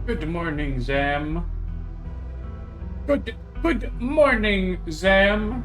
Good morning, Zam. Good morning, Zam.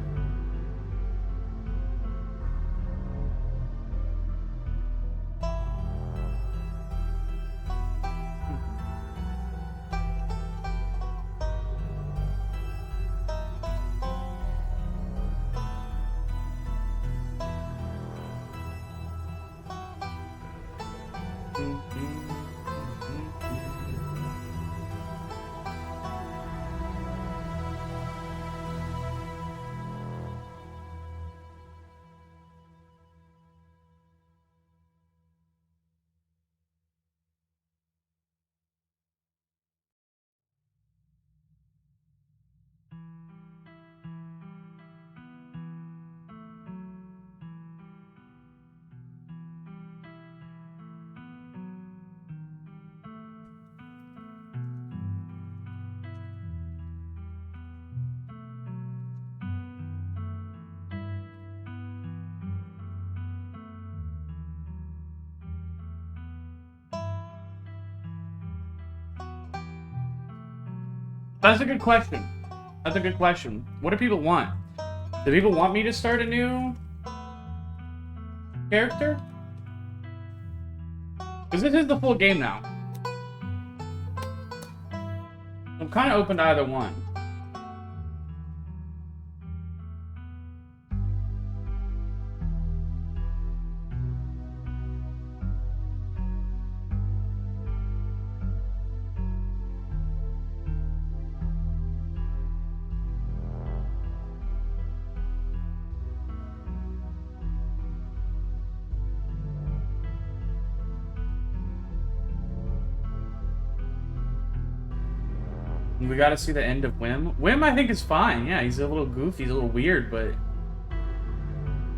That's a good question. That's a good question. What do people want? Do people want me to start a new character? Because this is the full game now. I'm kind of open to either one. We gotta see the end of Wim. Wim, I think, is fine. Yeah, he's a little goofy, he's a little weird, but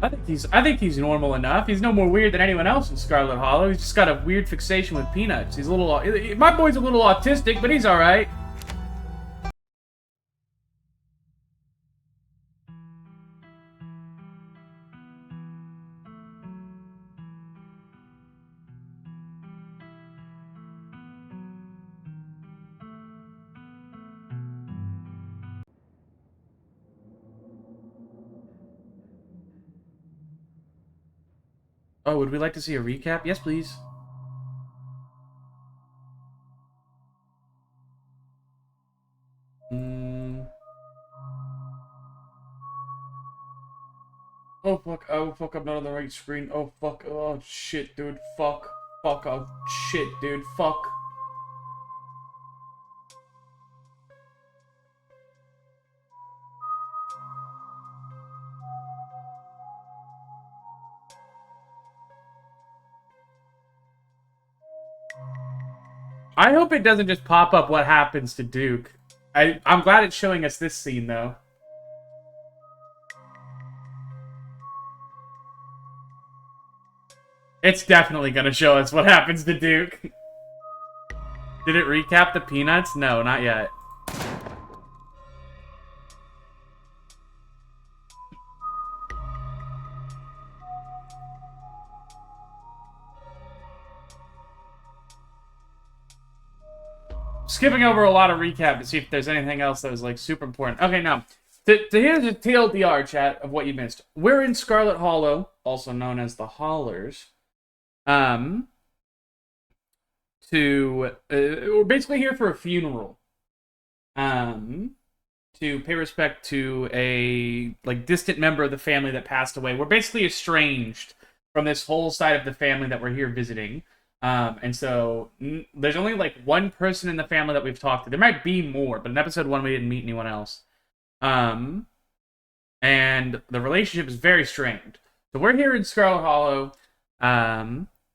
I think he's normal enough. He's no more weird than anyone else in Scarlet Hollow. He's just got a weird fixation with peanuts. He's a little. My boy's a little autistic, but he's all right. Oh, would we like to see a recap? Yes, please. Mm. Oh fuck, oh fuck, I'm not on the right screen. Oh fuck, oh shit, dude, fuck. Fuck, oh shit, dude, fuck. I hope it doesn't just pop up what happens to Duke. I'm glad it's showing us this scene, though. It's definitely gonna show us what happens to Duke. Did it recap the peanuts? No, not yet. Skipping over a lot of recap to see if there's anything else that was, like, super important. Okay, now, to here's a TLDR, chat, of what you missed. We're in Scarlet Hollow, also known as the Hollers. We're basically here for a funeral. To pay respect to a, like, distant member of the family that passed away. We're basically estranged from this whole side of the family that we're here visiting. And so there's only like one person in the family that we've talked to. There might be more, but in episode 1 we didn't meet anyone else. And the relationship is very strained. So we're here in Scarlet Hollow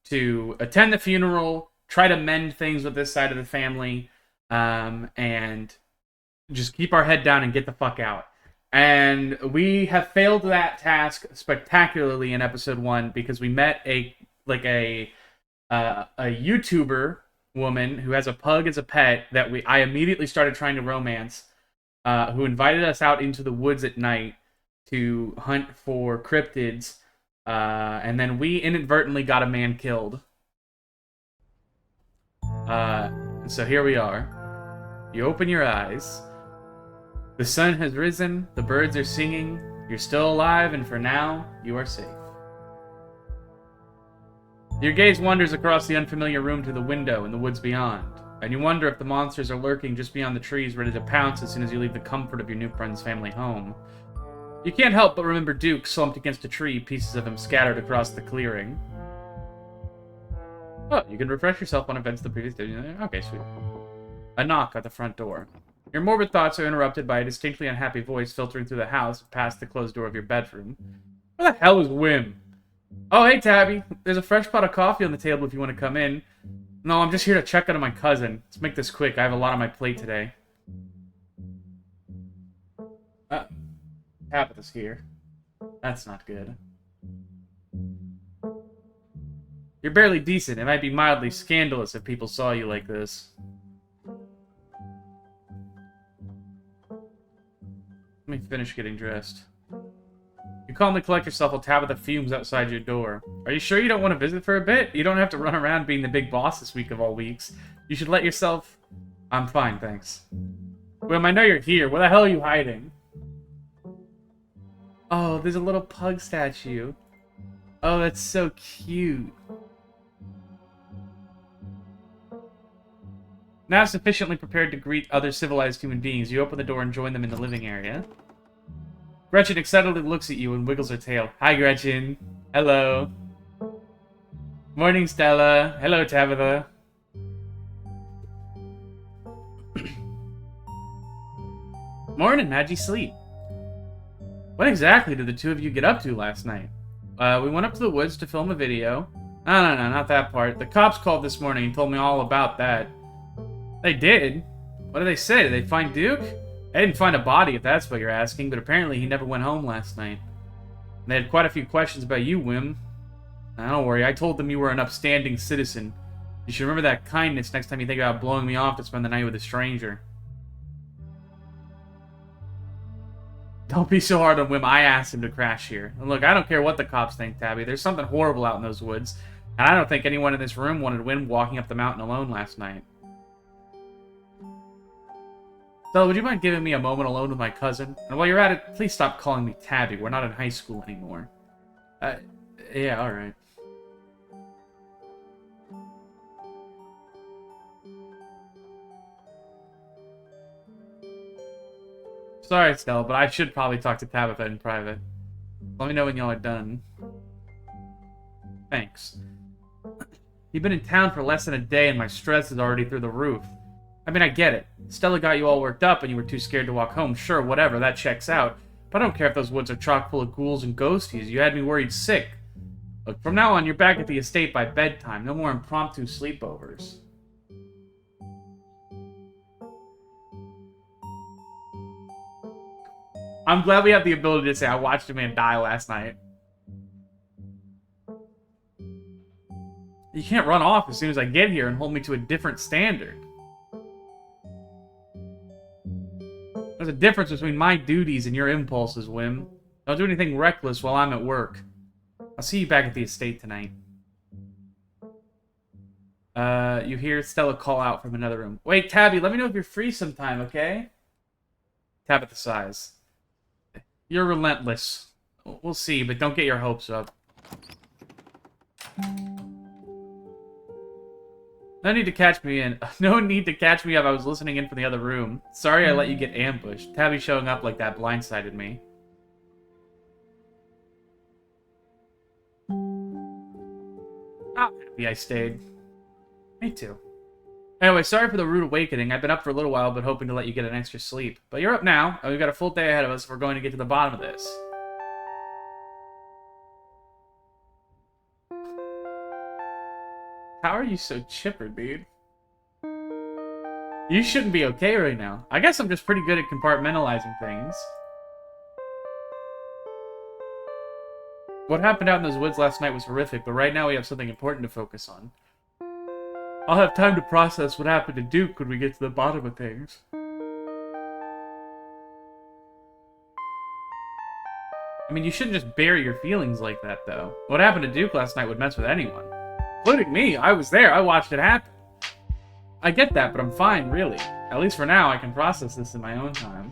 to attend the funeral, try to mend things with this side of the family, and just keep our head down and get the fuck out. And we have failed that task spectacularly in episode 1 because we met a YouTuber woman who has a pug as a pet that I immediately started trying to romance, who invited us out into the woods at night to hunt for cryptids, and then we inadvertently got a man killed. And so here we are. You open your eyes. The sun has risen, the birds are singing, you're still alive, and for now, you are safe. Your gaze wanders across the unfamiliar room to the window in the woods beyond, and you wonder if the monsters are lurking just beyond the trees ready to pounce as soon as you leave the comfort of your new friend's family home. You can't help but remember Duke slumped against a tree, pieces of him scattered across the clearing. Oh, you can refresh yourself on events the previous day. Okay, sweet. A knock at the front door. Your morbid thoughts are interrupted by a distinctly unhappy voice filtering through the house past the closed door of your bedroom. Where the hell is Wim? Oh, hey, Tabby. There's a fresh pot of coffee on the table if you want to come in. No, I'm just here to check on my cousin. Let's make this quick. I have a lot on my plate today. Tabitha's here. That's not good. You're barely decent. It might be mildly scandalous if people saw you like this. Let me finish getting dressed. You calmly collect yourself while Tabitha fumes outside your door. Are you sure you don't want to visit for a bit? You don't have to run around being the big boss this week of all weeks. You should let yourself... I'm fine, thanks. Wim, I know you're here. Where the hell are you hiding? Oh, there's a little pug statue. Oh, that's so cute. Now sufficiently prepared to greet other civilized human beings, you open the door and join them in the living area. Gretchen excitedly looks at you and wiggles her tail. Hi, Gretchen. Hello. Morning, Stella. Hello, Tabitha. Morning, how'd you sleep? What exactly did the two of you get up to last night? We went up to the woods to film a video. No, not that part. The cops called this morning and told me all about that. They did? What did they say? Did they find Duke? They didn't find a body, if that's what you're asking, but apparently he never went home last night. And they had quite a few questions about you, Wim. Now, don't worry, I told them you were an upstanding citizen. You should remember that kindness next time you think about blowing me off to spend the night with a stranger. Don't be so hard on Wim. I asked him to crash here. And look, I don't care what the cops think, Tabby. There's something horrible out in those woods. And I don't think anyone in this room wanted Wim walking up the mountain alone last night. Stella, would you mind giving me a moment alone with my cousin? And while you're at it, please stop calling me Tabby. We're not in high school anymore. Yeah, alright. Sorry, Stella, but I should probably talk to Tabitha in private. Let me know when y'all are done. Thanks. You've been in town for less than a day and my stress is already through the roof. I mean, I get it. Stella got you all worked up and you were too scared to walk home. Sure, whatever, that checks out. But I don't care if those woods are chock full of ghouls and ghosties. You had me worried sick. Look, from now on, you're back at the estate by bedtime. No more impromptu sleepovers. I'm glad we have the ability to say I watched a man die last night. You can't run off as soon as I get here and hold me to a different standard. There's a difference between my duties and your impulses, Wim. Don't do anything reckless while I'm at work. I'll see you back at the estate tonight. You hear Stella call out from another room. Wait, Tabby, let me know if you're free sometime, okay? Tabitha sighs. You're relentless. We'll see, but don't get your hopes up. No need to catch me in. No need to catch me up. I was listening in from the other room. Sorry I let you get ambushed. Tabby showing up like that blindsided me. I'm happy I stayed. Me too. Anyway, sorry for the rude awakening. I've been up for a little while, but hoping to let you get an extra sleep. But you're up now, and we've got a full day ahead of us if we're going to get to the bottom of this. How are you so chipper, dude? You shouldn't be okay right now. I guess I'm just pretty good at compartmentalizing things. What happened out in those woods last night was horrific, but right now we have something important to focus on. I'll have time to process what happened to Duke when we get to the bottom of things. I mean, you shouldn't just bury your feelings like that, though. What happened to Duke last night would mess with anyone. Including me. I was there. I watched it happen. I get that, but I'm fine, really. At least for now, I can process this in my own time.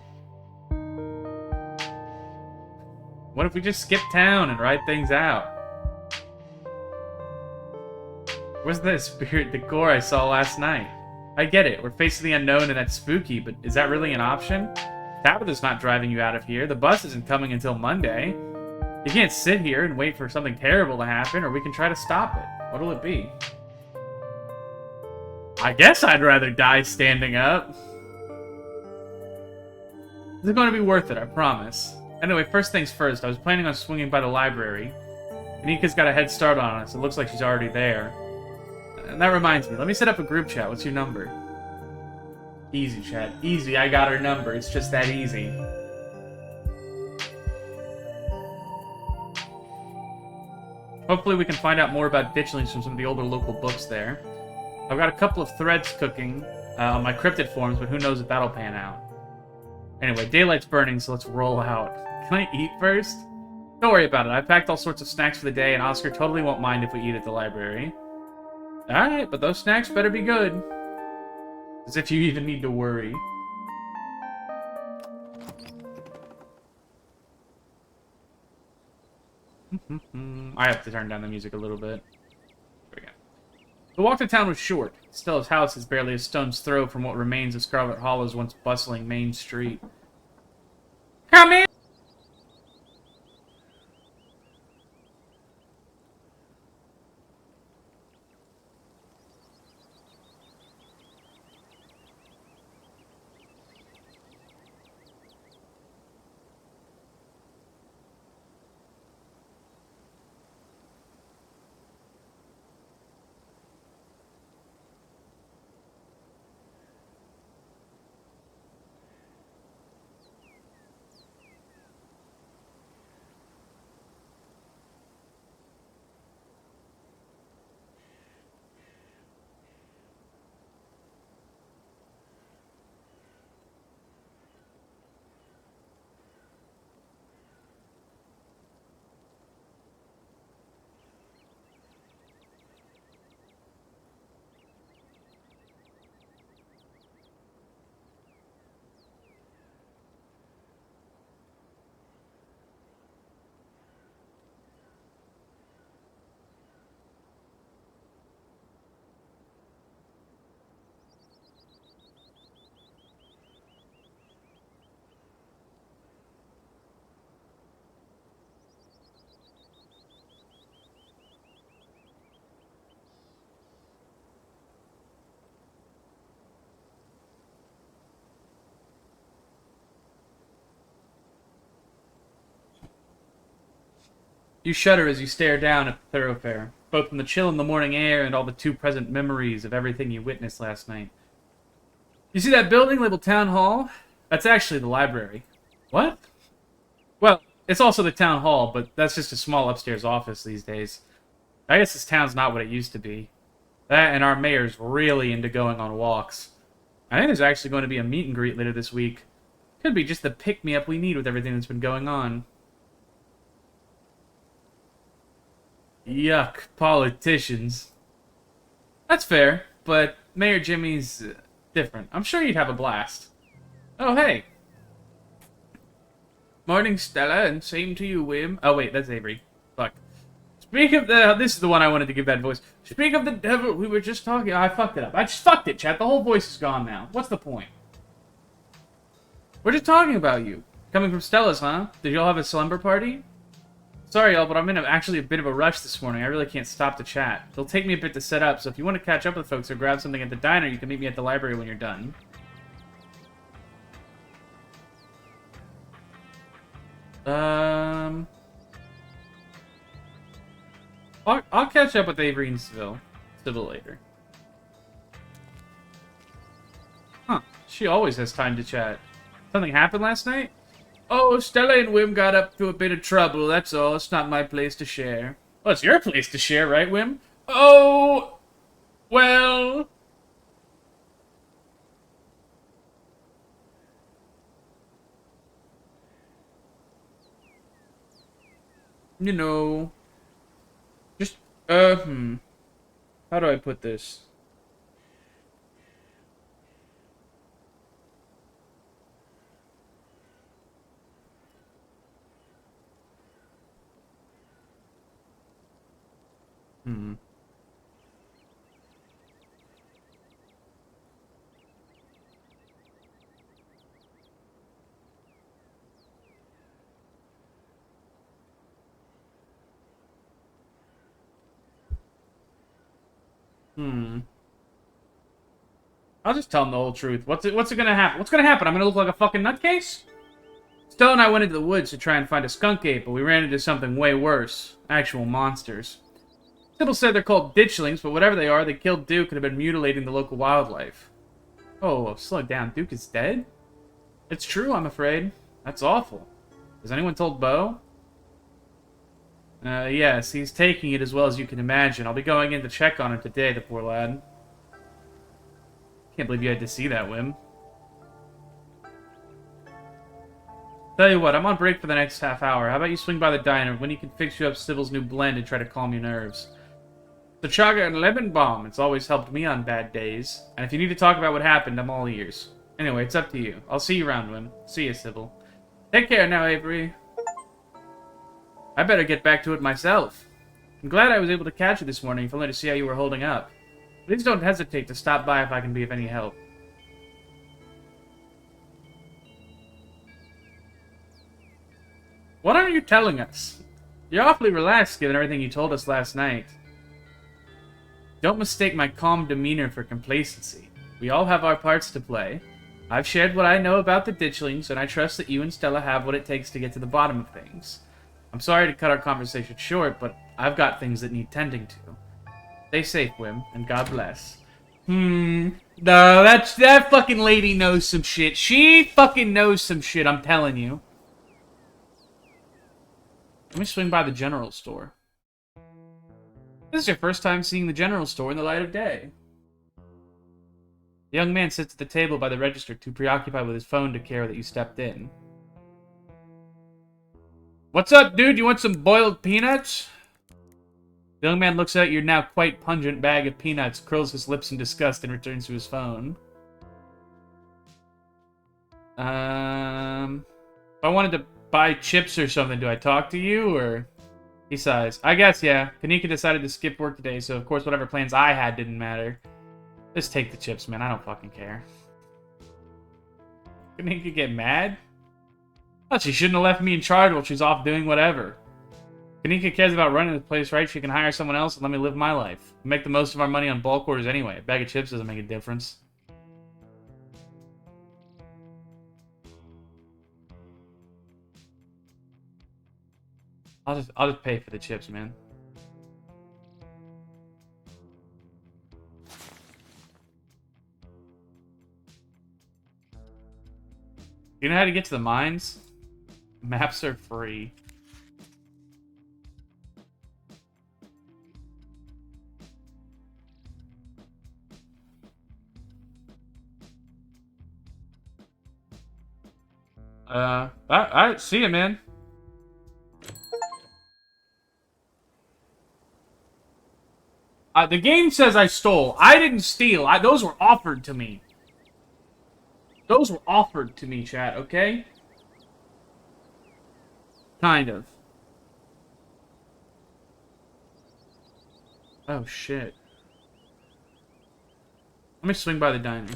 What if we just skip town and ride things out? Where's the spirit decor I saw last night? I get it, we're facing the unknown and that's spooky, but is that really an option? Tabitha's not driving you out of here. The bus isn't coming until Monday. You can't sit here and wait for something terrible to happen, or we can try to stop it. What'll it be? I guess I'd rather die standing up. It's going to be worth it, I promise. Anyway, first things first, I was planning on swinging by the library. Anika's got a head start on us. It looks like she's already there. And that reminds me, let me set up a group chat. What's your number? Easy, chat. Easy, I got her number. It's just that easy. Hopefully we can find out more about ditchlings from some of the older local books there. I've got a couple of threads cooking on my cryptid forums, but who knows if that'll pan out. Anyway, daylight's burning, so let's roll out. Can I eat first? Don't worry about it. I packed all sorts of snacks for the day, and Oscar totally won't mind if we eat at the library. Alright, but those snacks better be good. As if you even need to worry. I have to turn down the music a little bit. There we go. The walk to town was short. Stella's house is barely a stone's throw from what remains of Scarlett Hollow's once bustling main street. Come in! You shudder as you stare down at the thoroughfare, both from the chill in the morning air and all the too-present memories of everything you witnessed last night. You see that building labeled Town Hall? That's actually the library. What? Well, it's also the Town Hall, but that's just a small upstairs office these days. I guess this town's not what it used to be. That and our mayor's really into going on walks. I think there's actually going to be a meet and greet later this week. Could be just the pick-me-up we need with everything that's been going on. Yuck, politicians. That's fair, but Mayor Jimmy's different. I'm sure you'd have a blast. Oh, hey. Morning, Stella, and same to you, Wim. Oh, wait, that's Avery. Fuck. Speak of the... This is the one I wanted to give that voice. Speak of the devil, we were just talking... Oh, I fucked it up. I just fucked it, chat. The whole voice is gone now. What's the point? We're just talking about you. Coming from Stella's, huh? Did y'all have a slumber party? Sorry, y'all, but I'm in actually a bit of a rush this morning. I really can't stop to chat. It'll take me a bit to set up, so if you want to catch up with folks or grab something at the diner, you can meet me at the library when you're done. I'll catch up with Avery and Sybil later. Huh. She always has time to chat. Something happened last night? Oh, Stella and Wim got up to a bit of trouble, that's all. It's not my place to share. Well, it's your place to share, right, Wim? Oh, well... You know... Just, how do I put this? Hmm. Hmm. I'll just tell him the whole truth. What's it gonna happen? What's gonna happen? I'm gonna look like a fucking nutcase? Stella and I went into the woods to try and find a skunk ape, but we ran into something way worse. Actual monsters. People said they're called ditchlings, but whatever they are, they killed Duke and have been mutilating the local wildlife. Oh, slow down. Duke is dead? It's true, I'm afraid. That's awful. Has anyone told Bo? Yes, he's taking it as well as you can imagine. I'll be going in to check on him today, the poor lad. Can't believe you had to see that, Wim. Tell you what, I'm on break for the next half hour. How about you swing by the diner when he can fix you up Sybil's new blend and try to calm your nerves? The chaga and lemon balm. It's always helped me on bad days. And if you need to talk about what happened, I'm all ears. Anyway, it's up to you. I'll see you around, Wim. See you, Sybil. Take care now, Avery. I better get back to it myself. I'm glad I was able to catch you this morning, if only to see how you were holding up. Please don't hesitate to stop by if I can be of any help. What are you telling us? You're awfully relaxed given everything you told us last night. Don't mistake my calm demeanor for complacency. We all have our parts to play. I've shared what I know about the ditchlings, and I trust that you and Stella have what it takes to get to the bottom of things. I'm sorry to cut our conversation short, but I've got things that need tending to. Stay safe, Wim, and God bless. No, that fucking lady knows some shit. She fucking knows some shit, I'm telling you. Let me swing by the general store. This is your first time seeing the general store in the light of day. The young man sits at the table by the register, too preoccupied with his phone to care that you stepped in. What's up, dude? You want some boiled peanuts? The young man looks at your now quite pungent bag of peanuts, curls his lips in disgust, and returns to his phone. If I wanted to buy chips or something, do I talk to you, or... He sighs. I guess, yeah. Kanika decided to skip work today, so of course whatever plans I had didn't matter. Just take the chips, man. I don't fucking care. Kanika get mad? Thought she shouldn't have left me in charge while she's off doing whatever. Kanika cares about running the place, right? She can hire someone else and let me live my life. We make the most of our money on bulk orders anyway. A bag of chips doesn't make a difference. I'll just pay for the chips, man. You know how to get to the mines? Maps are free. I see it, man. The game says I stole. I didn't steal. Those were offered to me. Those were offered to me, chat, okay? Kind of. Oh, shit. Let me swing by the diner.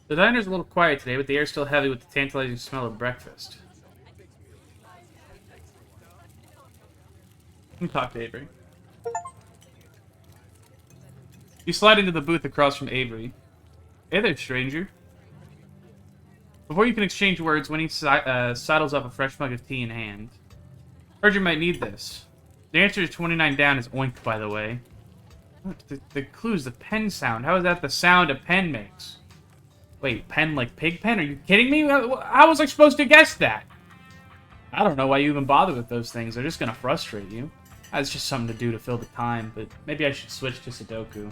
The diner's a little quiet today, but the air's still heavy with the tantalizing smell of breakfast. Let me talk to Avery. You slide into the booth across from Avery. Hey there, stranger. Before you can exchange words, Winnie saddles up a fresh mug of tea in hand. Heard you might need this. The answer to 29 down is oink, by the way. The clue's the pen sound. How is that the sound a pen makes? Wait, pen like pig pen? Are you kidding me? How was I supposed to guess that? I don't know why you even bother with those things. They're just gonna frustrate you. That's just something to do to fill the time, but maybe I should switch to Sudoku.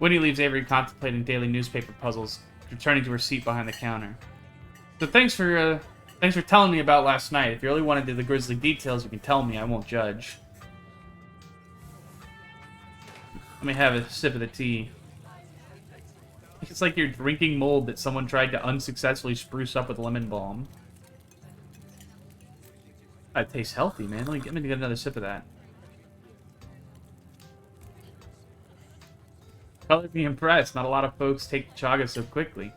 Winnie leaves Avery contemplating daily newspaper puzzles, returning to her seat behind the counter. So thanks for telling me about last night. If you really wanted the grisly details, you can tell me. I won't judge. Let me have a sip of the tea. It's like you're drinking mold that someone tried to unsuccessfully spruce up with lemon balm. That tastes healthy, man. Let me get another sip of that. Color me impressed. Not a lot of folks take chaga so quickly.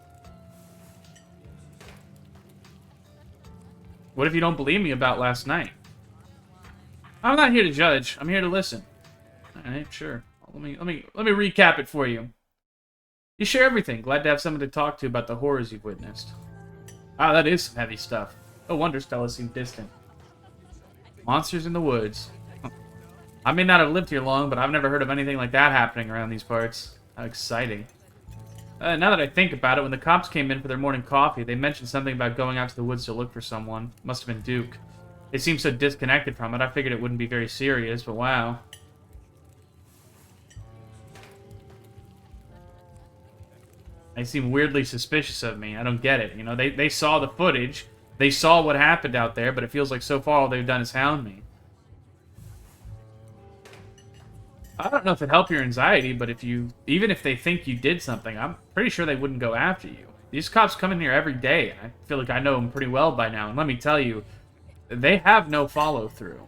What if you don't believe me about last night? I'm not here to judge. I'm here to listen. All right, sure. Let me recap it for you. You share everything. Glad to have someone to talk to about the horrors you've witnessed. Wow, that is some heavy stuff. No wonder Stella seemed distant. Monsters in the woods. I may not have lived here long, but I've never heard of anything like that happening around these parts. How exciting. Now that I think about it, when the cops came in for their morning coffee, they mentioned something about going out to the woods to look for someone. Must have been Duke. They seemed so disconnected from it, I figured it wouldn't be very serious, but wow. They seem weirdly suspicious of me. I don't get it. You know, they saw the footage. They saw what happened out there, but it feels like so far all they've done is hound me. I don't know if it helped your anxiety, but even if they think you did something, I'm pretty sure they wouldn't go after you. These cops come in here every day, and I feel like I know them pretty well by now. And let me tell you, they have no follow-through.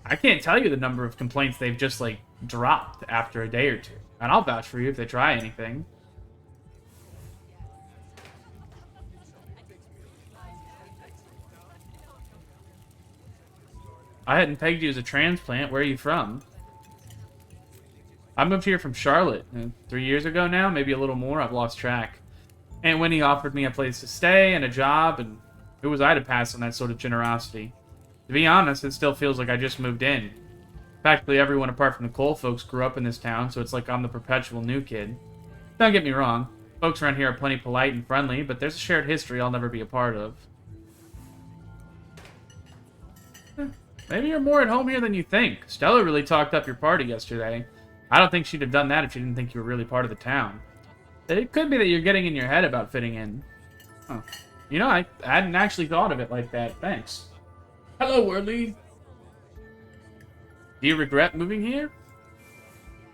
I can't tell you the number of complaints they've just, like, dropped after a day or two. And I'll vouch for you if they try anything. I hadn't pegged you as a transplant. Where are you from? I moved here from Charlotte 3 years ago now, maybe a little more. I've lost track. Aunt Winnie offered me a place to stay and a job, and who was I to pass on that sort of generosity? To be honest, it still feels like I just moved in. Practically everyone apart from the Cole folks grew up in this town, so it's like I'm the perpetual new kid. Don't get me wrong. Folks around here are plenty polite and friendly, but there's a shared history I'll never be a part of. Maybe you're more at home here than you think. Stella really talked up your party yesterday. I don't think she'd have done that if she didn't think you were really part of the town. It could be that you're getting in your head about fitting in. Oh. You know, I hadn't actually thought of it like that. Thanks. Hello, Worldly. Do you regret moving here?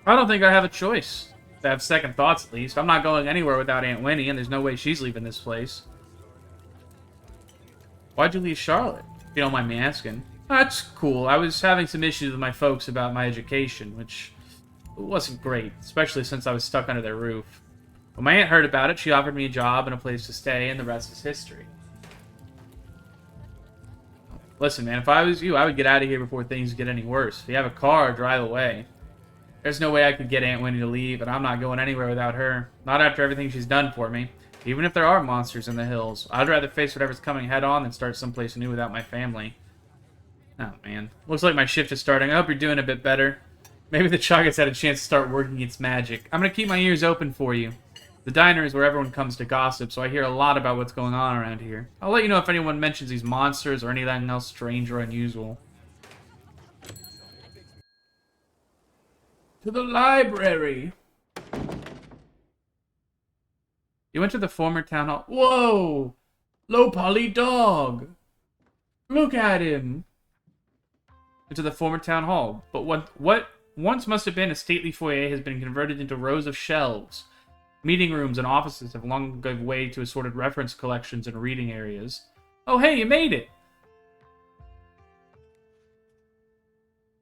I don't think I have a choice. To have second thoughts, at least. I'm not going anywhere without Aunt Winnie, and there's no way she's leaving this place. Why'd you leave Charlotte? If you don't mind me asking. That's cool. I was having some issues with my folks about my education, which wasn't great, especially since I was stuck under their roof. When my aunt heard about it, she offered me a job and a place to stay, and the rest is history. Listen, man, if I was you, I would get out of here before things get any worse. If you have a car, drive away. There's no way I could get Aunt Winnie to leave, and I'm not going anywhere without her. Not after everything she's done for me. Even if there are monsters in the hills, I'd rather face whatever's coming head on than start someplace new without my family. Oh, man. Looks like my shift is starting. I hope you're doing a bit better. Maybe the Chaga's had a chance to start working its magic. I'm going to keep my ears open for you. The diner is where everyone comes to gossip, so I hear a lot about what's going on around here. I'll let you know if anyone mentions these monsters or anything else strange or unusual. To the library! You went to the former town hall. Whoa! Low poly dog! Look at him! Into the former town hall, but what once must have been a stately foyer has been converted into rows of shelves. Meeting rooms and offices have long given way to assorted reference collections and reading areas. Oh, hey, you made it!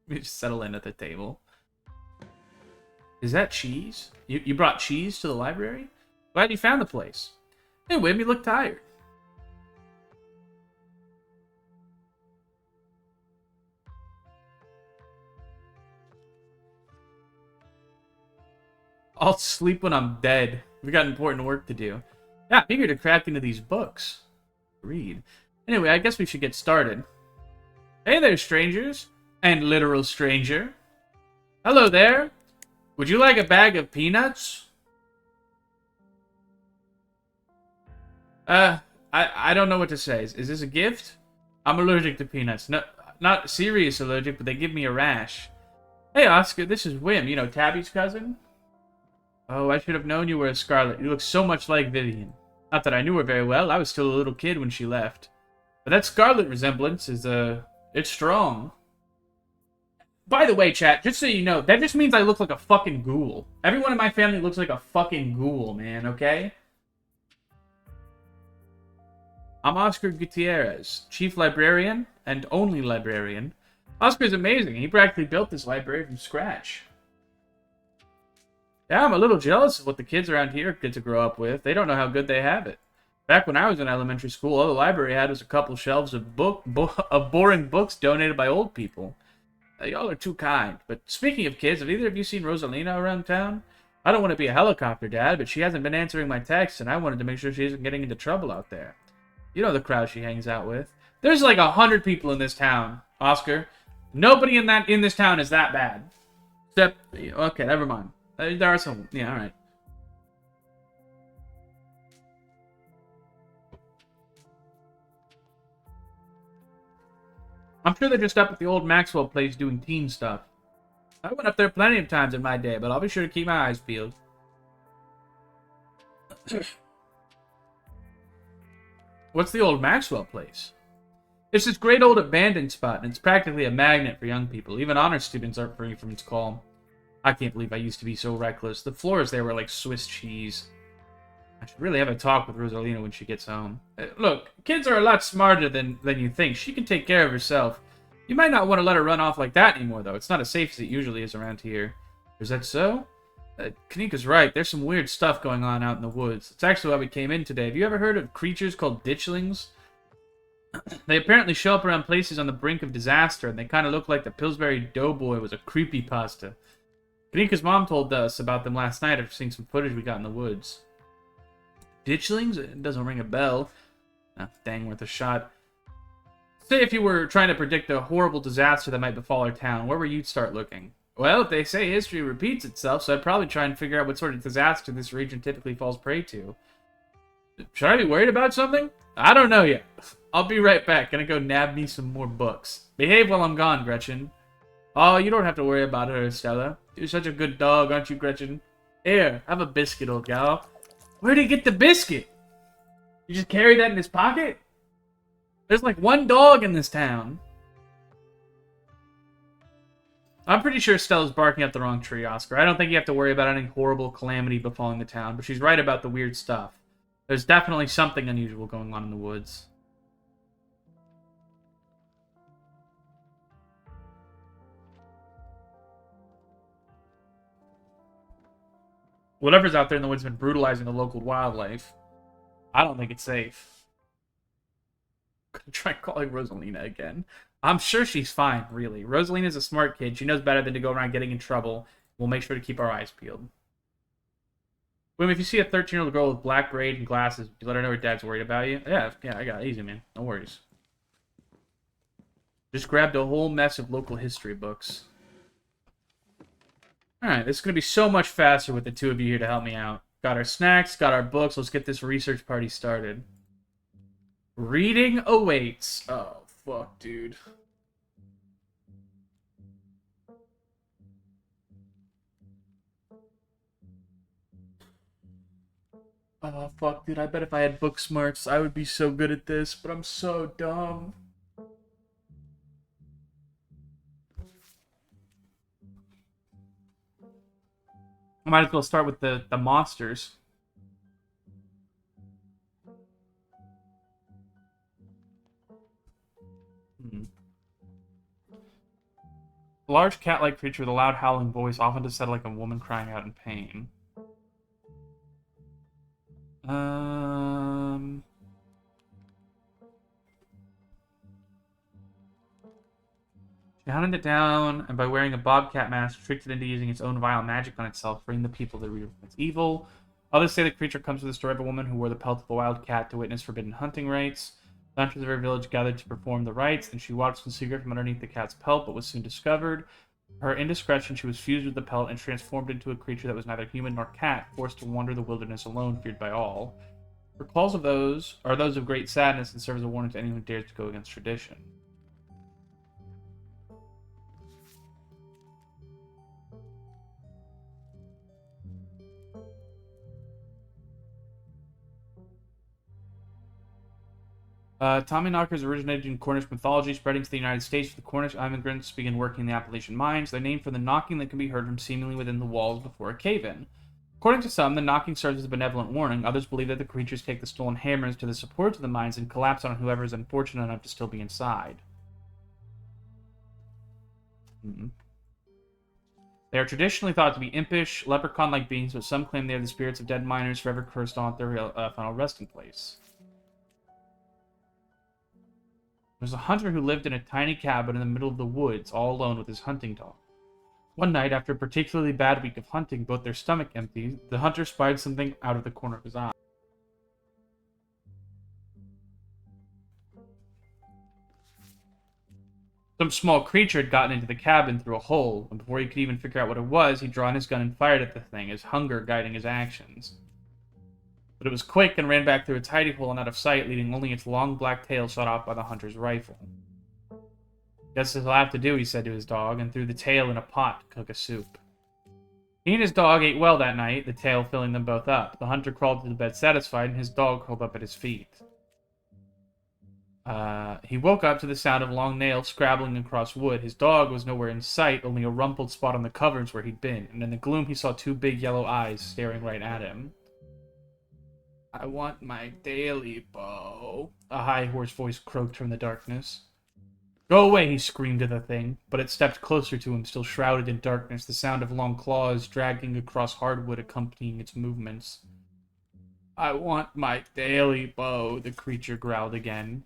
Let me just settle in at the table. Is that cheese? You brought cheese to the library? Glad you found the place. Hey, Wim, you look tired. I'll sleep when I'm dead. We've got important work to do. Yeah, I'm eager to crack into these books. Read. Anyway, I guess we should get started. Hey there, strangers. And literal stranger. Hello there. Would you like a bag of peanuts? I don't know what to say. Is this a gift? I'm allergic to peanuts. No, not serious allergic, but they give me a rash. Hey, Oscar, this is Wim. You know, Tabby's cousin? Oh, I should have known you were a Scarlett. You look so much like Vivian. Not that I knew her very well. I was still a little kid when she left. But that Scarlett resemblance is, it's strong. By the way, chat, just so you know, that just means I look like a fucking ghoul. Everyone in my family looks like a fucking ghoul, man, okay? I'm Oscar Gutierrez, chief librarian and only librarian. Oscar's amazing. He practically built this library from scratch. Yeah, I'm a little jealous of what the kids around here get to grow up with. They don't know how good they have it. Back when I was in elementary school, all the library had was a couple shelves of of boring books donated by old people. Y'all are too kind. But speaking of kids, have either of you seen Rosalina around town? I don't want to be a helicopter dad, but she hasn't been answering my texts, and I wanted to make sure she isn't getting into trouble out there. You know the crowd she hangs out with. There's like 100 people in this town, Oscar. Nobody in this town is that bad. Except, okay, never mind. There are some, yeah, all right. I'm sure they're just up at the old Maxwell place doing teen stuff. I went up there plenty of times in my day, but I'll be sure to keep my eyes peeled. What's the old Maxwell place? It's this great old abandoned spot, and it's practically a magnet for young people. Even honor students aren't free from its call. I can't believe I used to be so reckless. The floors there were like Swiss cheese. I should really have a talk with Rosalina when she gets home. Look, kids are a lot smarter than you think. She can take care of herself. You might not want to let her run off like that anymore, though. It's not as safe as it usually is around here. Is that so? Kanika's right. There's some weird stuff going on out in the woods. It's actually why we came in today. Have you ever heard of creatures called ditchlings? They apparently show up around places on the brink of disaster, and they kind of look like the Pillsbury Doughboy was a creepypasta. Kanika's mom told us about them last night after seeing some footage we got in the woods. Ditchlings? It doesn't ring a bell. Ah, dang, worth a shot. Say if you were trying to predict a horrible disaster that might befall our town, where would you start looking? Well, they say history repeats itself, so I'd probably try and figure out what sort of disaster this region typically falls prey to. Should I be worried about something? I don't know yet. I'll be right back. Gonna go nab me some more books. Behave while I'm gone, Gretchen. Oh, you don't have to worry about her, Stella. You're such a good dog, aren't you, Gretchen? Here, have a biscuit, old gal. Where'd he get the biscuit? You just carry that in his pocket? There's like one dog in this town. I'm pretty sure Stella's barking up the wrong tree, Oscar. I don't think you have to worry about any horrible calamity befalling the town, but she's right about the weird stuff. There's definitely something unusual going on in the woods. Whatever's out there in the woods has been brutalizing the local wildlife. I don't think it's safe. I'm gonna try calling Rosalina again. I'm sure she's fine, really. Rosalina's a smart kid. She knows better than to go around getting in trouble. We'll make sure to keep our eyes peeled. William, if you see a 13-year-old girl with black braid and glasses, you let her know her dad's worried about you? Yeah, I got it. Easy, man. No worries. Just grabbed a whole mess of local history books. Alright, this is going to be so much faster with the two of you here to help me out. Got our snacks, got our books. Let's get this research party started. Reading awaits. Oh, fuck, dude. Oh, fuck, dude. I bet if I had book smarts, I would be so good at this, but I'm so dumb. I might as well start with the monsters. A large cat-like creature with a loud howling voice, often just said like a woman crying out in pain. She hunted it down, and by wearing a bobcat mask, tricked it into using its own vile magic on itself, freeing the people that read its evil. Others say the creature comes to the story of a woman who wore the pelt of a wild cat to witness forbidden hunting rites. The hunters of her village gathered to perform the rites, and she watched in secret from underneath the cat's pelt, but was soon discovered. For her indiscretion, she was fused with the pelt and transformed into a creature that was neither human nor cat, forced to wander the wilderness alone, feared by all. Her calls of those are those of great sadness and serve as a warning to anyone who dares to go against tradition. Tommyknockers originated in Cornish mythology, spreading to the United States, with the Cornish immigrants began working in the Appalachian mines. They're named for the knocking that can be heard from seemingly within the walls before a cave-in. According to some, the knocking serves as a benevolent warning. Others believe that the creatures take the stolen hammers to the supports of the mines and collapse on whoever is unfortunate enough to still be inside. They are traditionally thought to be impish, leprechaun-like beings, but some claim they are the spirits of dead miners forever cursed on their final resting place. There's a hunter who lived in a tiny cabin in the middle of the woods, all alone with his hunting dog. One night, after a particularly bad week of hunting, both their stomach empty, the hunter spied something out of the corner of his eye. Some small creature had gotten into the cabin through a hole, and before he could even figure out what it was, he'd drawn his gun and fired at the thing, his hunger guiding his actions. But it was quick and ran back through its hidey hole and out of sight, leaving only its long black tail shot off by the hunter's rifle. Guess this will have to do, he said to his dog, and threw the tail in a pot to cook a soup. He and his dog ate well that night, the tail filling them both up. The hunter crawled to the bed satisfied, and his dog curled up at his feet. He woke up to the sound of long nails scrabbling across wood. His dog was nowhere in sight, only a rumpled spot on the covers where he'd been, and in the gloom he saw two big yellow eyes staring right at him. "I want my daily bow," a high, hoarse voice croaked from the darkness. "Go away," he screamed to the thing, but it stepped closer to him, still shrouded in darkness, the sound of long claws dragging across hardwood accompanying its movements. "I want my daily bow," the creature growled again.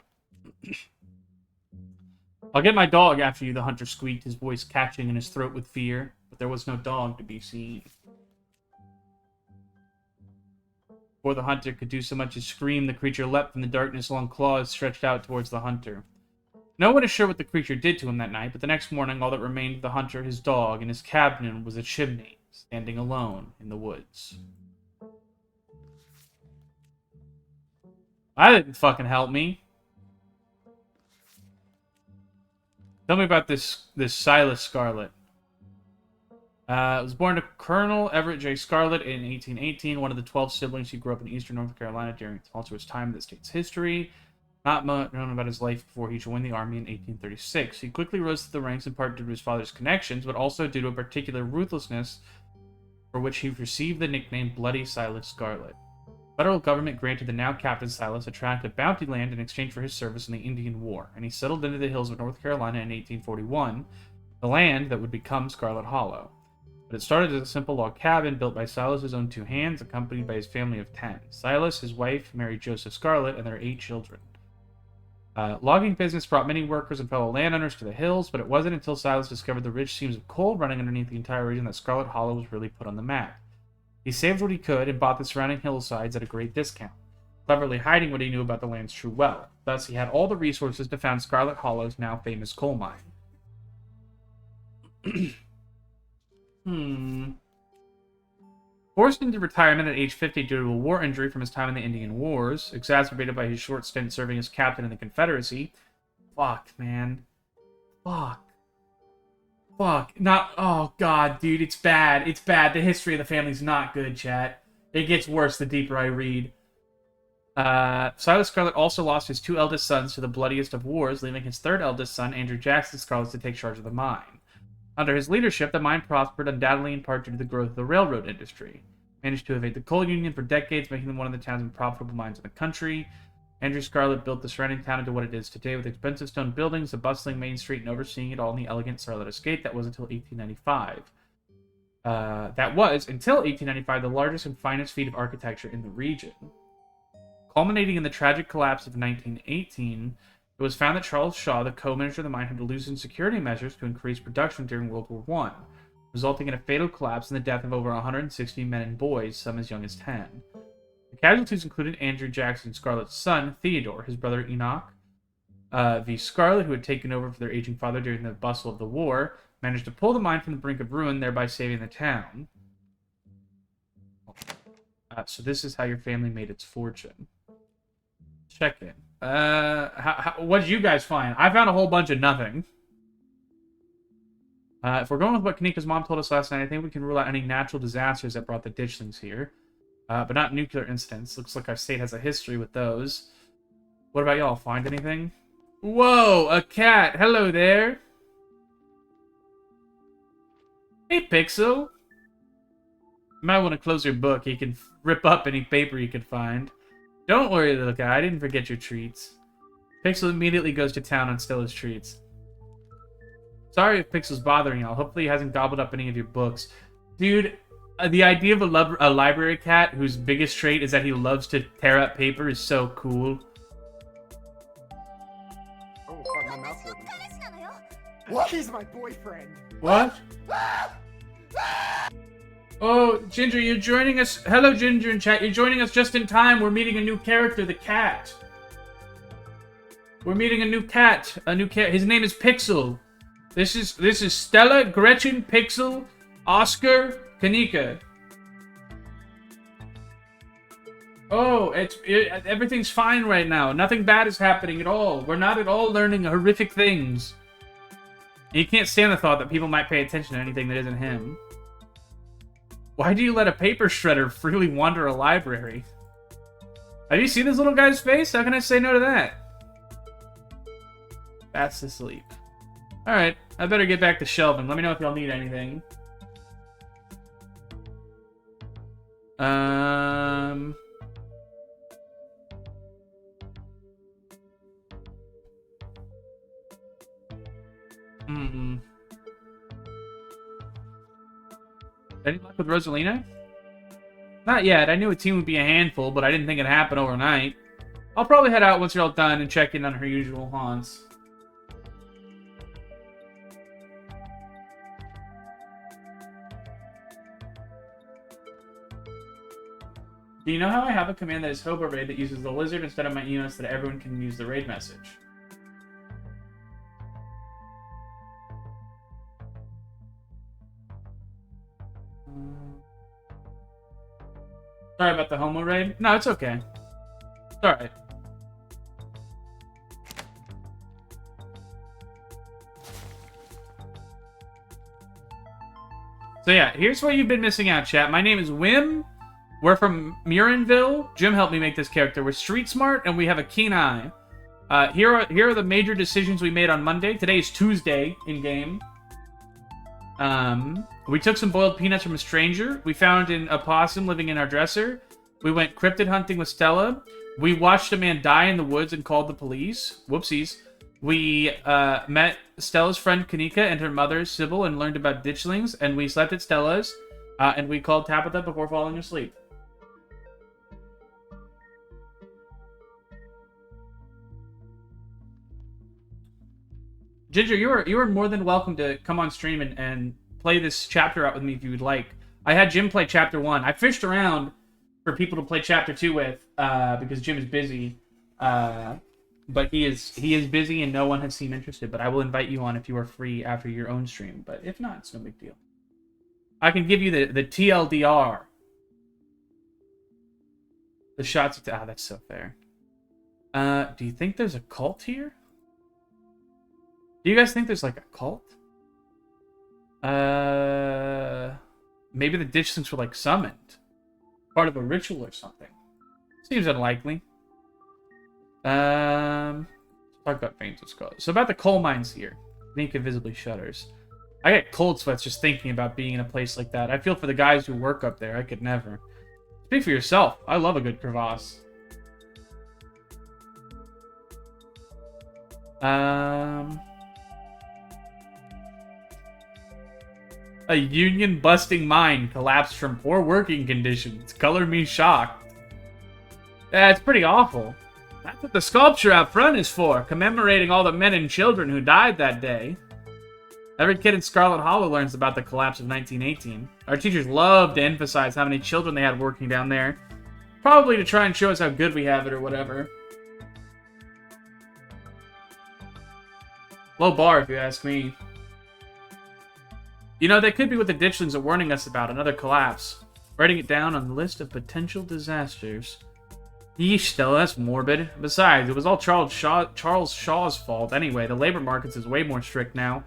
"I'll get my dog after you," the hunter squeaked, his voice catching in his throat with fear, but there was no dog to be seen. Before the hunter could do so much as scream, the creature leapt from the darkness, long claws stretched out towards the hunter. No one is sure what the creature did to him that night, but the next morning all that remained of the hunter, his dog, and his cabin was a chimney, standing alone in the woods. That didn't fucking help me. Tell me about this Silas Scarlett. Was born to Colonel Everett J. Scarlett in 1818, one of the 12 siblings who grew up in eastern North Carolina during tumultuous time in the state's history. Not much known about his life before he joined the army in 1836. He quickly rose to the ranks in part due to his father's connections, but also due to a particular ruthlessness for which he received the nickname Bloody Silas Scarlett. The federal government granted the now Captain Silas a tract of bounty land in exchange for his service in the Indian War, and he settled into the hills of North Carolina in 1841, the land that would become Scarlett Hollow. But it started as a simple log cabin built by Silas's own two hands, accompanied by his family of 10. Silas, his wife, married Joseph Scarlett, and their 8 children. Logging business brought many workers and fellow landowners to the hills, but it wasn't until Silas discovered the rich seams of coal running underneath the entire region that Scarlett Hollow was really put on the map. He saved what he could and bought the surrounding hillsides at a great discount, cleverly hiding what he knew about the land's true wealth. Thus, he had all the resources to found Scarlett Hollow's now famous coal mine. Forced into retirement at age 50 due to a war injury from his time in the Indian Wars, exacerbated by his short stint serving as captain in the Confederacy. Fuck, man. Fuck. Not. Oh, God, dude. It's bad. It's bad. The history of the family's not good, chat. It gets worse the deeper I read. Silas Scarlett also lost his 2 eldest sons to the bloodiest of wars, leaving his 3rd eldest son, Andrew Jackson Scarlett, to take charge of the mine. Under his leadership, the mine prospered undoubtedly in part due to the growth of the railroad industry. Managed to evade the coal union for decades, making them one of the town's most profitable mines in the country. Andrew Scarlett built the surrounding town into what it is today, with expensive stone buildings, a bustling main street, and overseeing it all in the elegant Scarlett estate that was until 1895. That was, until 1895, the largest and finest feat of architecture in the region. Culminating in the tragic collapse of 1918, it was found that Charles Shaw, the co-manager of the mine, had to loosen security measures to increase production during World War I, resulting in a fatal collapse and the death of over 160 men and boys, some as young as 10. The casualties included Andrew Jackson Scarlett's son, Theodore, his brother Enoch, V. Scarlett, who had taken over for their aging father during the bustle of the war, managed to pull the mine from the brink of ruin, thereby saving the town. So this is how your family made its fortune. Check in. What did you guys find? I found a whole bunch of nothing. If we're going with what Kanika's mom told us last night, I think we can rule out any natural disasters that brought the ditchlings here. But not nuclear incidents. Looks like our state has a history with those. What about y'all? Find anything? Whoa, a cat! Hello there! Hey, Pixel! You might want to close your book. You can rip up any paper you can find. Don't worry, little guy. I didn't forget your treats. Pixel immediately goes to town on Stella's treats. Sorry if Pixel's bothering y'all. Hopefully he hasn't gobbled up any of your books. Dude, the idea of a library cat whose biggest trait is that he loves to tear up paper is so cool. Oh, fuck, my mouth's open. What? He's my boyfriend. What? Oh, Ginger, you're joining us. Hello, Ginger in chat. You're joining us just in time. We're meeting a new character, the cat. We're meeting a new cat. His name is Pixel. This is Stella, Gretchen, Pixel, Oscar, Kanika. Oh, everything's fine right now. Nothing bad is happening at all. We're not at all learning horrific things. He can't stand the thought that people might pay attention to anything that isn't him. Why do you let a paper shredder freely wander a library? Have you seen this little guy's face? How can I say no to that? Fast asleep. Alright, I better get back to shelving. Let me know if y'all need anything. Any luck with Rosalina? Not yet. I knew a team would be a handful, but I didn't think it'd happen overnight. I'll probably head out once you're all done and check in on her usual haunts. Do you know how I have a command that is Hobo Raid that uses the lizard instead of my email so that everyone can use the raid message? Sorry about the homo raid. No, it's okay. It's alright. So yeah, here's what you've been missing out, chat. My name is Wim. We're from Murinville. Jim helped me make this character. We're street smart, and we have a keen eye. Here are the major decisions we made on Monday. Today is Tuesday in-game. We took some boiled peanuts from a stranger. We found an opossum living in our dresser. We went cryptid hunting with Stella. We watched a man die in the woods and called the police. Whoopsies. We met Stella's friend Kanika and her mother Sybil and learned about ditchlings. And we slept at Stella's. And we called Tabitha before falling asleep. Ginger, you are more than welcome to come on stream and play this chapter out with me if you would like. I had Jim play chapter 1. I fished around for people to play chapter 2 with because Jim is busy. But he is busy and no one has seemed interested. But I will invite you on if you are free after your own stream. But if not, it's no big deal. I can give you the TLDR. The shots. That's so fair. Do you think there's a cult here? Do you guys think there's like a cult? Maybe the ditchlings were like summoned. Part of a ritual or something. Seems unlikely. Talk about veins of Scarlett. So about the coal mines here. Nika visibly shudders. I get cold sweats just thinking about being in a place like that. I feel for the guys who work up there. I could never. Speak for yourself. I love a good crevasse. A union-busting mine collapsed from poor working conditions. Color me shocked. Yeah, it's pretty awful. That's what the sculpture out front is for, commemorating all the men and children who died that day. Every kid in Scarlet Hollow learns about the collapse of 1918. Our teachers love to emphasize how many children they had working down there. Probably to try and show us how good we have it or whatever. Low bar, if you ask me. You know, that could be what the ditchlings are warning us about, another collapse. Writing it down on the list of potential disasters. Yeesh, Stella, that's morbid. Besides, it was all Charles Shaw's fault anyway. The labor markets is way more strict now.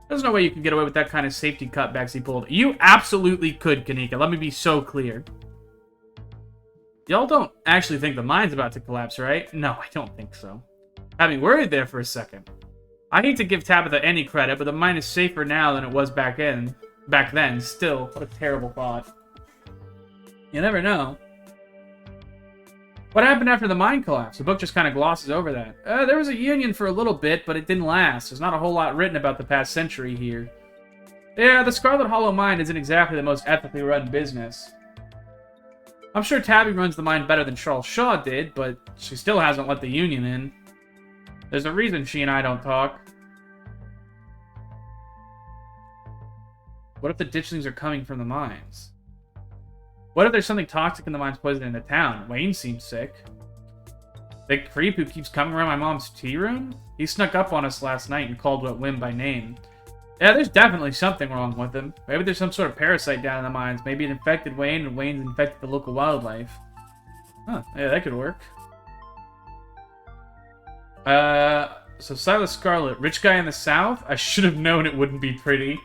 There's no way you can get away with that kind of safety cutbacks he pulled. You absolutely could, Kanika. Let me be so clear. Y'all don't actually think the mine's about to collapse, right? No, I don't think so. Had me worried there for a second. I hate to give Tabitha any credit, but the mine is safer now than it was back then. Still, what a terrible thought. You never know. What happened after the mine collapse? The book just kind of glosses over that. There was a union for a little bit, but it didn't last. There's not a whole lot written about the past century here. Yeah, the Scarlet Hollow mine isn't exactly the most ethically run business. I'm sure Tabby runs the mine better than Charles Shaw did, but she still hasn't let the union in. There's a reason she and I don't talk. What if the ditchlings are coming from the mines? What if there's something toxic in the mines poisoning the town? Wayne seems sick. The creep who keeps coming around my mom's tea room? He snuck up on us last night and called Wim by name. Yeah, there's definitely something wrong with him. Maybe there's some sort of parasite down in the mines. Maybe it infected Wayne, and Wayne's infected the local wildlife. Huh, yeah, that could work. So Silas Scarlett, rich guy in the south? I should have known it wouldn't be pretty.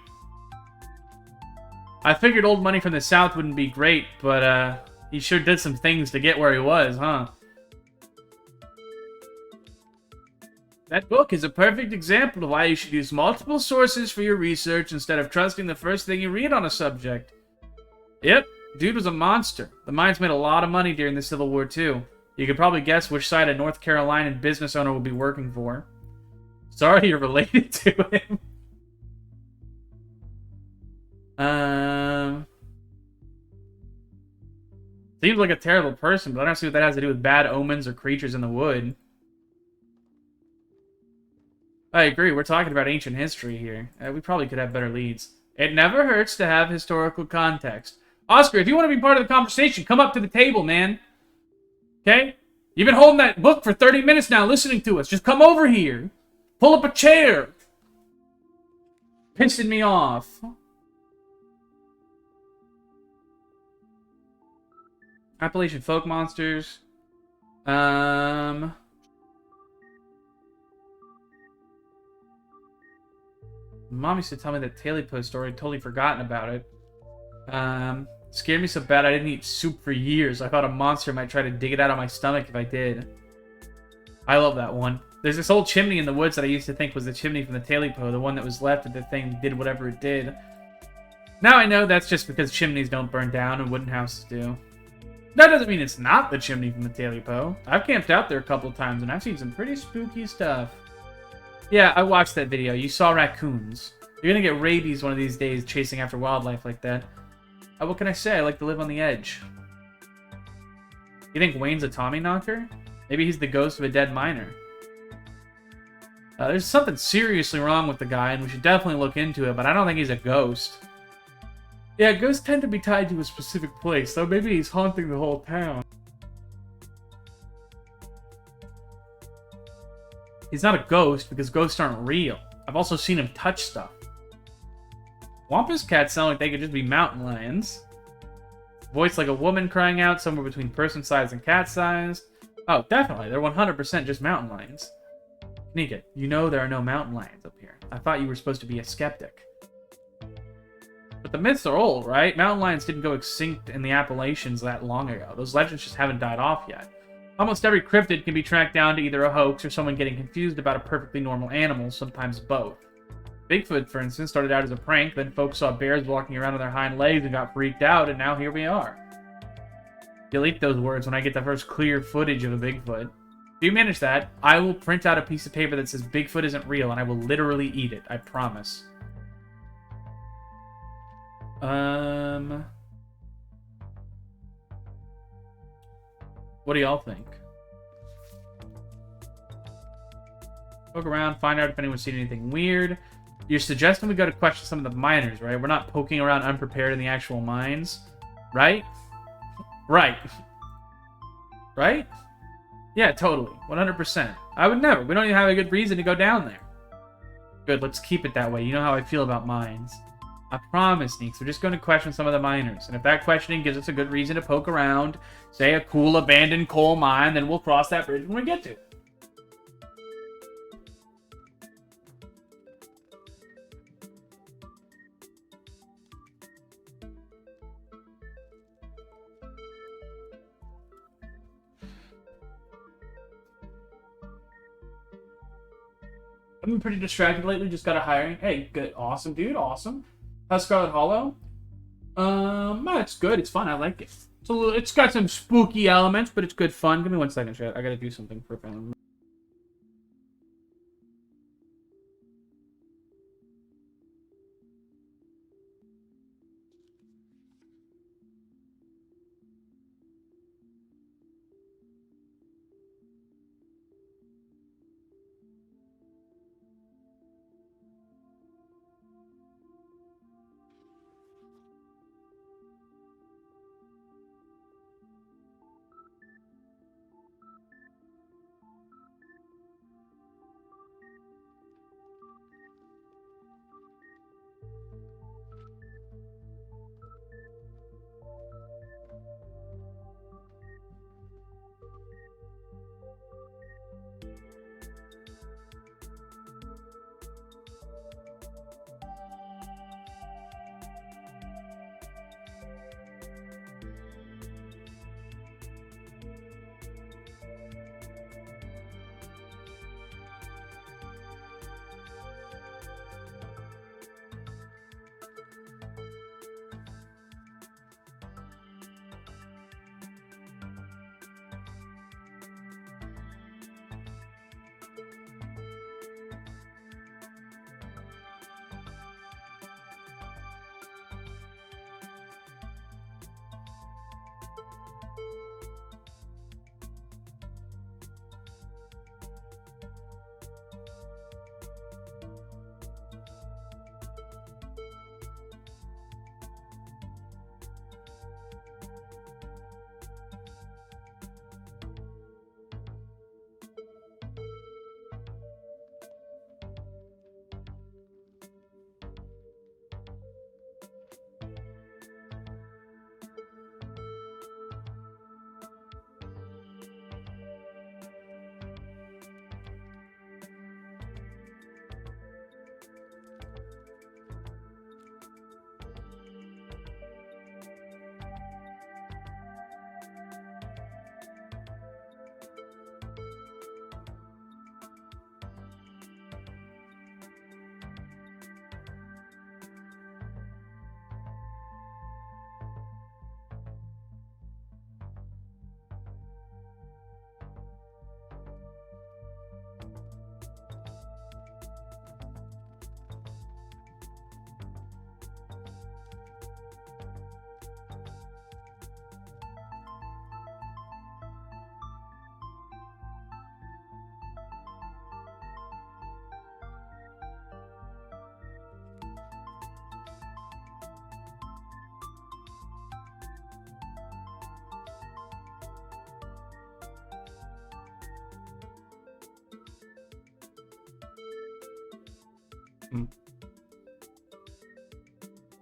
I figured old money from the south wouldn't be great, but he sure did some things to get where he was, huh? That book is a perfect example of why you should use multiple sources for your research instead of trusting the first thing you read on a subject. Yep, dude was a monster. The mines made a lot of money during the Civil War, too. You could probably guess which side a North Carolinian business owner would be working for. Sorry you're related to him. Seems like a terrible person, but I don't see what that has to do with bad omens or creatures in the wood. I agree, we're talking about ancient history here. We probably could have better leads. It never hurts to have historical context. Oscar, if you want to be part of the conversation, come up to the table, man. Okay? You've been holding that book for 30 minutes now, listening to us. Just come over here. Pull up a chair. Pissing me off. Appalachian folk monsters. Mom used to tell me that Talipo story. I'd totally forgotten about it. Scared me so bad I didn't eat soup for years. I thought a monster might try to dig it out of my stomach if I did. I love that one. There's this old chimney in the woods that I used to think was the chimney from the Talipo, the one that was left if the thing did whatever it did. Now I know that's just because chimneys don't burn down and wooden houses do. That doesn't mean it's not the chimney from the Talipo. I've camped out there a couple of times and I've seen some pretty spooky stuff. Yeah, I watched that video. You saw raccoons. You're gonna get rabies one of these days chasing after wildlife like that. What can I say? I like to live on the edge. You think Wayne's a Tommy knocker? Maybe he's the ghost of a dead miner. There's something seriously wrong with the guy, and we should definitely look into it, but I don't think he's a ghost. Yeah, ghosts tend to be tied to a specific place, so maybe he's haunting the whole town. He's not a ghost because ghosts aren't real. I've also seen him touch stuff. Wampus cats sound like they could just be mountain lions. Voice like a woman crying out, somewhere between person-sized and cat-sized. Oh, definitely. They're 100% just mountain lions. Nika, you know there are no mountain lions up here. I thought you were supposed to be a skeptic. But the myths are old, right? Mountain lions didn't go extinct in the Appalachians that long ago. Those legends just haven't died off yet. Almost every cryptid can be tracked down to either a hoax or someone getting confused about a perfectly normal animal, sometimes both. Bigfoot, for instance, started out as a prank, then folks saw bears walking around on their hind legs and got freaked out, and now here we are. Delete those words when I get the first clear footage of a Bigfoot. If you manage that, I will print out a piece of paper that says Bigfoot isn't real, and I will literally eat it, I promise. What do y'all think? Poke around, find out if anyone's seen anything weird. You're suggesting we go to question some of the miners, right? We're not poking around unprepared in the actual mines, right? Right. Right? Yeah, totally. 100%. I would never. We don't even have a good reason to go down there. Good, let's keep it that way. You know how I feel about mines. I promise, Neeks. We're just going to question some of the miners. And if that questioning gives us a good reason to poke around, say a cool abandoned coal mine, then we'll cross that bridge when we get to it. I've been pretty distracted lately. Just got a hiring. Hey, good. Awesome, dude. Awesome. How's Scarlet Hollow? It's good. It's fun. I like it. So it's got some spooky elements, but it's good fun. Give me 1 second, chat. I gotta do something for a family.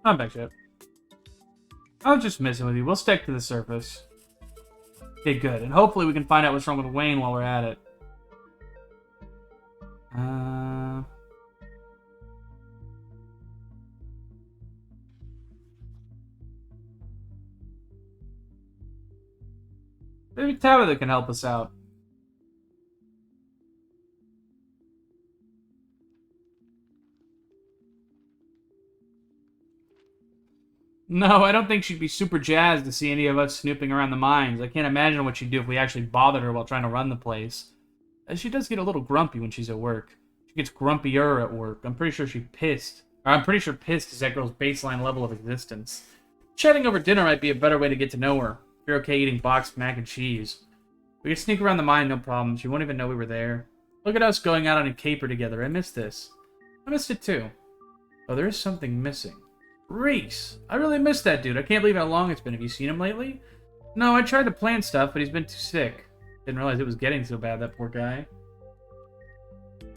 I'm back, chat. I was just messing with you. We'll stick to the surface. Okay, good. And hopefully we can find out what's wrong with Wayne while we're at it. Maybe Tabitha can help us out. No, I don't think she'd be super jazzed to see any of us snooping around the mines. I can't imagine what she'd do if we actually bothered her while trying to run the place. She does get a little grumpy when she's at work. She gets grumpier at work. I'm pretty sure she's pissed. Or I'm pretty sure pissed is that girl's baseline level of existence. Chatting over dinner might be a better way to get to know her. If you're okay eating boxed mac and cheese. We could sneak around the mine, no problem. She won't even know we were there. Look at us going out on a caper together. I missed this. I missed it too. Oh, there is something missing. Reese! I really missed that dude. I can't believe how long it's been. Have you seen him lately? No, I tried to plan stuff, but he's been too sick. Didn't realize it was getting so bad, that poor guy. You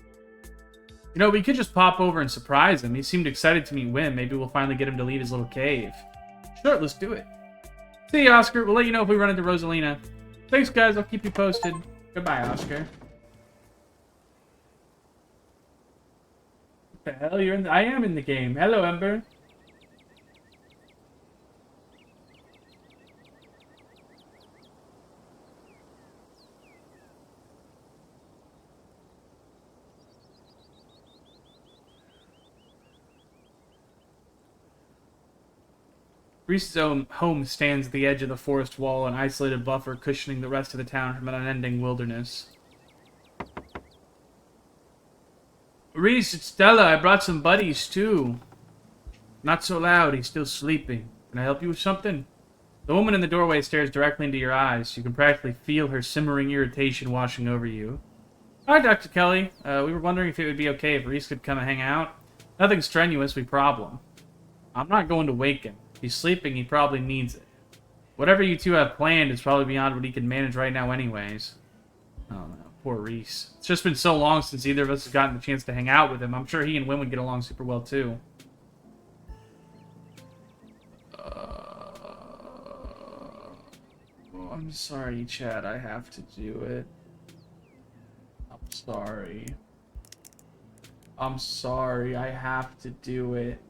know, we could just pop over and surprise him. He seemed excited to meet Wim. Maybe we'll finally get him to leave his little cave. Sure, let's do it. See you, Oscar. We'll let you know if we run into Rosalina. Thanks, guys. I'll keep you posted. Goodbye, Oscar. What the hell? You're in I am in the game. Hello, Ember. Reese's own home stands at the edge of the forest wall, an isolated buffer cushioning the rest of the town from an unending wilderness. Reese, it's Stella. I brought some buddies, too. Not so loud. He's still sleeping. Can I help you with something? The woman in the doorway stares directly into your eyes. You can practically feel her simmering irritation washing over you. Hi, Dr. Kelly. We were wondering if it would be okay if Reese could come and hang out. Nothing strenuous, we problem. I'm not going to wake him. If he's sleeping, he probably needs it. Whatever you two have planned is probably beyond what he can manage right now anyways. Oh, no. Poor Reese. It's just been so long since either of us has gotten the chance to hang out with him. I'm sure he and Wim would get along super well, too. I'm sorry, Chad. I have to do it. I'm sorry. I'm sorry. I have to do it.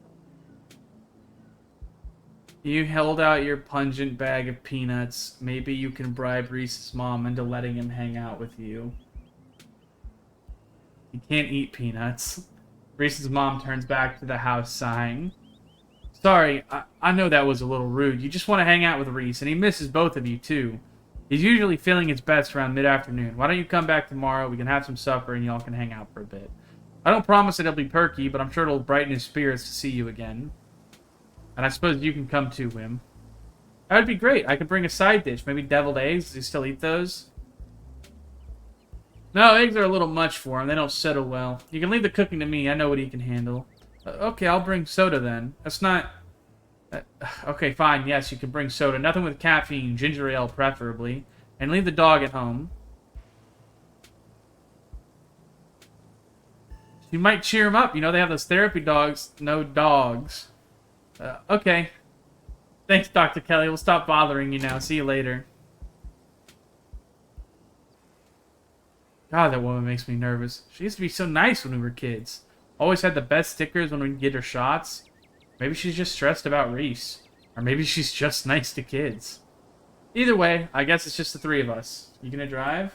You held out your pungent bag of peanuts. Maybe you can bribe Reese's mom into letting him hang out with you. He can't eat peanuts. Reese's mom turns back to the house, sighing. Sorry, I know that was a little rude. You just want to hang out with Reese, and he misses both of you, too. He's usually feeling his best around mid-afternoon. Why don't you come back tomorrow? We can have some supper, and y'all can hang out for a bit. I don't promise it'll be perky, but I'm sure it'll brighten his spirits to see you again. And I suppose you can come too, Wim. That would be great. I could bring a side dish. Maybe deviled eggs. Does he still eat those? No, eggs are a little much for him. They don't settle well. You can leave the cooking to me. I know what he can handle. Okay, I'll bring soda then. That's not... okay, fine. Yes, you can bring soda. Nothing with caffeine. Ginger ale, preferably. And leave the dog at home. You might cheer him up. You know, they have those therapy dogs. No dogs. Okay. Thanks, Dr. Kelly. We'll stop bothering you now. See you later. God, that woman makes me nervous. She used to be so nice when we were kids. Always had the best stickers when we'd get her shots. Maybe she's just stressed about Reese. Or maybe she's just nice to kids. Either way, I guess it's just the three of us. You gonna drive?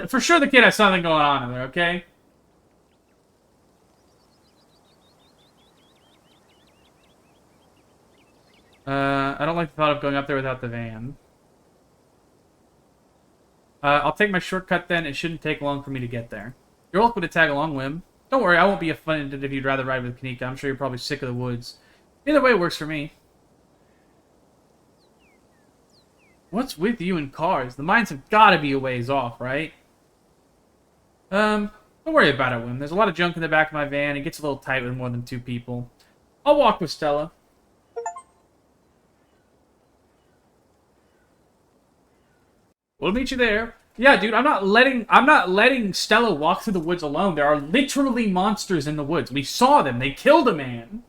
For sure the kid has something going on in there, okay? I don't like the thought of going up there without the van. I'll take my shortcut then. It shouldn't take long for me to get there. You're welcome to tag along, Wim. Don't worry, I won't be offended if you'd rather ride with Kanika. I'm sure you're probably sick of the woods. Either way, it works for me. What's with you and cars? The mines have got to be a ways off, right? Don't worry about it, Wim. There's a lot of junk in the back of my van. It gets a little tight with more than two people. I'll walk with Stella. We'll meet you there. Yeah, dude, I'm not letting Stella walk through the woods alone. There are literally monsters in the woods. We saw them. They killed a man.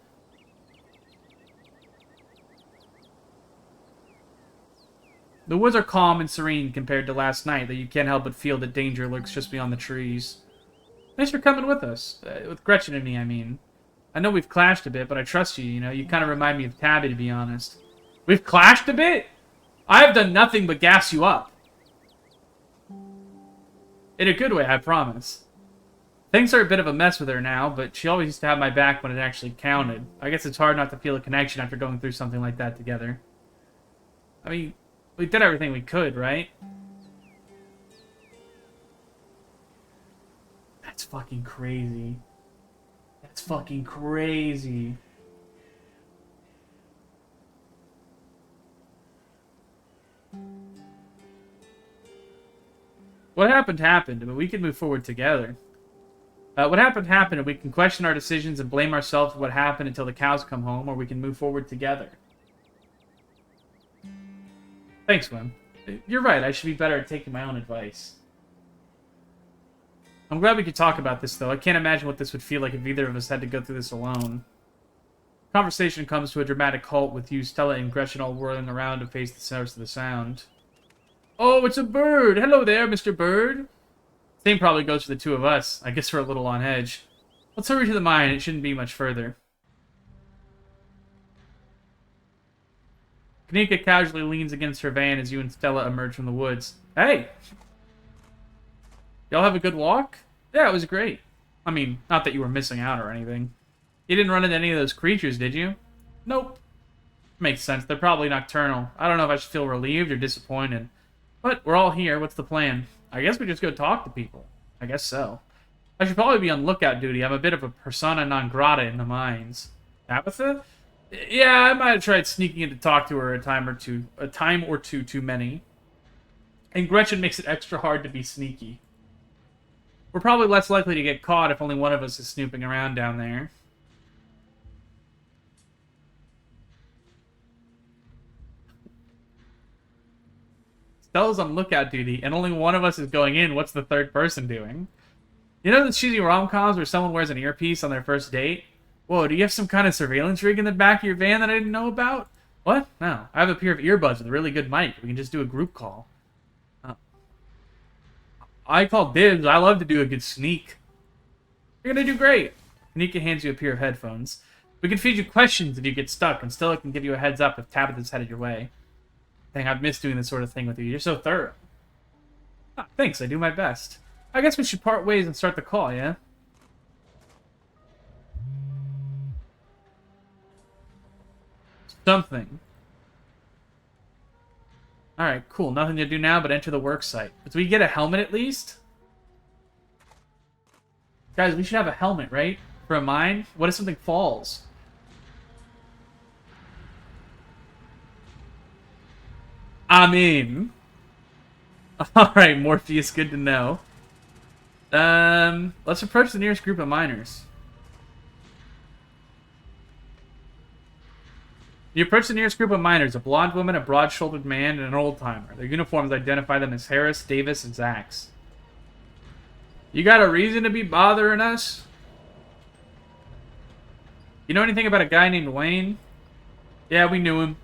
The woods are calm and serene compared to last night, though you can't help but feel that danger lurks just beyond the trees. Thanks for coming with us. With Gretchen and me, I mean. I know we've clashed a bit, but I trust you, you know. You kind of remind me of Tabby, to be honest. We've clashed a bit? I have done nothing but gas you up. In a good way, I promise. Things are a bit of a mess with her now, but she always used to have my back when it actually counted. I guess it's hard not to feel a connection after going through something like that together. I mean, we did everything we could, right? That's fucking crazy. That's fucking crazy. What happened happened, but we can move forward together. What happened happened, and we can question our decisions and blame ourselves for what happened until the cows come home, or we can move forward together. Thanks, Wim. You're right, I should be better at taking my own advice. I'm glad we could talk about this, though. I can't imagine what this would feel like if either of us had to go through this alone. Conversation comes to a dramatic halt with you, Stella, and Gretchen all whirling around to face the source of the sound. Oh, it's a bird! Hello there, Mr. Bird! Same probably goes for the two of us. I guess we're a little on edge. Let's hurry to the mine. It shouldn't be much further. Kanika casually leans against her van as you and Stella emerge from the woods. Hey! Y'all have a good walk? Yeah, it was great. I mean, not that you were missing out or anything. You didn't run into any of those creatures, did you? Nope. Makes sense. They're probably nocturnal. I don't know if I should feel relieved or disappointed. But we're all here. What's the plan? I guess we just go talk to people. I guess so. I should probably be on lookout duty. I'm a bit of a persona non grata in the mines. Tabitha? Yeah, I might have tried sneaking in to talk to her a time or two too many. And Gretchen makes it extra hard to be sneaky. We're probably less likely to get caught if only one of us is snooping around down there. Stella's on lookout duty, and only one of us is going in. What's the third person doing? You know the cheesy rom-coms where someone wears an earpiece on their first date? Whoa, do you have some kind of surveillance rig in the back of your van that I didn't know about? What? No, I have a pair of earbuds with a really good mic. We can just do a group call. Oh. I call dibs. I love to do a good sneak. You're gonna do great. Kanika hands you a pair of headphones. We can feed you questions if you get stuck, and Stella can give you a heads up if Tabitha's headed your way. Dang, I've missed doing this sort of thing with you. You're so thorough. Ah, thanks, I do my best. I guess we should part ways and start the call, yeah? Something. Alright, cool. Nothing to do now but enter the work site. Do we get a helmet at least? Guys, we should have a helmet, right? For a mine? What if something falls? I'm in. Alright, Morpheus, good to know. Let's approach the nearest group of miners. You approach the nearest group of miners, a blonde woman, a broad-shouldered man, and an old-timer. Their uniforms identify them as Harris, Davis, and Zax. You got a reason to be bothering us? You know anything about a guy named Wayne? Yeah, we knew him.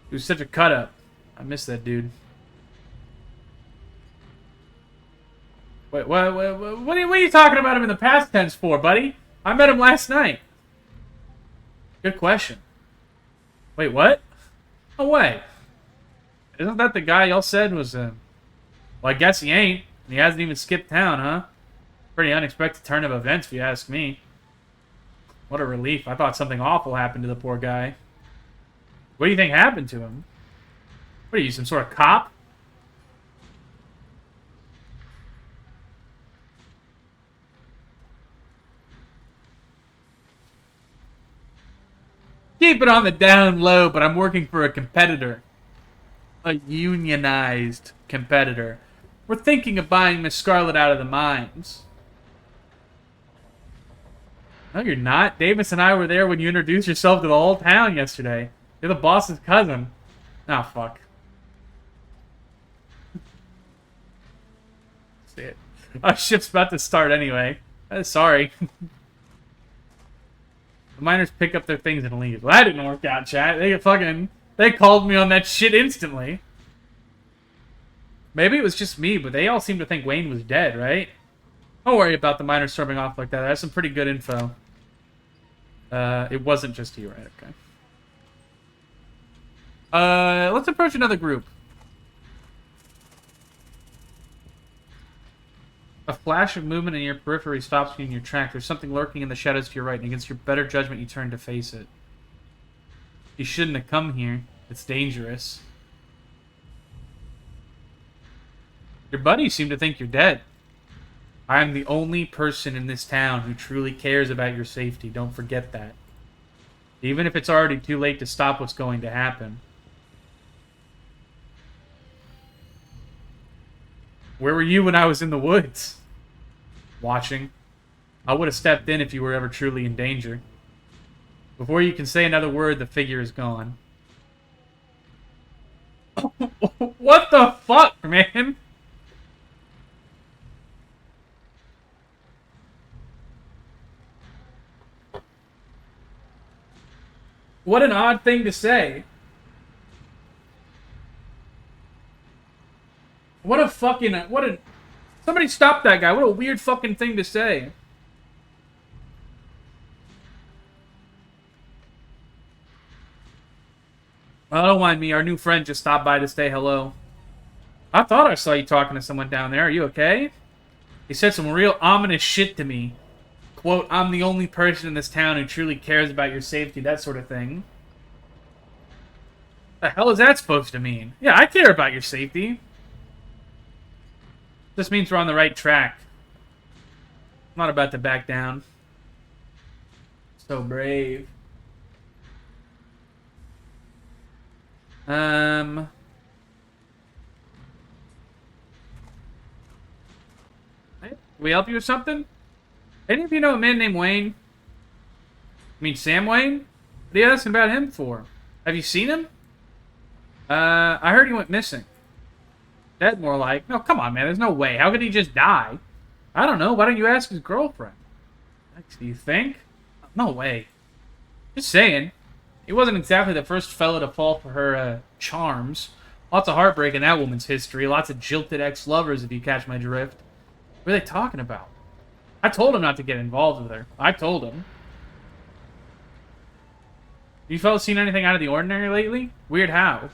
He was such a cut-up. I miss that dude. Wait, what are you talking about him in the past tense for, buddy? I met him last night. Good question. Wait, what? No way. Isn't that the guy y'all said was, well, I guess he ain't. He hasn't even skipped town, huh? Pretty unexpected turn of events, if you ask me. What a relief. I thought something awful happened to the poor guy. What do you think happened to him? What are you, some sort of cop? Keep it on the down low, but I'm working for a competitor. A unionized competitor. We're thinking of buying Miss Scarlett out of the mines. No, you're not. Davis and I were there when you introduced yourself to the whole town yesterday. You're the boss's cousin. Oh, fuck. See it. Our ship's about to start anyway. Sorry. The miners pick up their things and leave. Well, that didn't work out, chat. They called me on that shit instantly. Maybe it was just me, but they all seem to think Wayne was dead, right? Don't worry about the miners storming off like that. That's some pretty good info. It wasn't just you, right? Okay. Let's approach another group. A flash of movement in your periphery stops you in your track. There's something lurking in the shadows to your right, and against your better judgment, you turn to face it. You shouldn't have come here. It's dangerous. Your buddies seem to think you're dead. I am the only person in this town who truly cares about your safety. Don't forget that. Even if it's already too late to stop what's going to happen. Where were you when I was in the woods? Watching. I would have stepped in if you were ever truly in danger. Before you can say another word, the figure is gone. What the fuck, man? What an odd thing to say. Somebody stop that guy. What a weird fucking thing to say. Oh, don't mind me. Our new friend just stopped by to say hello. I thought I saw you talking to someone down there. Are you okay? He said some real ominous shit to me. quote, I'm the only person in this town who truly cares about your safety, that sort of thing. The hell is that supposed to mean? Yeah, I care about your safety. This means we're on the right track. I'm not about to back down. So brave. Can we help you with something? Any of you know a man named Wayne? I mean Sam Wayne? What are you asking about him for? Have you seen him? I heard he went missing. Dead, more like. No, come on, man. There's no way. How could he just die? I don't know. Why don't you ask his girlfriend? Do you think? No way. Just saying. He wasn't exactly the first fellow to fall for her, charms. Lots of heartbreak in that woman's history. Lots of jilted ex-lovers, if you catch my drift. What are they talking about? I told him not to get involved with her. I told him. You fellas seen anything out of the ordinary lately? Weird how?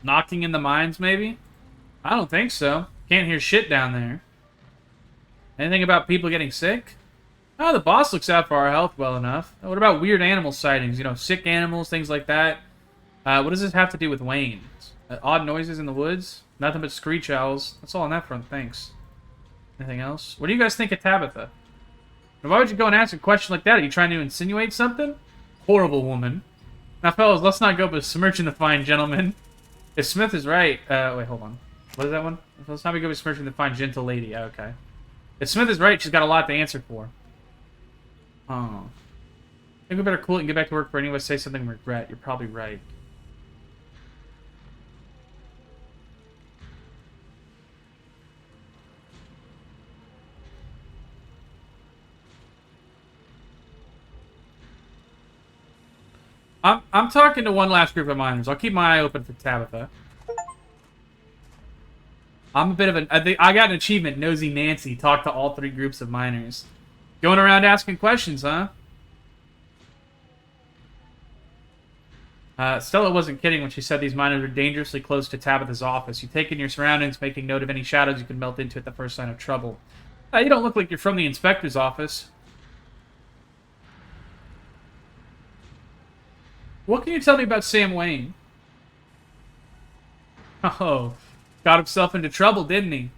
Knocking in the mines, maybe? I don't think so. Can't hear shit down there. Anything about people getting sick? Oh, the boss looks out for our health well enough. What about weird animal sightings? You know, sick animals, things like that. What does this have to do with Wayne? Odd noises in the woods? Nothing but screech owls. That's all on that front, thanks. Anything else? What do you guys think of Tabitha? And why would you go and ask a question like that? Are you trying to insinuate something? Horrible woman. Now, fellas, let's not go besmirching the fine gentleman. If Smith is right... wait, hold on. What is that one? Let's not go besmirching the fine gentle lady. Okay. If Smith is right, she's got a lot to answer for. Oh. I think we better cool it and get back to work for any of us say something we regret. You're probably right. I'm talking to one last group of miners. I'll keep my eye open for Tabitha. I'm a bit of I got an achievement, Nosy Nancy. Talk to all 3 groups of miners. Going around asking questions, huh? Stella wasn't kidding when she said these miners are dangerously close to Tabitha's office. You take in your surroundings, making note of any shadows you can melt into at the first sign of trouble. You don't look like you're from the inspector's office. What can you tell me about Sam Wayne? Oh, got himself into trouble, didn't he?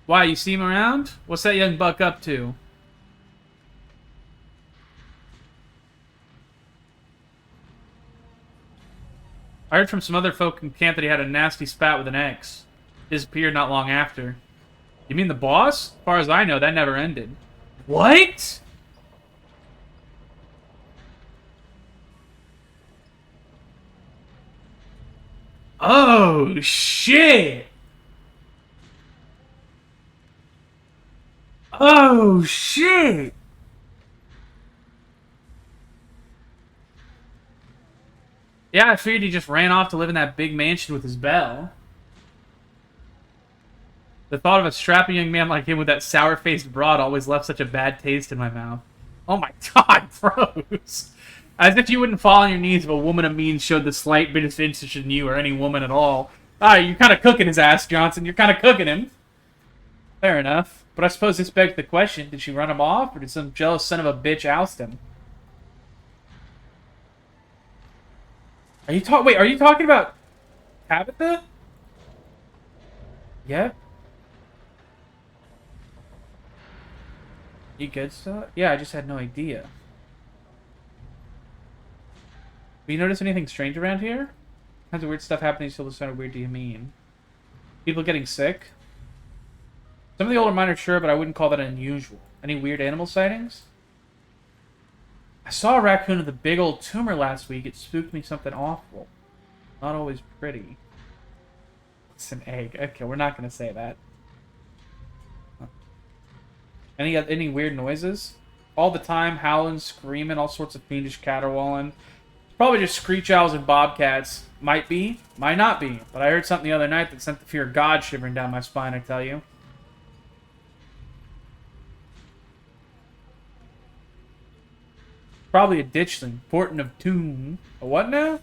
Why, you see him around? What's that young buck up to? I heard from some other folk in camp that he had a nasty spat with an ex. Disappeared not long after. You mean the boss? As far as I know, that never ended. What? Oh, shit! Oh, shit! Yeah, I figured he just ran off to live in that big mansion with his belle. The thought of a strapping young man like him with that sour-faced broad always left such a bad taste in my mouth. Oh my god, bros! As if you wouldn't fall on your knees if a woman of means showed the slight bit of interest in you or any woman at all. Ah, you're kind of cooking his ass, Johnson. You're kind of cooking him. Fair enough. But I suppose this begs the question, did she run him off, or did some jealous son of a bitch oust him? Are you talking about Tabitha? Yeah? You good still? Yeah, I just had no idea. Have you noticed anything strange around here? Kinds of weird stuff happening, so what kind of weird do you mean? People getting sick? Some of the older miners, sure, but I wouldn't call that unusual. Any weird animal sightings? I saw a raccoon with a big old tumor last week. It spooked me something awful. Not always pretty. It's an egg. Okay, we're not going to say that. Any weird noises? All the time, howling, screaming, all sorts of fiendish caterwauling. Probably just screech owls and bobcats. Might be, might not be. But I heard something the other night that sent the fear of God shivering down my spine, I tell you. Probably a ditchling. Portent of Tomb. A what now?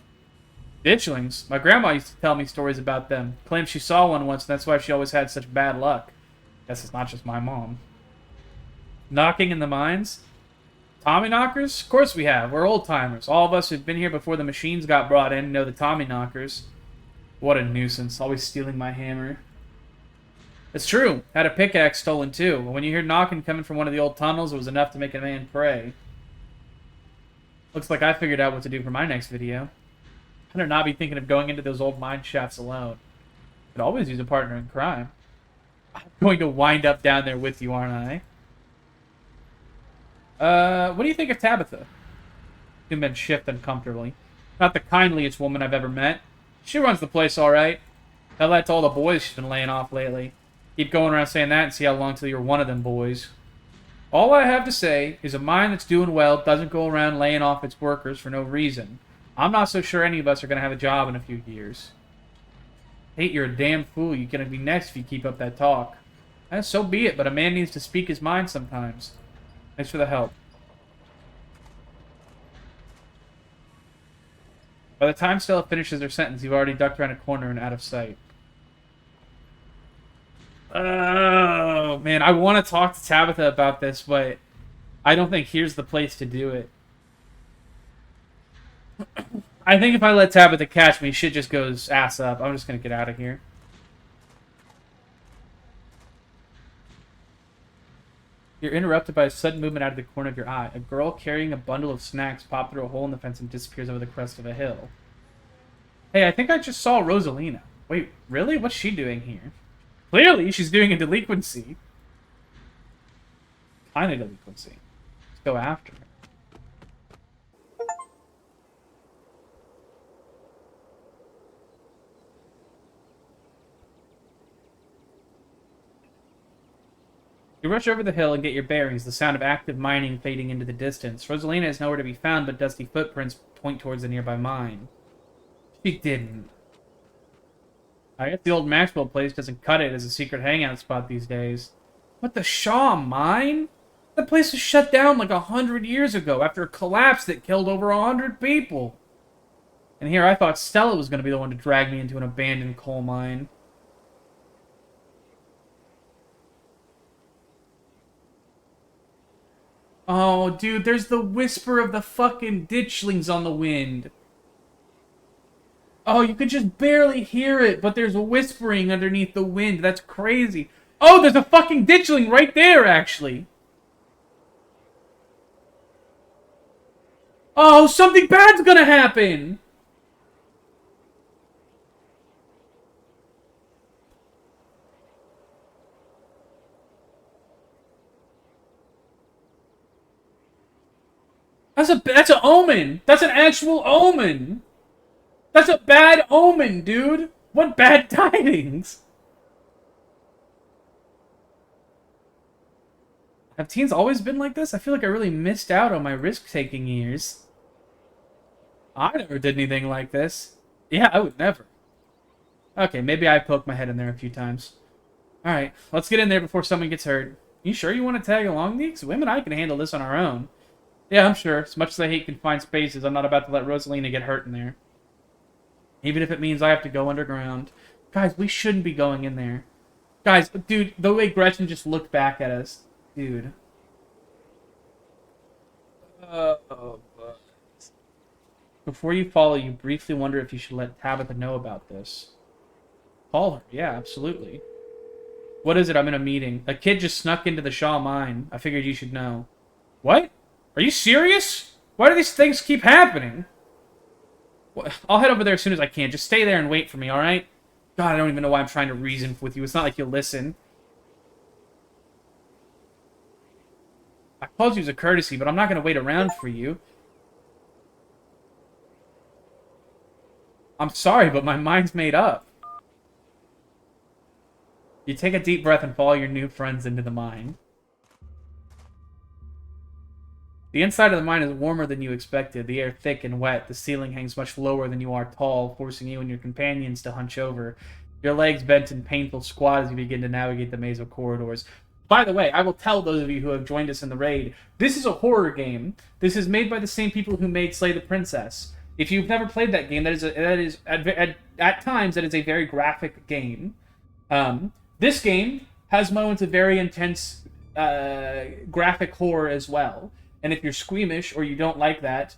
Ditchlings? My grandma used to tell me stories about them. Claimed she saw one once, and that's why she always had such bad luck. Guess it's not just my mom. Knocking in the mines? Tommy knockers? Of course we have. We're old timers. All of us who've been here before the machines got brought in know the Tommy knockers. What a nuisance. Always stealing my hammer. It's true. Had a pickaxe stolen too. When you hear knocking coming from one of the old tunnels, it was enough to make a man pray. Looks like I figured out what to do for my next video. I better not be thinking of going into those old mine shafts alone. Could always use a partner in crime. I'm going to wind up down there with you, aren't I? What do you think of Tabitha? Two men shift uncomfortably. Not the kindliest woman I've ever met. She runs the place all right. Tell that to all the boys she's been laying off lately. Keep going around saying that and see how long till you're one of them boys. All I have to say is a mine that's doing well doesn't go around laying off its workers for no reason. I'm not so sure any of us are going to have a job in a few years. Hate, you're a damn fool. You're going to be next if you keep up that talk. So be it, but a man needs to speak his mind sometimes. Thanks for the help. By the time Stella finishes her sentence, you've already ducked around a corner and out of sight. Oh, man, I want to talk to Tabitha about this, but I don't think here's the place to do it. I think if I let Tabitha catch me, shit just goes ass up. I'm just going to get out of here. You're interrupted by a sudden movement out of the corner of your eye. A girl carrying a bundle of snacks pops through a hole in the fence and disappears over the crest of a hill. Hey, I think I just saw Rosalina. Wait, really? What's she doing here? Clearly, she's doing a delinquency. Kind of delinquency. Let's go after her. You rush over the hill and get your bearings, the sound of active mining fading into the distance. Rosalina is nowhere to be found, but dusty footprints point towards the nearby mine. She didn't. I guess the old Maxwell place doesn't cut it as a secret hangout spot these days. What, the Shaw mine? That place was shut down like 100 years ago after a collapse that killed over 100 people. And here I thought Stella was going to be the one to drag me into an abandoned coal mine. Oh, dude, there's the whisper of the fucking ditchlings on the wind. Oh, you could just barely hear it, but there's a whispering underneath the wind. That's crazy. Oh, there's a fucking ditchling right there, actually. Oh, something bad's gonna happen. That's an omen. That's an actual omen. That's a bad omen, dude. What bad tidings? Have teens always been like this? I feel like I really missed out on my risk-taking years. I never did anything like this. Yeah, I would never. Okay, maybe I poked my head in there a few times. Alright, let's get in there before someone gets hurt. You sure you want to tag along, Neeks? Women and I can handle this on our own. Yeah, I'm sure. As much as I hate confined spaces, I'm not about to let Rosalina get hurt in there. Even if it means I have to go underground. Guys, we shouldn't be going in there. Guys, dude, the way Gretchen just looked back at us. Dude. Before you follow, you briefly wonder if you should let Tabitha know about this. Call her. Yeah, absolutely. What is it? I'm in a meeting. A kid just snuck into the Shaw mine. I figured you should know. What? Are you serious? Why do these things keep happening? I'll head over there as soon as I can. Just stay there and wait for me, alright? God, I don't even know why I'm trying to reason with you. It's not like you'll listen. I called you as a courtesy, but I'm not going to wait around for you. I'm sorry, but my mind's made up. You take a deep breath and follow your new friends into the mine. The inside of the mine is warmer than you expected. The air thick and wet. The ceiling hangs much lower than you are tall, forcing you and your companions to hunch over. Your legs bent in painful squat as you begin to navigate the maze of corridors. By the way, I will tell those of you who have joined us in the raid, this is a horror game. This is made by the same people who made Slay the Princess. If you've never played that game, at times that is a very graphic game. This game has moments of very intense graphic horror as well. And if you're squeamish or you don't like that,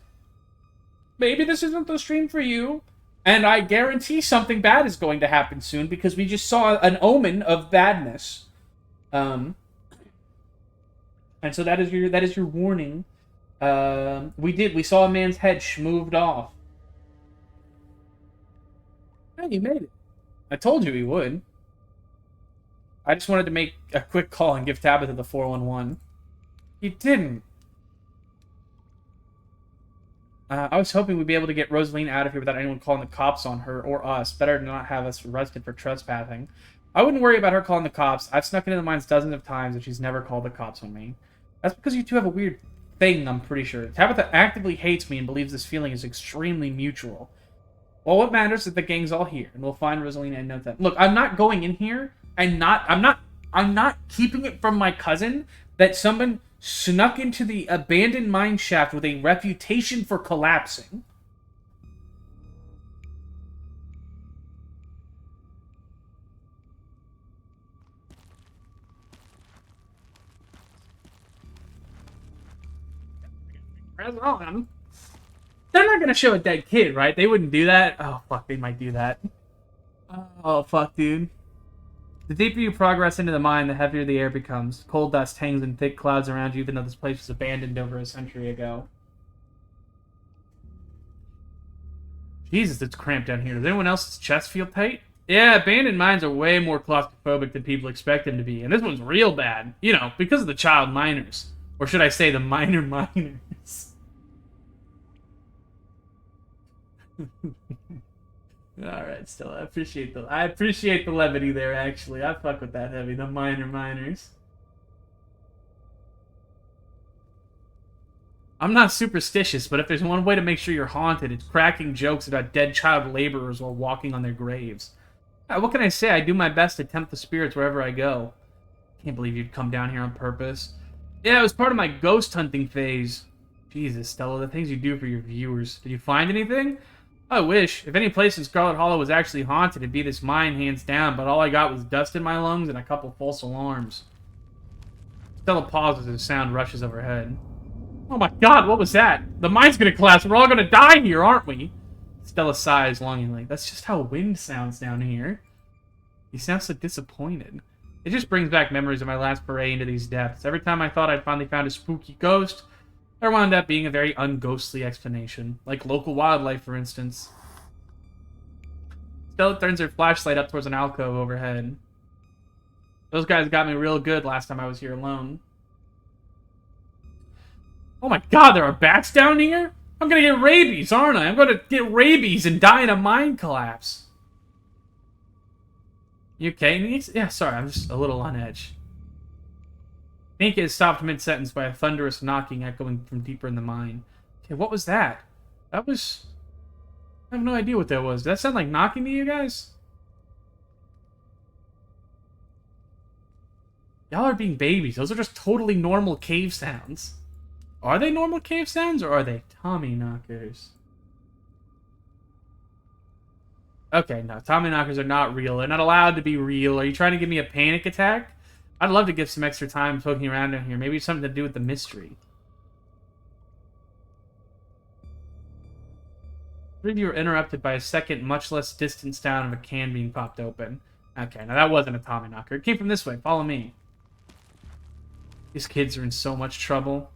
maybe this isn't the stream for you. And I guarantee something bad is going to happen soon because we just saw an omen of badness. And so that is your warning. We saw a man's head moved off. Hey, you made it. I told you he would. I just wanted to make a quick call and give Tabitha the 411. He didn't. I was hoping we'd be able to get Rosaline out of here without anyone calling the cops on her or us. Better to not have us arrested for trespassing. I wouldn't worry about her calling the cops. I've snuck into the mines dozens of times and she's never called the cops on me. That's because you two have a weird thing, I'm pretty sure. Tabitha actively hates me and believes this feeling is extremely mutual. Well, what matters is that the gang's all here, and we'll find Rosalina in no time. Look, I'm not going in here and I'm not keeping it from my cousin that someone snuck into the abandoned mine shaft with a reputation for collapsing. They're not gonna show a dead kid, right? They wouldn't do that. Oh, fuck, they might do that. Oh, fuck, dude. The deeper you progress into the mine, the heavier the air becomes. Coal dust hangs in thick clouds around you, even though this place was abandoned over a century ago. Jesus, it's cramped down here. Does anyone else's chest feel tight? Yeah, abandoned mines are way more claustrophobic than people expect them to be. And this one's real bad. You know, because of the child miners. Or should I say the minor miners. Alright, still, I appreciate the levity there, actually. I fuck with that heavy, the minor miners. I'm not superstitious, but if there's one way to make sure you're haunted, it's cracking jokes about dead child laborers while walking on their graves. What can I say? I do my best to tempt the spirits wherever I go. Can't believe you'd come down here on purpose. Yeah, it was part of my ghost hunting phase. Jesus, Stella, the things you do for your viewers. Did you find anything? I wish. If any place in Scarlet Hollow was actually haunted, it'd be this mine, hands down, but all I got was dust in my lungs and a couple false alarms. Stella pauses as sound rushes overhead. Oh my god, what was that? The mine's gonna collapse. We're all gonna die here, aren't we? Stella sighs longingly. That's just how wind sounds down here. He sounds so disappointed. It just brings back memories of my last foray into these depths. Every time I thought I'd finally found a spooky ghost, there wound up being a very unghostly explanation. Like local wildlife, for instance. Stella turns her flashlight up towards an alcove overhead. Those guys got me real good last time I was here alone. Oh my god, there are bats down here? I'm gonna get rabies, aren't I? I'm gonna get rabies and die in a mine collapse. You okay, niece? Yeah, sorry, I'm just a little on edge. Nika is stopped mid-sentence by a thunderous knocking echoing from deeper in the mine. Okay, what was that? That was... I have no idea what that was. Did that sound like knocking to you guys? Y'all are being babies. Those are just totally normal cave sounds. Are they normal cave sounds, or are they Tommy knockers? Okay, no, Tommy knockers are not real. They're not allowed to be real. Are you trying to give me a panic attack? I'd love to give some extra time poking around in here. Maybe it's something to do with the mystery. I believe you were interrupted by a second, much less distant sound of a can being popped open. Okay, now that wasn't a Tommy knocker. It came from this way. Follow me. These kids are in so much trouble.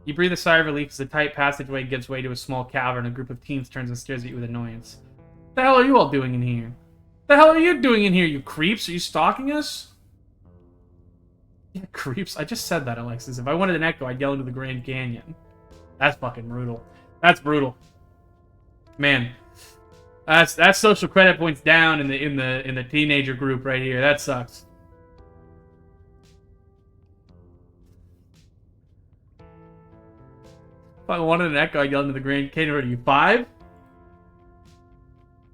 You breathe a sigh of relief as the tight passageway gives way to a small cavern. A group of teens turns and stares at you with annoyance. What the hell are you all doing in here? What the hell are you doing in here, you creeps? Are you stalking us? Yeah, creeps. I just said that, Alexis. If I wanted an echo, I'd yell into the Grand Canyon. That's fucking brutal. That's brutal. Man. That's social credit points down in the teenager group right here. That sucks. If I wanted an echo, I'd yell into the Grand Canyon. What are you, 5?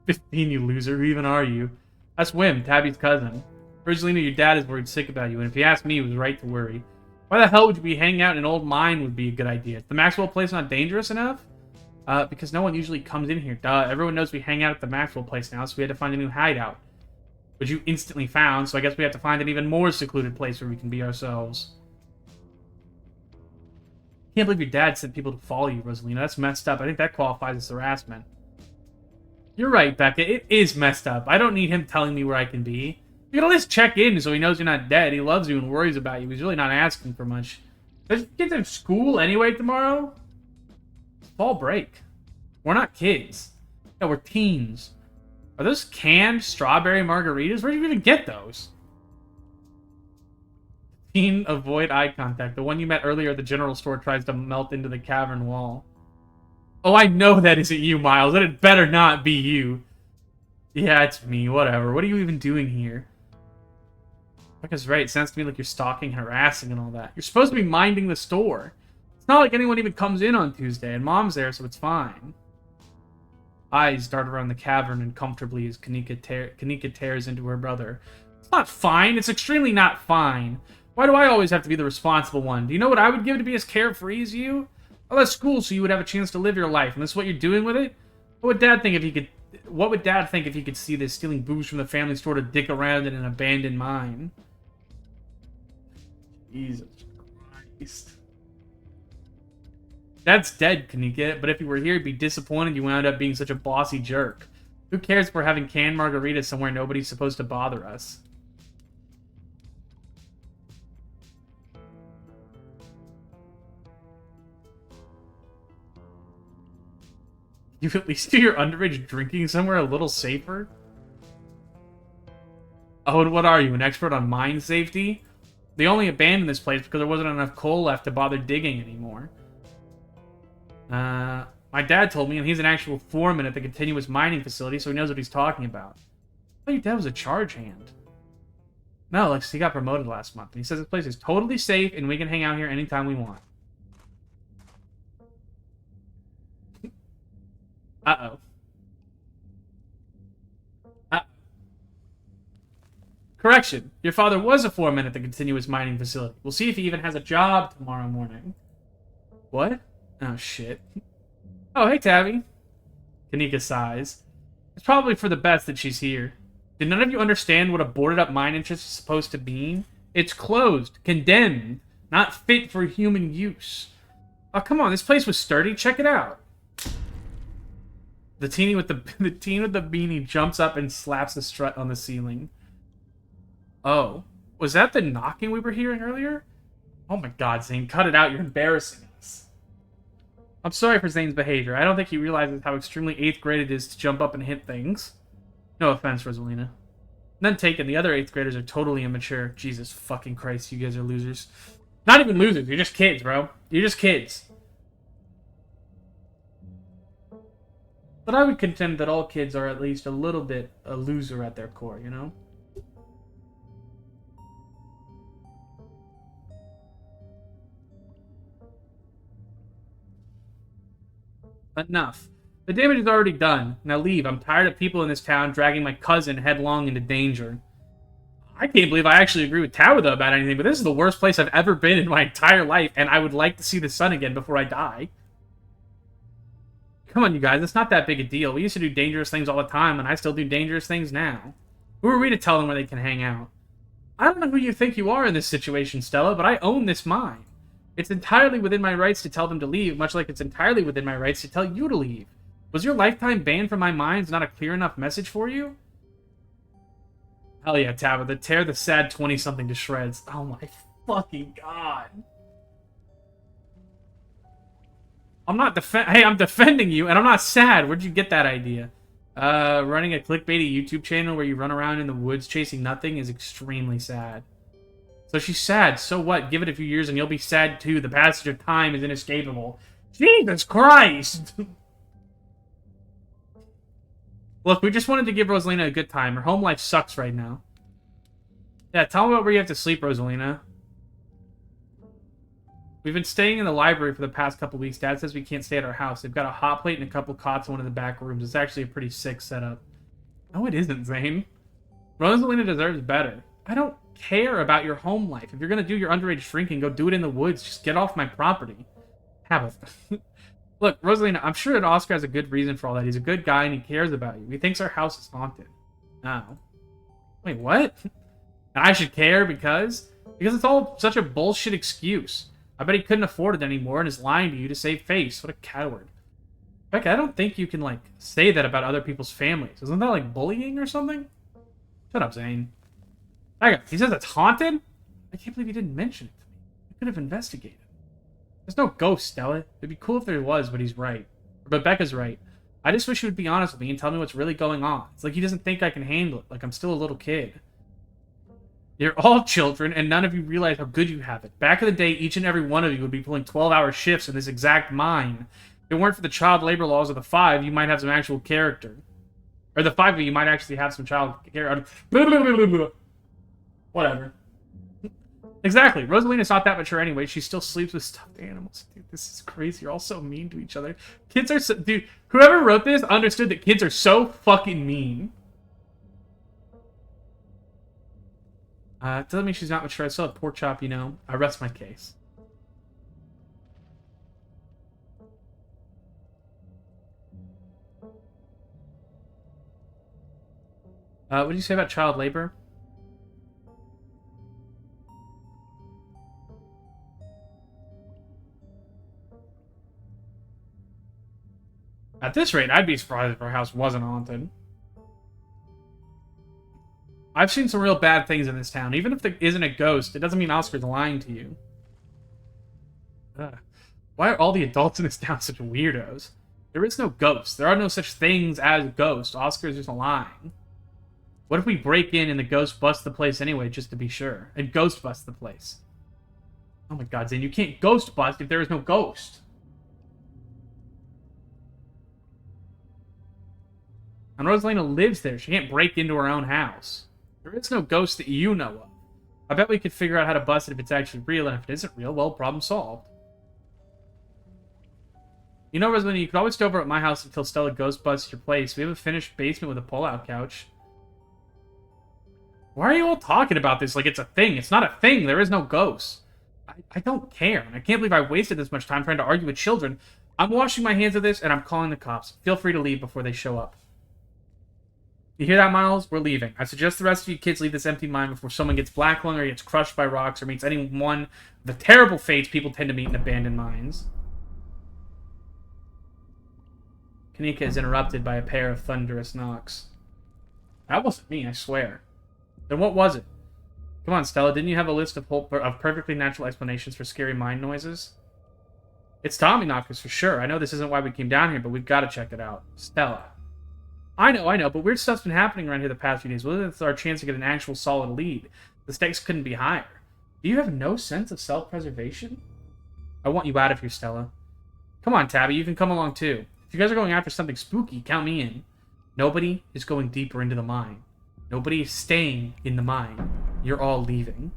15, you loser. Who even are you? That's Wim, Tabby's cousin. Originally, your dad is worried sick about you, and if he asked me, he was right to worry. Why the hell would you be hanging out in an old mine would be a good idea? Is the Maxwell place not dangerous enough? Because no one usually comes in here. Duh, everyone knows we hang out at the Maxwell place now, so we had to find a new hideout. Which you instantly found, so I guess we have to find an even more secluded place where we can be ourselves. Can't believe your dad sent people to follow you, Rosalina. That's messed up. I think that qualifies as harassment. You're right, Becca. It is messed up. I don't need him telling me where I can be. You can at least check in so he knows you're not dead. He loves you and worries about you. He's really not asking for much. Does get to school anyway tomorrow? It's fall break. We're not kids. Yeah, we're teens. Are those canned strawberry margaritas? Where'd you even get those? Teen, avoid eye contact. The one you met earlier at the general store tries to melt into the cavern wall. Oh, I know that isn't you, Miles. And it better not be you. Yeah, it's me. Whatever. What are you even doing here? Becca's right. It sounds to me like you're stalking, harassing, and all that. You're supposed to be minding the store. It's not like anyone even comes in on Tuesday, and Mom's there, so it's fine. Eyes dart around the cavern uncomfortably as Kanika tears into her brother. It's not fine. It's extremely not fine. Why do I always have to be the responsible one? Do you know what I would give to be as carefree as you? I left school so you would have a chance to live your life, and this is what you're doing with it? What would Dad think if he could... What would Dad think if he could see this, stealing booze from the family store to dick around in an abandoned mine? Jesus Christ. Dad's dead, Kanika, but if he were here, he'd be disappointed you wound up being such a bossy jerk. Who cares if we're having canned margaritas somewhere nobody's supposed to bother us? You at least do your underage drinking somewhere a little safer? Oh, and what are you, an expert on mine safety? They only abandoned this place because there wasn't enough coal left to bother digging anymore. My dad told me, and he's an actual foreman at the continuous mining facility, so he knows what he's talking about. I thought your dad was a charge hand. No, like, he got promoted last month, and he says this place is totally safe, and we can hang out here anytime we want. Uh-oh. Correction. Your father was a foreman at the continuous mining facility. We'll see if he even has a job tomorrow morning. What? Oh, shit. Oh, hey, Tabby. Kanika sighs. It's probably for the best that she's here. Did none of you understand what a boarded-up mine interest is supposed to mean? It's closed, condemned, not fit for human use. Oh, come on. This place was sturdy. Check it out. The teen with the beanie jumps up and slaps the strut on the ceiling. Oh, was that the knocking we were hearing earlier? Oh my god, Zane, cut it out. You're embarrassing us. I'm sorry for Zane's behavior. I don't think he realizes how extremely 8th grade it is to jump up and hit things. No offense, Rosalina. None taken. The other 8th graders are totally immature. Jesus fucking Christ, you guys are losers. Not even losers. You're just kids, bro. You're just kids. But I would contend that all kids are at least a little bit a loser at their core, you know? Enough. The damage is already done. Now leave. I'm tired of people in this town dragging my cousin headlong into danger. I can't believe I actually agree with Tabitha about anything, but this is the worst place I've ever been in my entire life, and I would like to see the sun again before I die. Come on, you guys. It's not that big a deal. We used to do dangerous things all the time, and I still do dangerous things now. Who are we to tell them where they can hang out? I don't know who you think you are in this situation, Stella, but I own this mine. It's entirely within my rights to tell them to leave, much like it's entirely within my rights to tell you to leave. Was your lifetime ban from my mines not a clear enough message for you? Hell yeah, Tabitha. Tear the sad 20-something to shreds. Oh my fucking god. I'm not Hey, I'm defending you, and I'm not sad. Where'd you get that idea? Running a clickbaity YouTube channel where you run around in the woods chasing nothing is extremely sad. So she's sad. So what? Give it a few years and you'll be sad too. The passage of time is inescapable. Jesus Christ! Look, we just wanted to give Rosalina a good time. Her home life sucks right now. Yeah, tell me about where you have to sleep, Rosalina. We've been staying in the library for the past couple weeks. Dad says we can't stay at our house. They've got a hot plate and a couple cots in one of the back rooms. It's actually a pretty sick setup. No, it isn't, Zane. Rosalina deserves better. I don't care about your home life. If you're going to do your underage drinking, go do it in the woods. Just get off my property. Tabitha. Look, Rosalina, I'm sure that Oscar has a good reason for all that. He's a good guy and he cares about you. He thinks our house is haunted. Oh. Wait, what? And I should care because? Because it's all such a bullshit excuse. I bet he couldn't afford it anymore and is lying to you to save face. What a coward. Becca, I don't think you can, like, say that about other people's families. Isn't that, like, bullying or something? Shut up, Zane. Becca, he says it's haunted? I can't believe he didn't mention it to me. I could have investigated. There's no ghost, Stella. It'd be cool if there was, but he's right. But Becca's right. I just wish he would be honest with me and tell me what's really going on. It's like he doesn't think I can handle it, like I'm still a little kid. You're all children, and none of you realize how good you have it. Back in the day, each and every one of you would be pulling 12-hour shifts in this exact mine. If it weren't for the child labor laws of the 5, you might have some actual character. Or the 5 of you might actually have some child character. Whatever. Exactly. Rosalina's not that mature anyway. She still sleeps with stuffed animals. Dude, this is crazy. You're all so mean to each other. Kids are so... Dude, whoever wrote this understood that kids are so fucking mean. Doesn't mean she's not mature. I still have pork chop, you know. I rest my case. What did you say about child labor? At this rate, I'd be surprised if our house wasn't haunted. I've seen some real bad things in this town. Even if there isn't a ghost, it doesn't mean Oscar's lying to you. Ugh. Why are all the adults in this town such weirdos? There is no ghost. There are no such things as ghosts. Oscar's just lying. What if we break in and the ghost busts the place anyway, just to be sure? And ghost busts the place. Oh my god, Zane, you can't ghost bust if there is no ghost. And Rosalina lives there. She can't break into her own house. There is no ghost that you know of. I bet we could figure out how to bust it if it's actually real, and if it isn't real, well, problem solved. You know, Rosalina, you could always stay over at my house until Stella ghost busts your place. We have a finished basement with a pull-out couch. Why are you all talking about this like it's a thing? It's not a thing. There is no ghost. I don't care. And I can't believe I wasted this much time trying to argue with children. I'm washing my hands of this, and I'm calling the cops. Feel free to leave before they show up. You hear that, Miles? We're leaving. I suggest the rest of you kids leave this empty mine before someone gets black lung or gets crushed by rocks or meets any one of the terrible fates people tend to meet in abandoned mines. Kanika is interrupted by a pair of thunderous knocks. That wasn't me, I swear. Then what was it? Come on, Stella, didn't you have a list of perfectly natural explanations for scary mine noises? It's Tommy knockers for sure. I know this isn't why we came down here, but we've got to check it out. Stella. I know, but weird stuff's been happening around here the past few days. Well, it's our chance to get an actual solid lead. The stakes couldn't be higher. Do you have no sense of self-preservation? I want you out of here, Stella. Come on, Tabby, you can come along too. If you guys are going after something spooky, count me in. Nobody is going deeper into the mine. Nobody is staying in the mine. You're all leaving.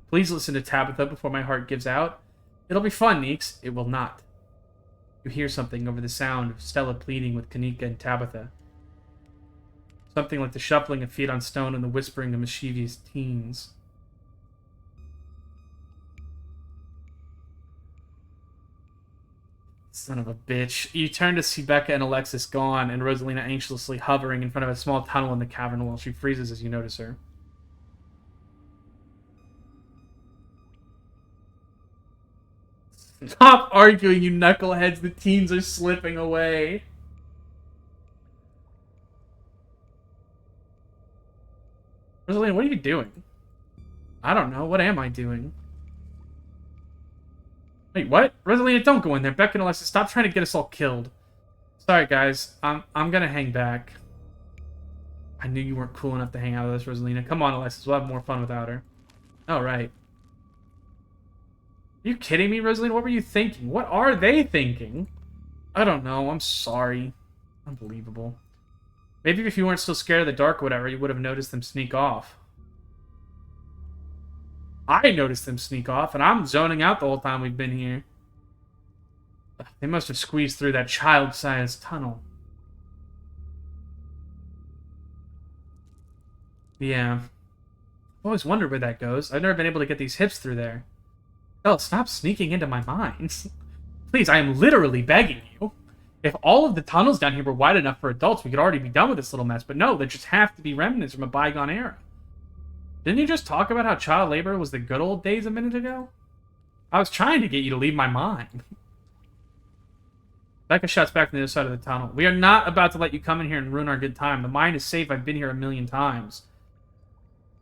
Please listen to Tabitha before my heart gives out. It'll be fun, Neeks. It will not. You hear something over the sound of Stella pleading with Kanika and Tabitha. Something like the shuffling of feet on stone and the whispering of mischievous teens. Son of a bitch. You turn to see Becca and Alexis gone, and Rosalina anxiously hovering in front of a small tunnel in the cavern wall. She freezes as you notice her. Stop arguing, you knuckleheads. The teens are slipping away. Rosalina, what are you doing? I don't know. What am I doing? Wait, what? Rosalina, don't go in there. Becca and Alexis, stop trying to get us all killed. Sorry, guys. I'm gonna hang back. I knew you weren't cool enough to hang out with us, Rosalina. Come on, Alexis. We'll have more fun without her. All right. Are you kidding me, Rosalina? What were you thinking? What are they thinking? I don't know. I'm sorry. Unbelievable. Maybe if you weren't still scared of the dark or whatever, you would have noticed them sneak off. I noticed them sneak off, and I'm zoning out the whole time we've been here. They must have squeezed through that child-sized tunnel. Yeah. I've always wondered where that goes. I've never been able to get these hips through there. Oh, stop sneaking into my mind. Please, I am literally begging you. If all of the tunnels down here were wide enough for adults, we could already be done with this little mess. But no, they just have to be remnants from a bygone era. Didn't you just talk about how child labor was the good old days a minute ago? I was trying to get you to leave my mind. Becca shouts back from the other side of the tunnel. We are not about to let you come in here and ruin our good time. The mine is safe. I've been here 1,000,000 times.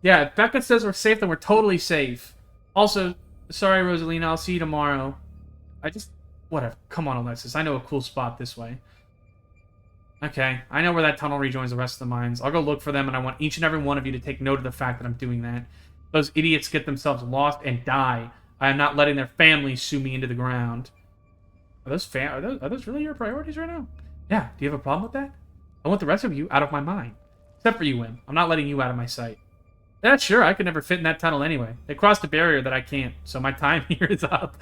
Yeah, if Becca says we're safe, then we're totally safe. Also, sorry, Rosalina. I'll see you tomorrow. Whatever. Come on, Alexis. I know a cool spot this way. Okay, I know where that tunnel rejoins the rest of the mines. I'll go look for them, and I want each and every one of you to take note of the fact that I'm doing that. Those idiots get themselves lost and die. I am not letting their families sue me into the ground. Are those really your priorities right now? Yeah, do you have a problem with that? I want the rest of you out of my mind. Except for you, Wim. I'm not letting you out of my sight. Yeah, sure, I could never fit in that tunnel anyway. They crossed a barrier that I can't, so my time here is up.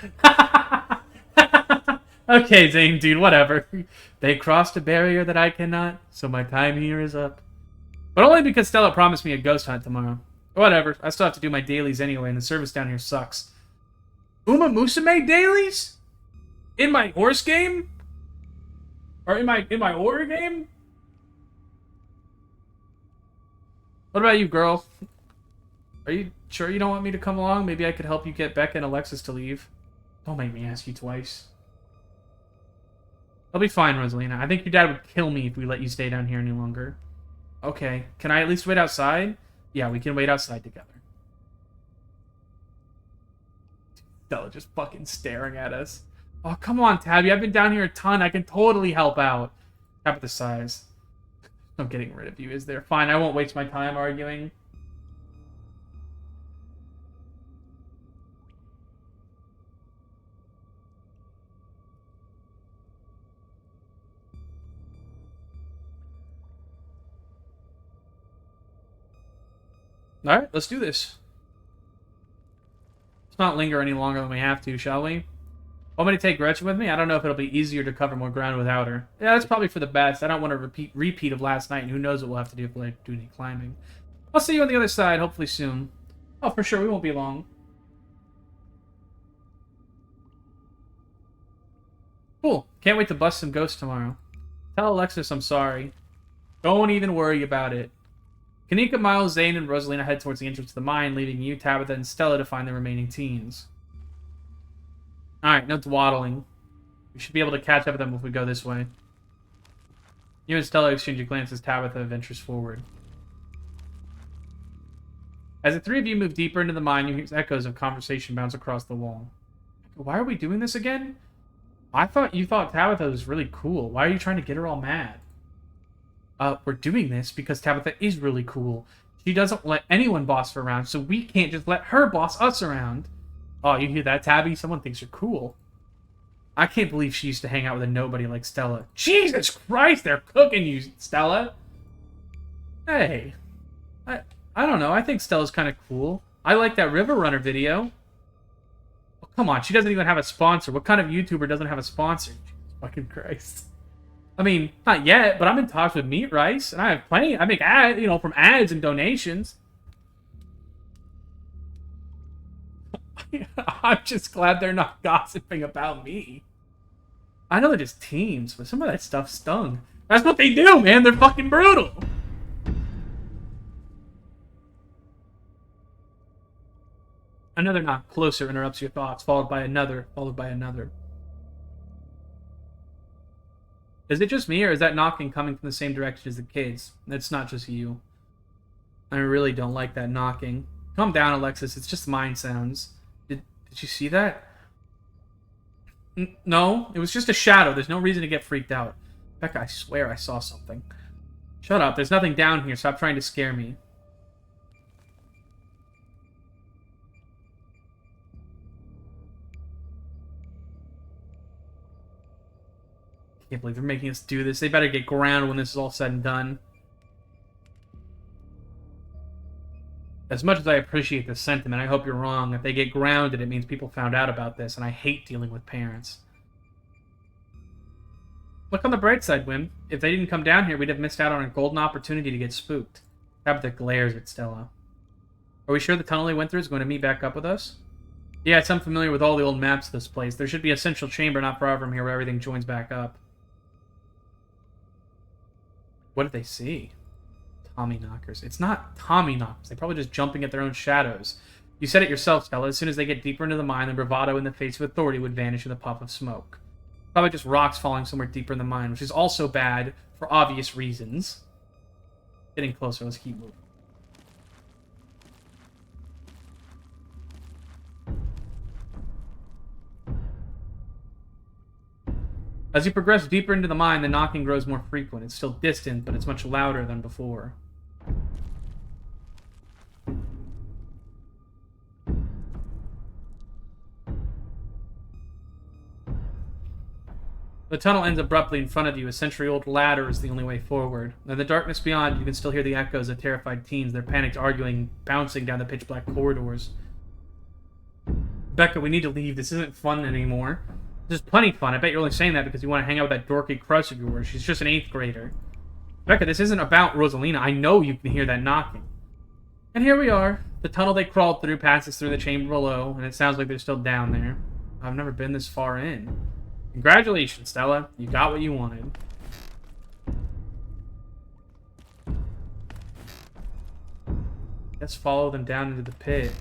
Okay, Zane, dude, whatever. They crossed a barrier that I cannot, so my time here is up. But only because Stella promised me a ghost hunt tomorrow. Whatever, I still have to do my dailies anyway, and the service down here sucks. Uma Musume dailies? In my horse game? Or in my horror game? What about you, girl? Are you sure you don't want me to come along? Maybe I could help you get Becca and Alexis to leave. Don't make me ask you twice. I'll be fine, Rosalina. I think your dad would kill me if we let you stay down here any longer. Okay. Can I at least wait outside? Yeah, we can wait outside together. Stella just fucking staring at us. Oh, come on, Tabby. I've been down here a ton. I can totally help out. Tabitha sighs. No getting rid of you, is there? Fine, I won't waste my time arguing. Alright, let's do this. Let's not linger any longer than we have to, shall we? Want me to take Gretchen with me? I don't know if it'll be easier to cover more ground without her. Yeah, that's probably for the best. I don't want a repeat of last night, and who knows what we'll have to do if we do any climbing. I'll see you on the other side, hopefully soon. Oh, for sure, we won't be long. Cool. Can't wait to bust some ghosts tomorrow. Tell Alexis I'm sorry. Don't even worry about it. Kanika, Miles, Zane, and Rosalina head towards the entrance to the mine, leaving you, Tabitha, and Stella to find the remaining teens. Alright, no dawdling. We should be able to catch up with them if we go this way. You and Stella exchange a glance as Tabitha ventures forward. As the three of you move deeper into the mine, you hear echoes of conversation bounce across the wall. Why are we doing this again? I thought you thought Tabitha was really cool. Why are you trying to get her all mad? We're doing this because Tabitha is really cool. She doesn't let anyone boss her around, so we can't just let her boss us around. Oh, you hear that, Tabby? Someone thinks you're cool. I can't believe she used to hang out with a nobody like Stella. Jesus Christ, they're cooking you, Stella. Hey. I don't know. I think Stella's kind of cool. I like that River Runner video. Oh, come on, she doesn't even have a sponsor. What kind of YouTuber doesn't have a sponsor? Jesus fucking Christ. I mean, not yet, but I'm in talks with Meat Rice, and I have plenty. I make ads, from ads and donations. I'm just glad they're not gossiping about me. I know they're just teams, but some of that stuff stung. That's what they do, man. They're fucking brutal. Another knock closer interrupts your thoughts, followed by another, followed by another. Is it just me, or is that knocking coming from the same direction as the kids? It's not just you. I really don't like that knocking. Calm down, Alexis. It's just mine sounds. Did you see that? No, it was just a shadow. There's no reason to get freaked out. Becca, I swear I saw something. Shut up. There's nothing down here. Stop trying to scare me. I can't believe they're making us do this. They better get grounded when this is all said and done. As much as I appreciate this sentiment, I hope you're wrong. If they get grounded, it means people found out about this, and I hate dealing with parents. Look on the bright side, Wim. If they didn't come down here, we'd have missed out on a golden opportunity to get spooked. Tabitha glares at Stella. Are we sure the tunnel they went through is going to meet back up with us? Yeah, it's unfamiliar with all the old maps of this place. There should be a central chamber not far from here where everything joins back up. What did they see? Tommy knockers. It's not Tommy knockers. They're probably just jumping at their own shadows. You said it yourself, Stella. As soon as they get deeper into the mine, the bravado in the face of authority would vanish in the puff of smoke. Probably just rocks falling somewhere deeper in the mine, which is also bad for obvious reasons. Getting closer. Let's keep moving. As you progress deeper into the mine, the knocking grows more frequent. It's still distant, but it's much louder than before. The tunnel ends abruptly in front of you. A century-old ladder is the only way forward. In the darkness beyond, you can still hear the echoes of terrified teens, their panicked arguing, bouncing down the pitch-black corridors. Becca, we need to leave. This isn't fun anymore. This is plenty fun. I bet you're only saying that because you want to hang out with that dorky crush of yours. She's just an 8th grader. Becca, this isn't about Rosalina. I know you can hear that knocking. And here we are. The tunnel they crawled through passes through the chamber below, and it sounds like they're still down there. I've never been this far in. Congratulations, Stella. You got what you wanted. Let's follow them down into the pit.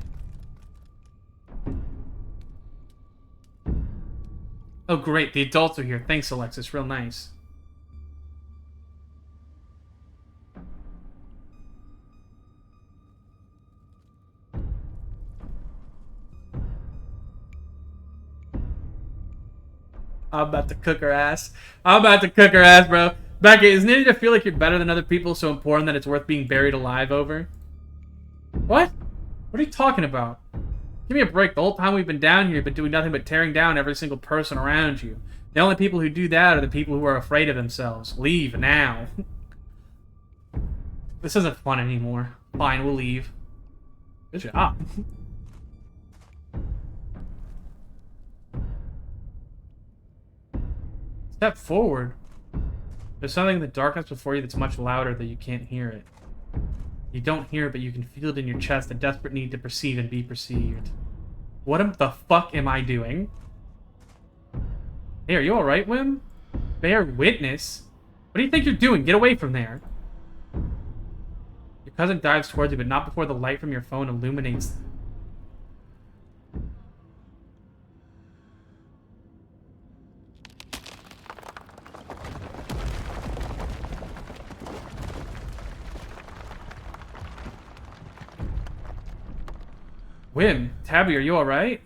Oh, great. The adults are here. Thanks, Alexis. Real nice. I'm about to cook her ass. I'm about to cook her ass, bro. Becca, isn't it to feel like you're better than other people so important that it's worth being buried alive over? What? What are you talking about? Give me a break. The whole time we've been down here, you've been doing nothing but tearing down every single person around you. The only people who do that are the people who are afraid of themselves. Leave now. This isn't fun anymore. Fine, we'll leave. Good job. Step forward. There's something in the darkness before you that's much louder that you can't hear it. You don't hear it, but you can feel it in your chest, a desperate need to perceive and be perceived. What the fuck am I doing? Hey, are you alright, Wim? Bear witness? What do you think you're doing? Get away from there. Your cousin dives towards you, but not before the light from your phone illuminates. Wim, Tabby, are you alright?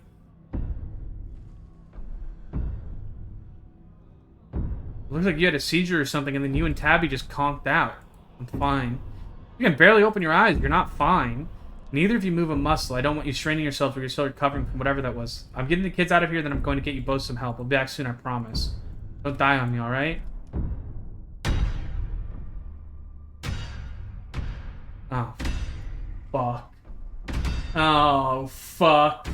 Looks like you had a seizure or something, and then you and Tabby just conked out. I'm fine. You can barely open your eyes. You're not fine. Neither of you move a muscle. I don't want you straining yourself or you're still recovering from whatever that was. I'm getting the kids out of here, then I'm going to get you both some help. I'll be back soon, I promise. Don't die on me, alright? Oh. Fuck. Oh, fuck.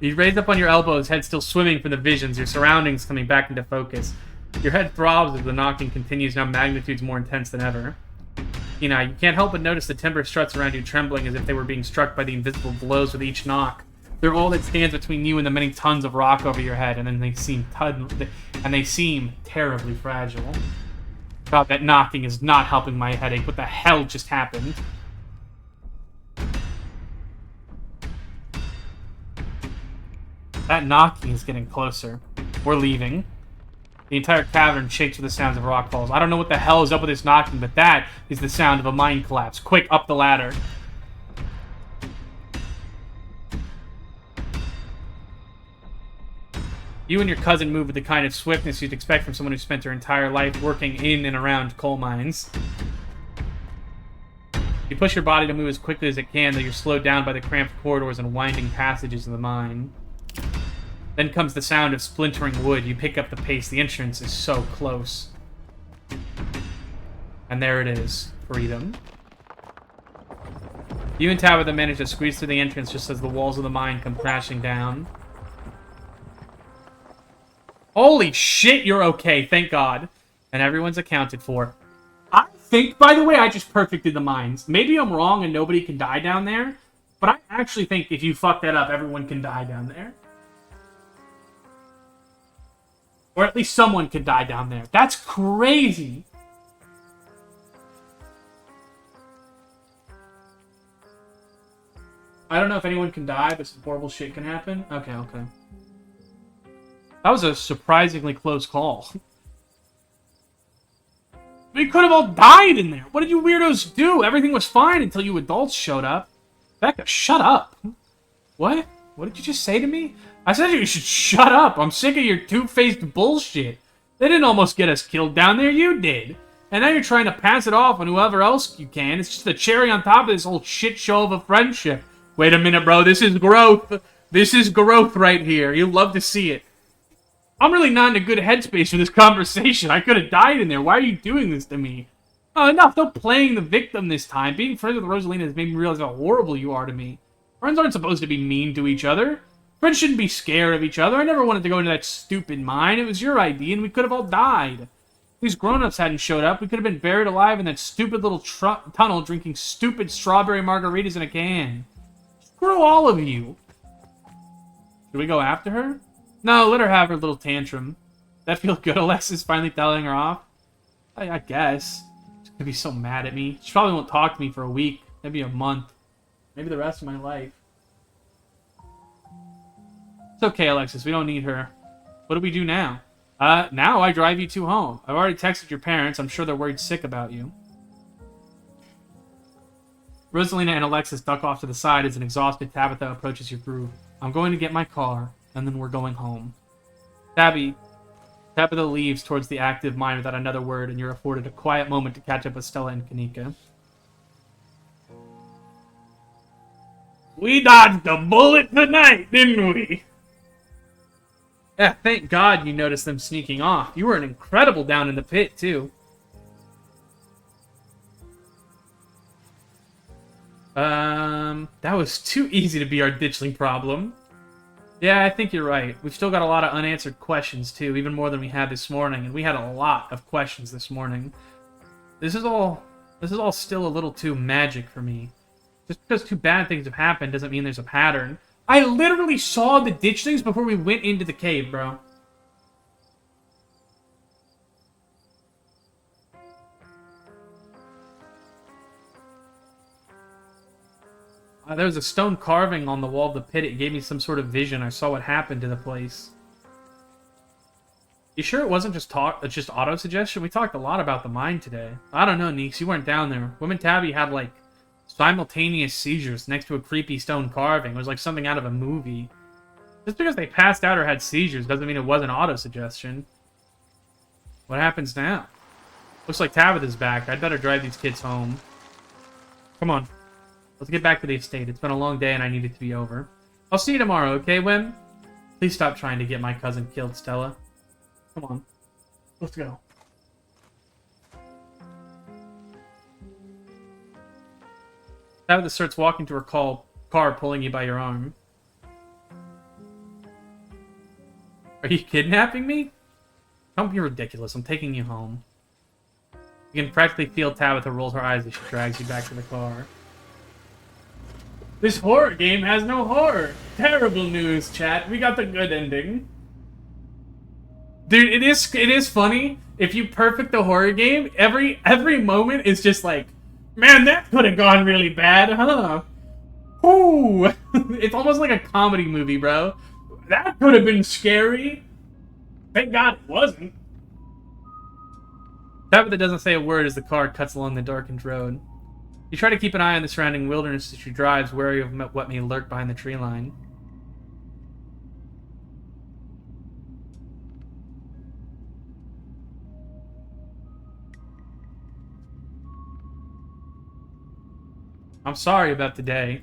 You raise up on your elbows, head still swimming from the visions, your surroundings coming back into focus. Your head throbs as the knocking continues, now magnitudes more intense than ever. You can't help but notice the timber struts around you trembling as if they were being struck by the invisible blows with each knock. They're all that stands between you and the many tons of rock over your head, and then they seem terribly fragile. God, that knocking is not helping my headache. What the hell just happened? That knocking is getting closer. We're leaving. The entire cavern shakes with the sounds of rock falls. I don't know what the hell is up with this knocking, but that is the sound of a mine collapse. Quick, up the ladder. You and your cousin move with the kind of swiftness you'd expect from someone who spent her entire life working in and around coal mines. You push your body to move as quickly as it can, though you're slowed down by the cramped corridors and winding passages of the mine. Then comes the sound of splintering wood. You pick up the pace. The entrance is so close. And there it is. Freedom. You and Tabitha manage to squeeze through the entrance just as the walls of the mine come crashing down. Holy shit, you're okay. Thank God. And everyone's accounted for. I think, by the way, I just perfected the mines. Maybe I'm wrong and nobody can die down there, But I actually think if you fuck that up, everyone can die down there. Or at least someone could die down there. That's crazy. I don't know if anyone can die, but some horrible shit can happen. Okay, okay. That was a surprisingly close call. We could have all died in there. What did you weirdos do? Everything was fine until you adults showed up. Becca, shut up. What? What did you just say to me? I said you should shut up. I'm sick of your two-faced bullshit. They didn't almost get us killed down there. You did. And now you're trying to pass it off on whoever else you can. It's just a cherry on top of this whole shit show of a friendship. Wait a minute, bro. This is growth. This is growth right here. You'll love to see it. I'm really not in a good headspace for this conversation. I could have died in there. Why are you doing this to me? Oh, enough. No playing the victim this time. Being friends with Rosalina has made me realize how horrible you are to me. Friends aren't supposed to be mean to each other. Friends shouldn't be scared of each other. I never wanted to go into that stupid mine. It was your idea, and we could have all died. If these grown-ups hadn't showed up, we could have been buried alive in that stupid little tunnel drinking stupid strawberry margaritas in a can. Screw all of you. Should we go after her? No, let her have her little tantrum. That feel good, Alexis finally telling her off? I guess. She's gonna be so mad at me. She probably won't talk to me for a week, maybe a month, maybe the rest of my life. It's okay, Alexis, we don't need her. What do we do now? Now I drive you two home. I've already texted your parents. I'm sure they're worried sick about you. Rosalina and Alexis duck off to the side as an exhausted Tabitha approaches your group. I'm going to get my car, and then we're going home. Tabitha leaves towards the active mine without another word, and you're afforded a quiet moment to catch up with Stella and Kanika. We dodged a bullet tonight, didn't we? Yeah, thank God you noticed them sneaking off. You were incredible down in the pit, too. That was too easy to be our ditchling problem. Yeah, I think you're right. We've still got a lot of unanswered questions, too, even more than we had this morning, and we had a lot of questions this morning. This is all still a little too magic for me. Just because two bad things have happened doesn't mean there's a pattern. I literally saw the ditchlings before we went into the cave, bro. There was a stone carving on the wall of the pit. It gave me some sort of vision. I saw what happened to the place. You sure it wasn't just auto-suggestion? We talked a lot about the mine today. I don't know, Neeks. You weren't down there. Woman Tabby had, like, simultaneous seizures next to a creepy stone carving. It was like something out of a movie. Just because they passed out or had seizures doesn't mean it wasn't auto-suggestion. What happens now? Looks like Tabitha's back. I'd better drive these kids home. Come on. Let's get back to the estate. It's been a long day and I need it to be over. I'll see you tomorrow, okay, Wim? Please stop trying to get my cousin killed, Stella. Come on. Let's go. Tabitha starts walking to her car, pulling you by your arm. Are you kidnapping me? Don't be ridiculous. I'm taking you home. You can practically feel Tabitha rolls her eyes as she drags you back to the car. This horror game has no horror. Terrible news, chat. We got the good ending. Dude, it is funny. If you perfect the horror game, every moment is just like, man, that could have gone really bad, huh? Ooh. It's almost like a comedy movie, bro. That could have been scary. Thank God it wasn't. Tabitha doesn't say a word as the car cuts along the darkened road. You try to keep an eye on the surrounding wilderness as she drives, wary of what may lurk behind the tree line. I'm sorry about today.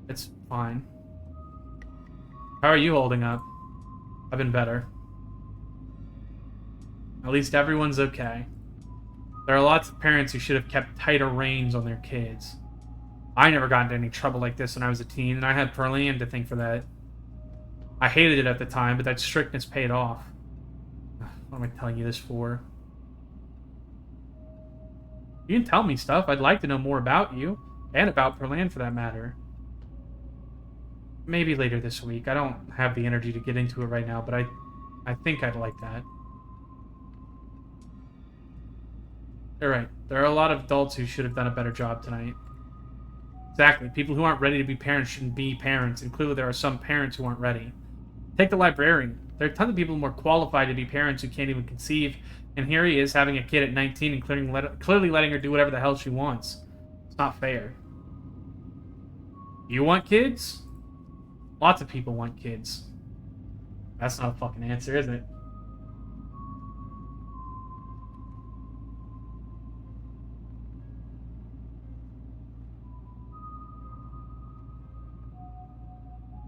It's fine. How are you holding up? I've been better. At least everyone's okay. There are lots of parents who should have kept tighter reins on their kids. I never got into any trouble like this when I was a teen, and I had Perlian to thank for that. I hated it at the time, but that strictness paid off. What am I telling you this for? You can tell me stuff. I'd like to know more about you. And about Perlan, for that matter. Maybe later this week. I don't have the energy to get into it right now, but I think I'd like that. You're right. There are a lot of adults who should have done a better job tonight. Exactly. People who aren't ready to be parents shouldn't be parents, and clearly there are some parents who aren't ready. Take the librarian. There are tons of people more qualified to be parents who can't even conceive, and here he is having a kid at 19 and clearly letting her do whatever the hell she wants. It's not fair. You want kids? Lots of people want kids. That's not a fucking answer, is it?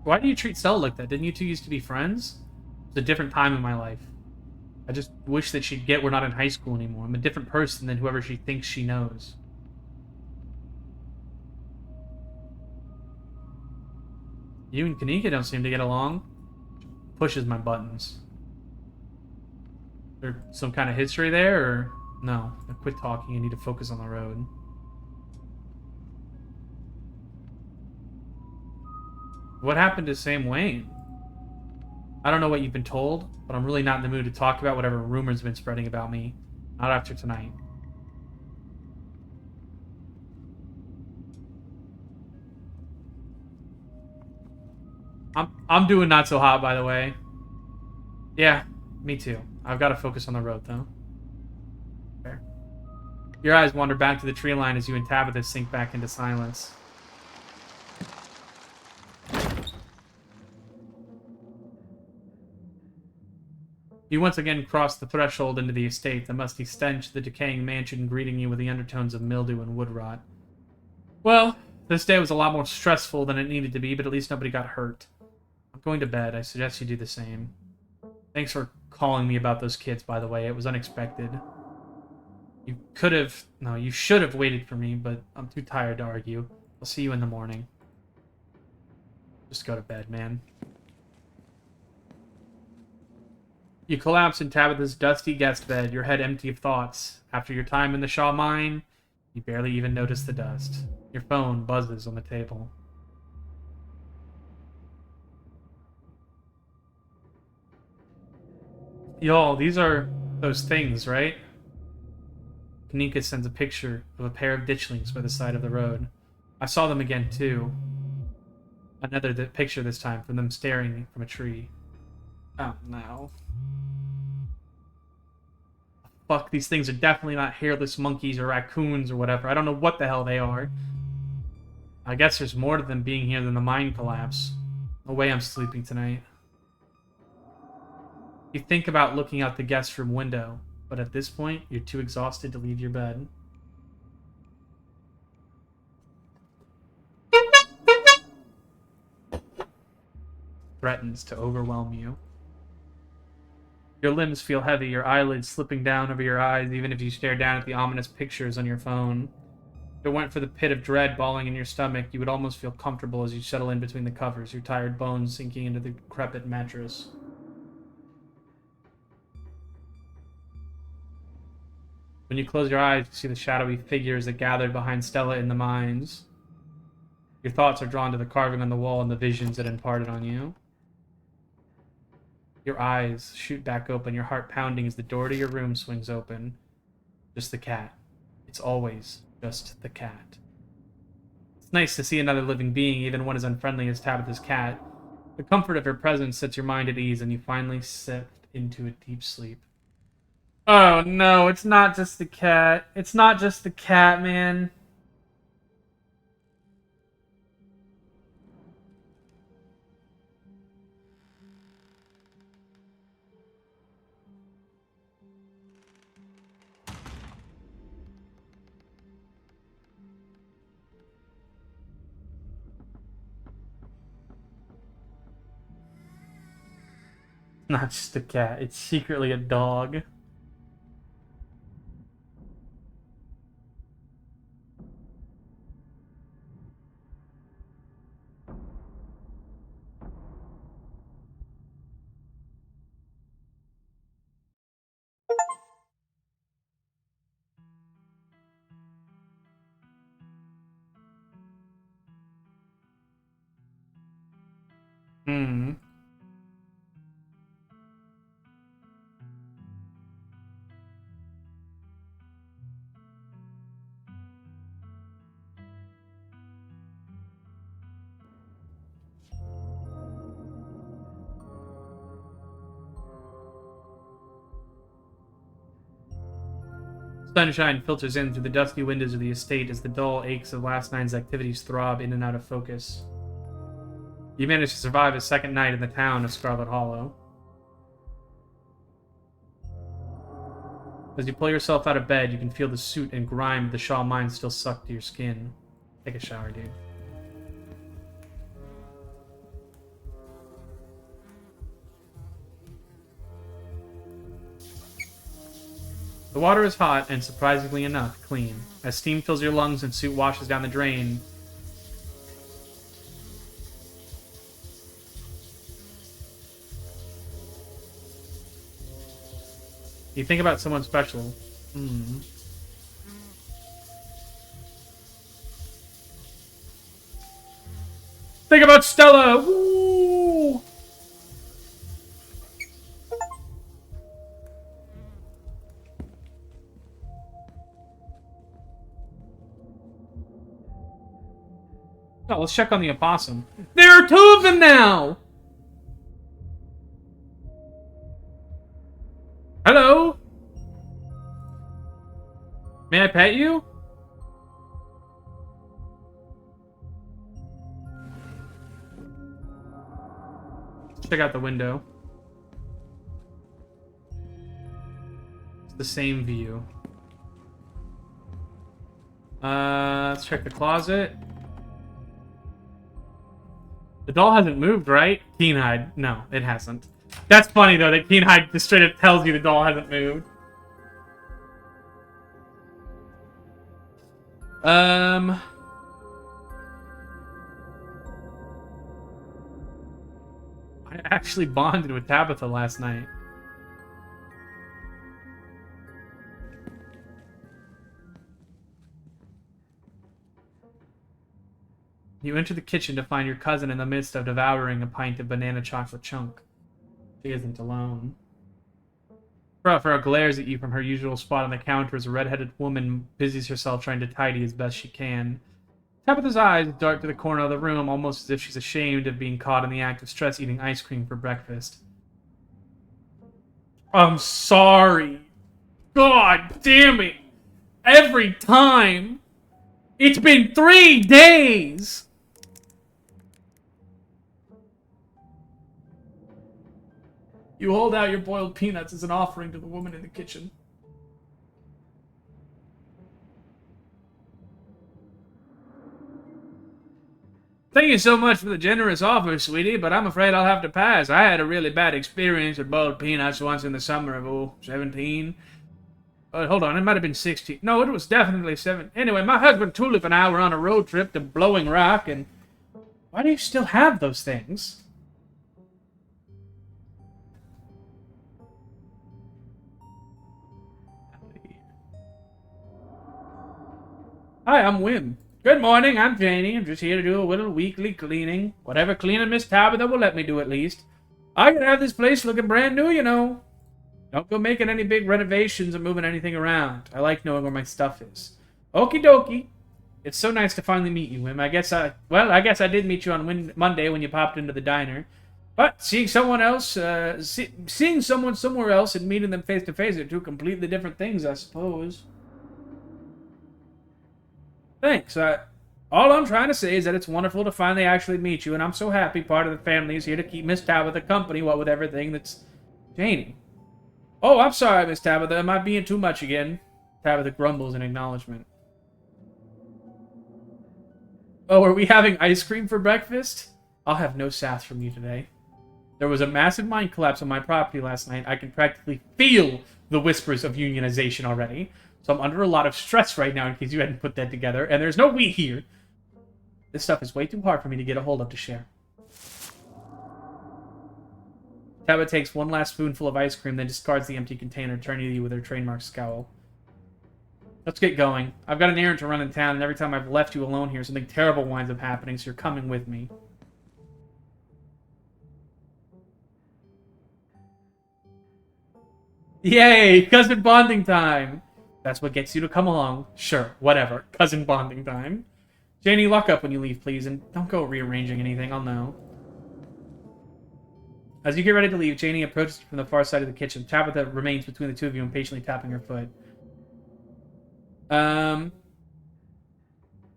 Why do you treat Stella like that? Didn't you two used to be friends? It's a different time in my life. I just wish that she'd get we're not in high school anymore. I'm a different person than whoever she thinks she knows. You and Kanika don't seem to get along. Pushes my buttons. There some kind of history there, or no? Quit talking. I need to focus on the road. What happened to Sam Wayne? I don't know what you've been told, but I'm really not in the mood to talk about whatever rumors have been spreading about me. Not after tonight. I'm doing not so hot, by the way. Yeah, me too. I've got to focus on the road, though. Fair. Your eyes wander back to the tree line as you and Tabitha sink back into silence. You once again cross the threshold into the estate, the musty stench of the decaying mansion greeting you with the undertones of mildew and wood rot. Well, this day was a lot more stressful than it needed to be, but at least nobody got hurt. I'm going to bed. I suggest you do the same. Thanks for calling me about those kids, by the way. It was unexpected. You could have... No, you should have waited for me, but I'm too tired to argue. I'll see you in the morning. Just go to bed, man. You collapse in Tabitha's dusty guest bed, your head empty of thoughts. After your time in the Shaw mine, you barely even notice the dust. Your phone buzzes on the table. Y'all, these are those things, right? Kanika sends a picture of a pair of ditchlings by the side of the road. I saw them again, too. Another picture this time from them staring from a tree. Oh, no. Fuck, these things are definitely not hairless monkeys or raccoons or whatever. I don't know what the hell they are. I guess there's more to them being here than the mine collapse. No way I'm sleeping tonight. You think about looking out the guest room window, but at this point, you're too exhausted to leave your bed. Threatens to overwhelm you. Your limbs feel heavy, your eyelids slipping down over your eyes even if you stare down at the ominous pictures on your phone. If it weren't for the pit of dread balling in your stomach, you would almost feel comfortable as you settle in between the covers, your tired bones sinking into the decrepit mattress. When you close your eyes, you see the shadowy figures that gathered behind Stella in the mines. Your thoughts are drawn to the carving on the wall and the visions it imparted on you. Your eyes shoot back open, your heart pounding as the door to your room swings open. Just the cat. It's always just the cat. It's nice to see another living being, even one as unfriendly as Tabitha's cat. The comfort of her presence sets your mind at ease, and you finally slip into a deep sleep. Oh no, it's not just the cat. It's not just the cat, man. Not just a cat, it's secretly a dog. Hmm. Sunshine filters in through the dusky windows of the estate as the dull aches of last night's activities throb in and out of focus. You manage to survive a second night in the town of Scarlet Hollow. As you pull yourself out of bed, you can feel the soot and grime of the Shaw mine still sucked to your skin. Take a shower, dude. The water is hot and, surprisingly enough, clean. As steam fills your lungs and soot washes down the drain, you think about someone special. Think about Stella! Woo! Oh, let's check on the opossum. There are two of them now! Hello? May I pet you? Let's check out the window. It's the same view. Let's check the closet. The doll hasn't moved, right? Keenhide. No, it hasn't. That's funny, though, that Keenhide just straight up tells you the doll hasn't moved. I actually bonded with Tabitha last night. You enter the kitchen to find your cousin in the midst of devouring a pint of banana chocolate chunk. She isn't alone. Frau glares at you from her usual spot on the counter as a red-headed woman busies herself trying to tidy as best she can. Tabitha's eyes dart to the corner of the room, almost as if she's ashamed of being caught in the act of stress eating ice cream for breakfast. I'm sorry. God damn it. Every time. It's been 3 days. You hold out your boiled peanuts as an offering to the woman in the kitchen. Thank you so much for the generous offer, sweetie, but I'm afraid I'll have to pass. I had a really bad experience with boiled peanuts once in the summer of, 17. Hold on, it might have been 16. No, it was definitely 7. Anyway, my husband Tulip and I were on a road trip to Blowing Rock, and... Why do you still have those things? Hi, I'm Wim. Good morning, I'm Janie. I'm just here to do a little weekly cleaning. Whatever cleaning Miss Tabitha will let me do at least. I can have this place looking brand new, you know. Don't go making any big renovations or moving anything around. I like knowing where my stuff is. Okie dokie. It's so nice to finally meet you, Wim. I guess I did meet you on Monday when you popped into the diner. But seeing someone somewhere else and meeting them face to face are two completely different things, I suppose. Thanks. All I'm trying to say is that it's wonderful to finally actually meet you, and I'm so happy part of the family is here to keep Miss Tabitha company, what with everything that's Janie. Oh, I'm sorry, Miss Tabitha. Am I being too much again? Tabitha grumbles in acknowledgement. Oh, are we having ice cream for breakfast? I'll have no sass from you today. There was a massive mine collapse on my property last night. I can practically feel the whispers of unionization already. So I'm under a lot of stress right now in case you hadn't put that together. And there's no we here. This stuff is way too hard for me to get a hold of to share. Tabitha takes one last spoonful of ice cream, then discards the empty container, turning to you with her trademark scowl. Let's get going. I've got an errand to run in town, and every time I've left you alone here, something terrible winds up happening, so you're coming with me. Yay! Cousin bonding time! That's what gets you to come along. Sure, whatever. Cousin bonding time. Janie, lock up when you leave, please, and don't go rearranging anything, I'll know. As you get ready to leave, Janie approaches from the far side of the kitchen. Tabitha remains between the two of you, impatiently tapping her foot.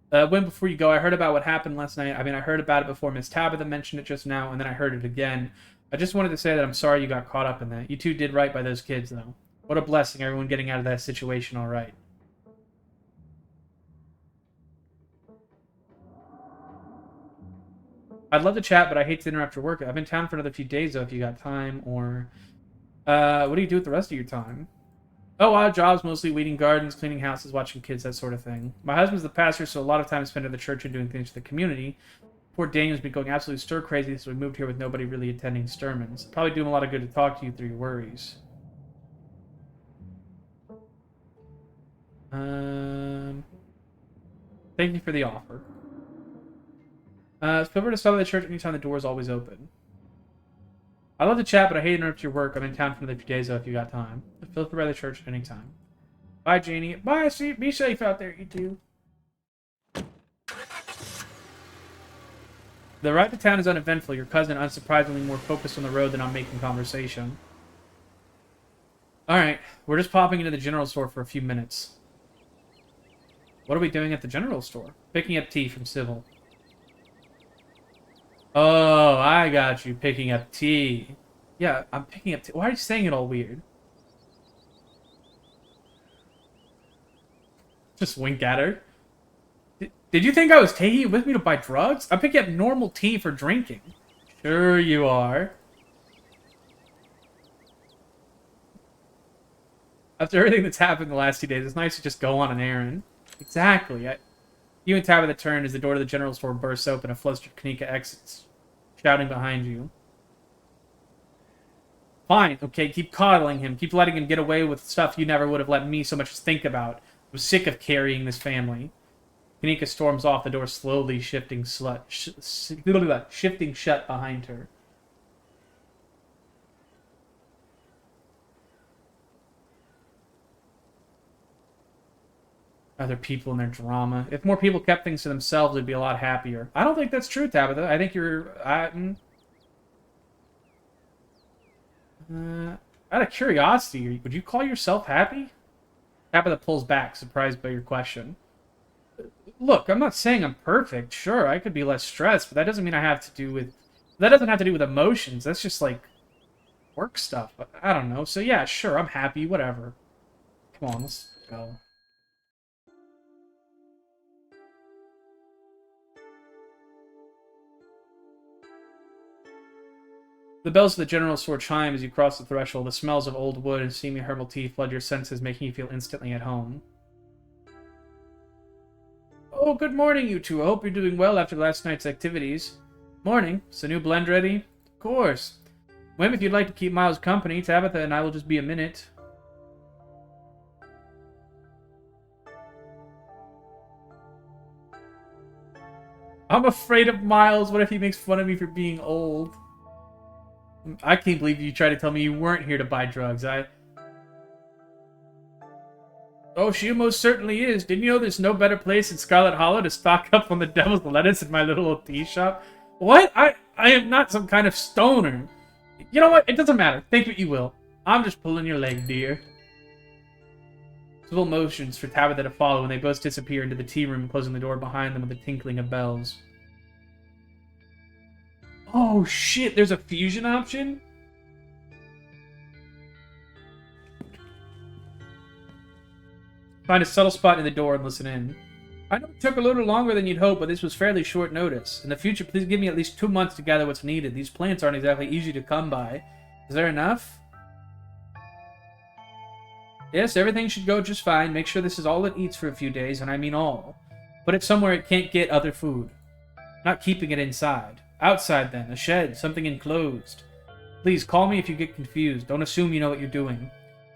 When before you go, I heard about what happened last night. I mean, I heard about it before Miss Tabitha mentioned it just now, and then I heard it again. I just wanted to say that I'm sorry you got caught up in that. You two did right by those kids, though. What a blessing, everyone getting out of that situation all right. I'd love to chat, but I hate to interrupt your work. I'm in town for another few days, though, if you got time, or... what do you do with the rest of your time? Oh, odd jobs, mostly weeding gardens, cleaning houses, watching kids, that sort of thing. My husband's the pastor, so a lot of time spent at the church and doing things for the community. Poor Daniel's been going absolutely stir-crazy, so we moved here with nobody really attending sermons. Probably do him a lot of good to talk to you through your worries. Thank you for the offer. Feel free to stop at the church anytime the door is always open. I love to chat, but I hate to interrupt your work. I'm in town for another few days, though, if you got time. Feel free by the church anytime. Bye, Janie. Bye, see. Be safe out there, you two. The ride to town is uneventful. Your cousin, unsurprisingly, more focused on the road than on making conversation. Alright, we're just popping into the general store for a few minutes. What are we doing at the general store? Picking up tea from Civil. Oh, I got you. Picking up tea. Yeah, I'm picking up tea. Why are you saying it all weird? Just wink at her. Did you think I was taking you with me to buy drugs? I'm picking up normal tea for drinking. Sure you are. After everything that's happened the last 2 days, it's nice to just go on an errand. Exactly. You and Tabitha turn as the door to the general store bursts open. A flustered Kanika exits, shouting behind you. Fine, okay, keep coddling him. Keep letting him get away with stuff you never would have let me so much as think about. I'm sick of carrying this family. Kanika storms off, the door slowly shifting shut behind her. Other people and their drama. If more people kept things to themselves, they'd be a lot happier. I don't think that's true, Tabitha. I think you're... out of curiosity, would you call yourself happy? Tabitha pulls back, surprised by your question. Look, I'm not saying I'm perfect. Sure, I could be less stressed, but that doesn't mean I have to do with... That doesn't have to do with emotions. That's just, like, work stuff. I don't know. So, yeah, sure, I'm happy. Whatever. Come on, let's go. The bells of the general store chime as you cross the threshold. The smells of old wood and steamy herbal tea flood your senses, making you feel instantly at home. Oh, good morning, you two. I hope you're doing well after last night's activities. Morning. Is the new blend ready? Of course. Whim, if you'd like to keep Miles company, Tabitha and I will just be a minute. I'm afraid of Miles. What if he makes fun of me for being old? I can't believe you tried to tell me you weren't here to buy drugs. Oh, she most certainly is. Didn't you know there's no better place in Scarlett Hollow to stock up on the devil's lettuce in my little old tea shop? What? I am not some kind of stoner. You know what? It doesn't matter. Think what you will. I'm just pulling your leg, dear. Civil motions for Tabitha to follow, and they both disappear into the tea room, closing the door behind them with a tinkling of bells. Oh shit, there's a fusion option? Find a subtle spot in the door and listen in. I know it took a little longer than you'd hope, but this was fairly short notice. In the future, please give me at least 2 months to gather what's needed. These plants aren't exactly easy to come by. Is there enough? Yes, everything should go just fine. Make sure this is all it eats for a few days, and I mean all. Put it somewhere it can't get other food. Not keeping it inside. Outside, then. A shed. Something enclosed. Please, call me if you get confused. Don't assume you know what you're doing.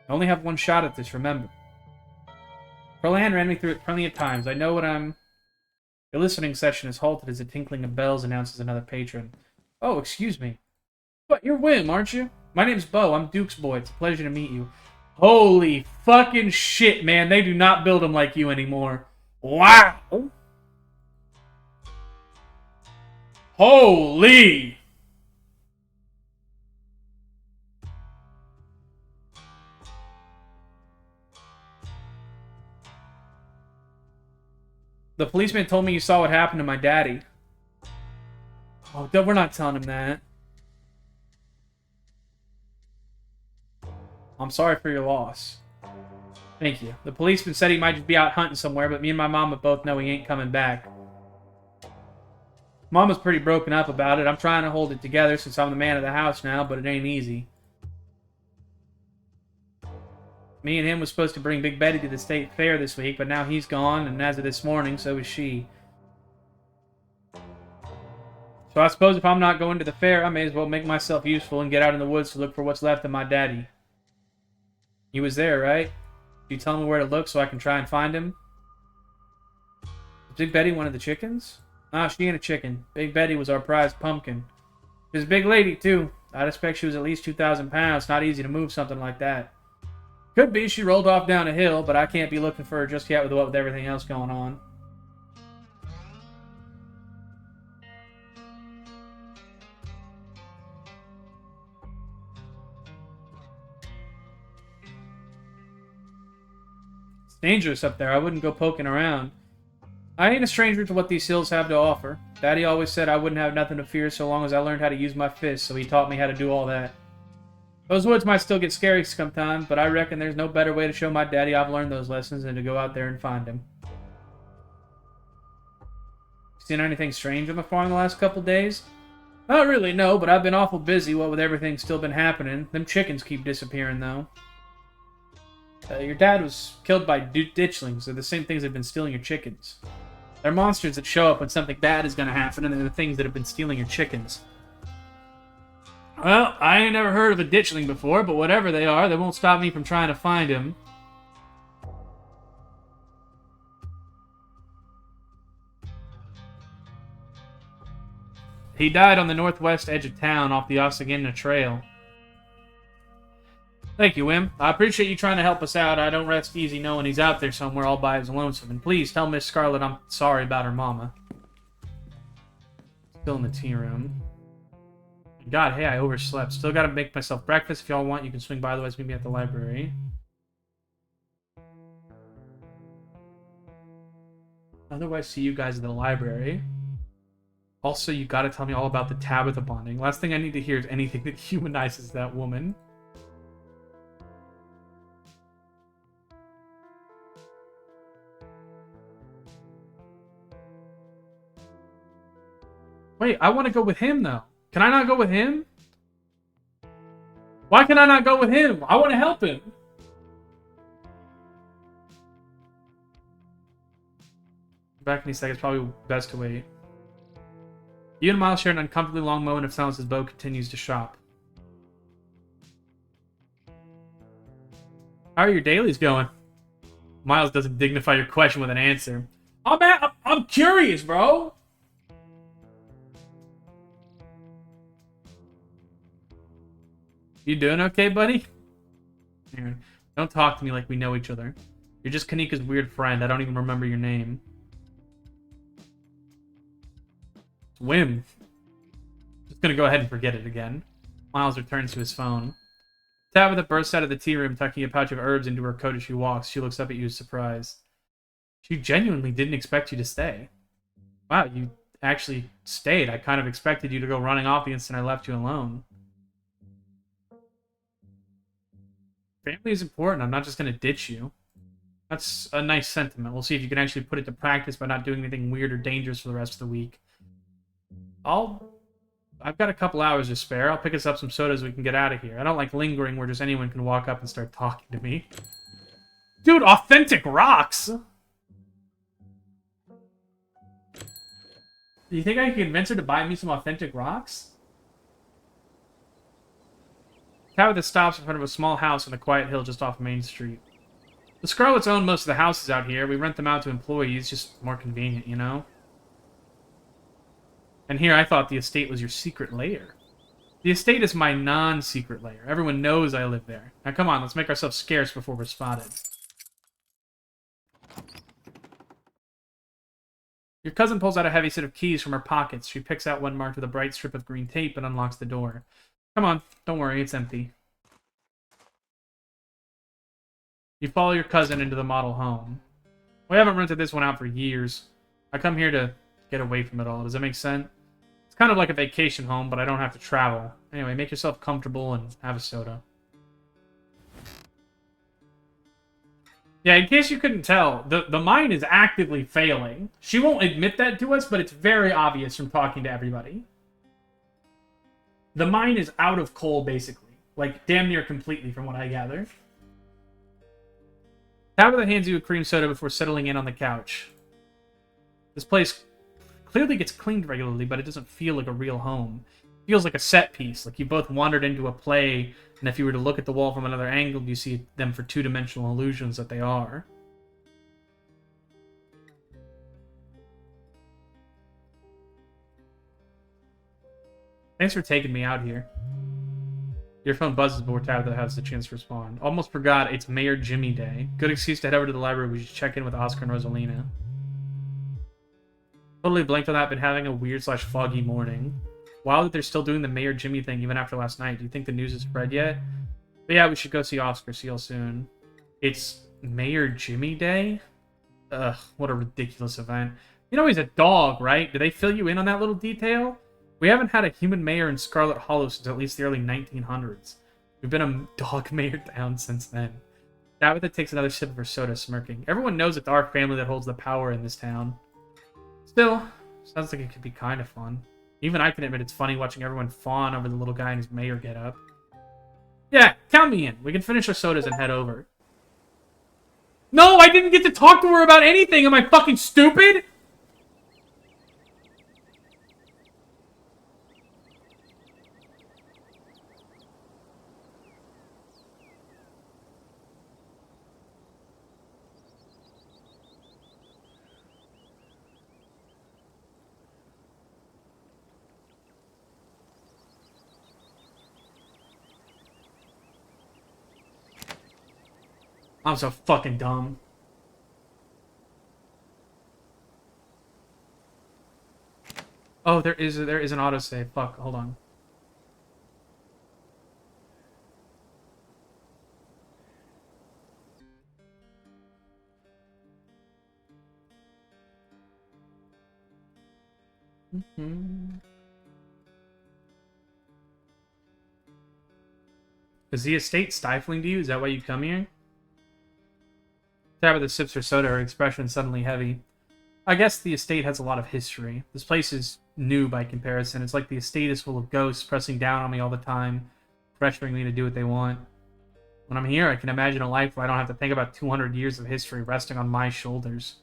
I only have one shot at this, remember. Pearl-Ann ran me through it plenty of times. I know what I'm... Your listening session is halted as a tinkling of bells announces another patron. Oh, excuse me. But you're Whim, aren't you? My name's Bo. I'm Duke's boy. It's a pleasure to meet you. Holy fucking shit, man. They do not build them like you anymore. Wow. Holy. The policeman told me you saw what happened to my daddy. Oh, we're not telling him that. I'm sorry for your loss. Thank you. The policeman said he might just be out hunting somewhere, but me and my mama both know he ain't coming back. Mama's pretty broken up about it. I'm trying to hold it together since I'm the man of the house now, but it ain't easy. Me and him was supposed to bring Big Betty to the state fair this week, but now he's gone, and as of this morning, so is she. So I suppose if I'm not going to the fair, I may as well make myself useful and get out in the woods to look for what's left of my daddy. He was there, right? Can you tell me where to look so I can try and find him? Is Big Betty one of the chickens? Ah, she ain't a chicken. Big Betty was our prized pumpkin. She was a big lady, too. I'd expect she was at least 2,000 pounds. Not easy to move something like that. Could be she rolled off down a hill, but I can't be looking for her just yet with everything else going on. It's dangerous up there. I wouldn't go poking around. I ain't a stranger to what these hills have to offer. Daddy always said I wouldn't have nothing to fear so long as I learned how to use my fists, so he taught me how to do all that. Those woods might still get scary sometimes, but I reckon there's no better way to show my daddy I've learned those lessons than to go out there and find him. Seen anything strange on the farm the last couple days? Not really, no, but I've been awful busy, what with everything still been happening. Them chickens keep disappearing, though. Your dad was killed by ditchlings. They're the same things that have been stealing your chickens. They're monsters that show up when something bad is going to happen, and they're the things that have been stealing your chickens. Well, I ain't never heard of a ditchling before, but whatever they are, they won't stop me from trying to find him. He died on the northwest edge of town off the Osagina Trail. Thank you, Wim. I appreciate you trying to help us out. I don't rest easy knowing he's out there somewhere all by his lonesome. And please tell Miss Scarlett I'm sorry about her mama. Still in the tea room. God, hey, I overslept. Still gotta make myself breakfast. If y'all want, you can swing by. Otherwise, meet me at the library. Otherwise, see you guys in the library. Also, you gotta tell me all about the Tabitha bonding. Last thing I need to hear is anything that humanizes that woman. Wait, I want to go with him, though. Can I not go with him? Why can I not go with him? I want to help him. Back in a second, it's probably best to wait. You and Miles share an uncomfortably long moment of silence as Bo continues to shop. How are your dailies going? Miles doesn't dignify your question with an answer. I'm curious, bro. You doing okay, buddy? Aaron, don't talk to me like we know each other. You're just Kanika's weird friend. I don't even remember your name. It's Wim. Just gonna go ahead and forget it again. Miles returns to his phone. Tabitha bursts out of the tea room, tucking a pouch of herbs into her coat as she walks. She looks up at you with surprise. She genuinely didn't expect you to stay. Wow, you actually stayed. I kind of expected you to go running off the instant I left you alone. Family is important. I'm not just going to ditch you. That's a nice sentiment. We'll see if you can actually put it to practice by not doing anything weird or dangerous for the rest of the week. I've got a couple hours to spare. I'll pick us up some sodas so we can get out of here. I don't like lingering where just anyone can walk up and start talking to me. Dude, authentic rocks! Do you think I can convince her to buy me some authentic rocks? Tabitha stops in front of a small house on a quiet hill just off Main Street. The Scarletts own most of the houses out here. We rent them out to employees, just more convenient, you know? And here I thought the estate was your secret lair. The estate is my non-secret lair. Everyone knows I live there. Now come on, let's make ourselves scarce before we're spotted. Your cousin pulls out a heavy set of keys from her pockets. She picks out one marked with a bright strip of green tape and unlocks the door. Come on, don't worry, it's empty. You follow your cousin into the model home. We haven't rented this one out for years. I come here to get away from it all. Does that make sense? It's kind of like a vacation home, but I don't have to travel. Anyway, make yourself comfortable and have a soda. Yeah, in case you couldn't tell, the mine is actively failing. She won't admit that to us, but it's very obvious from talking to everybody. The mine is out of coal, basically. Like, damn near completely, from what I gather. Tabitha hands you a cream soda before settling in on the couch. This place clearly gets cleaned regularly, but it doesn't feel like a real home. It feels like a set piece, like you both wandered into a play, and if you were to look at the wall from another angle, you see them for two-dimensional illusions that they are. Thanks for taking me out here. Your phone buzzes before Tabitha has the chance to respond. Almost forgot, it's Mayor Jimmy Day. Good excuse to head over to the library. We should check in with Oscar and Rosalina. Totally blanked on that, been having a weird/foggy morning. Wow that they're still doing the Mayor Jimmy thing even after last night. Do you think the news has spread yet? But yeah, we should go see Oscar. See you soon. It's Mayor Jimmy Day? Ugh, what a ridiculous event. You know he's a dog, right? Did they fill you in on that little detail? We haven't had a human mayor in Scarlett Hollow since at least the early 1900s. We've been a dog mayor town since then. Tabitha takes another sip of her soda, smirking. Everyone knows it's our family that holds the power in this town. Still, sounds like it could be kind of fun. Even I can admit it's funny watching everyone fawn over the little guy in his mayor getup. Yeah, count me in. We can finish our sodas and head over. No, I didn't get to talk to her about anything. Am I fucking stupid? I'm so fucking dumb. Oh, there is an autosave. Fuck, hold on. Is the estate stifling to you? Is that why you come here? Tabitha sips her soda, her expression suddenly heavy. I guess the estate has a lot of history. This place is new by comparison. It's like the estate is full of ghosts pressing down on me all the time, pressuring me to do what they want. When I'm here, I can imagine a life where I don't have to think about 200 years of history resting on my shoulders.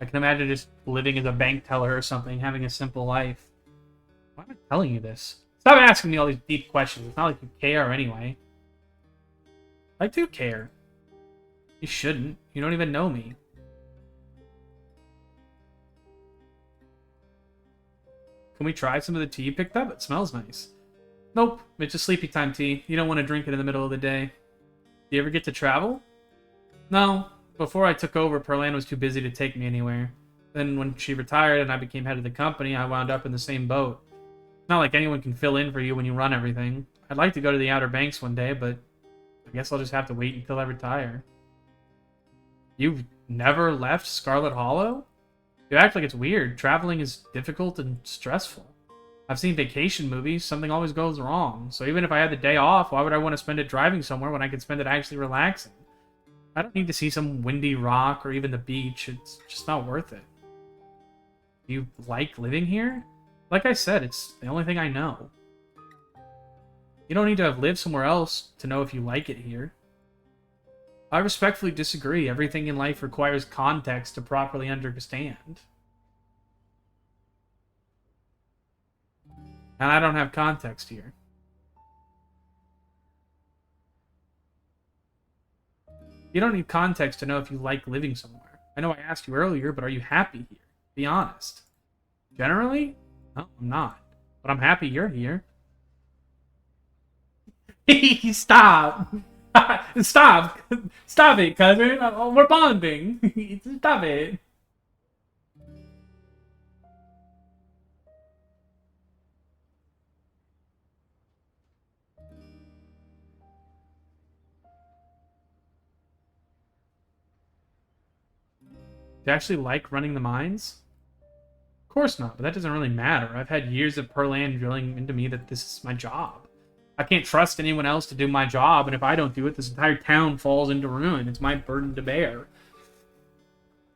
I can imagine just living as a bank teller or something, having a simple life. Why am I telling you this? Stop asking me all these deep questions. It's not like you care anyway. I do care. You shouldn't. You don't even know me. Can we try some of the tea you picked up? It smells nice. Nope. It's just sleepy time tea. You don't want to drink it in the middle of the day. Do you ever get to travel? No. Before I took over, Perlan was too busy to take me anywhere. Then when she retired and I became head of the company, I wound up in the same boat. It's not like anyone can fill in for you when you run everything. I'd like to go to the Outer Banks one day, but I guess I'll just have to wait until I retire. You've never left Scarlett Hollow? You act like it's weird. Traveling is difficult and stressful. I've seen vacation movies. Something always goes wrong. So even if I had the day off, why would I want to spend it driving somewhere when I could spend it actually relaxing? I don't need to see some windy rock or even the beach. It's just not worth it. Do you like living here? Like I said, it's the only thing I know. You don't need to have lived somewhere else to know if you like it here. I respectfully disagree. Everything in life requires context to properly understand. And I don't have context here. You don't need context to know if you like living somewhere. I know I asked you earlier, but are you happy here? Be honest. Generally? No, I'm not. But I'm happy you're here. Stop. Stop. Stop it, cousin. We're bonding. Stop it. Do you actually like running the mines? Of course not, but that doesn't really matter. I've had years of Perlan drilling into me that this is my job. I can't trust anyone else to do my job, and if I don't do it, this entire town falls into ruin. It's my burden to bear.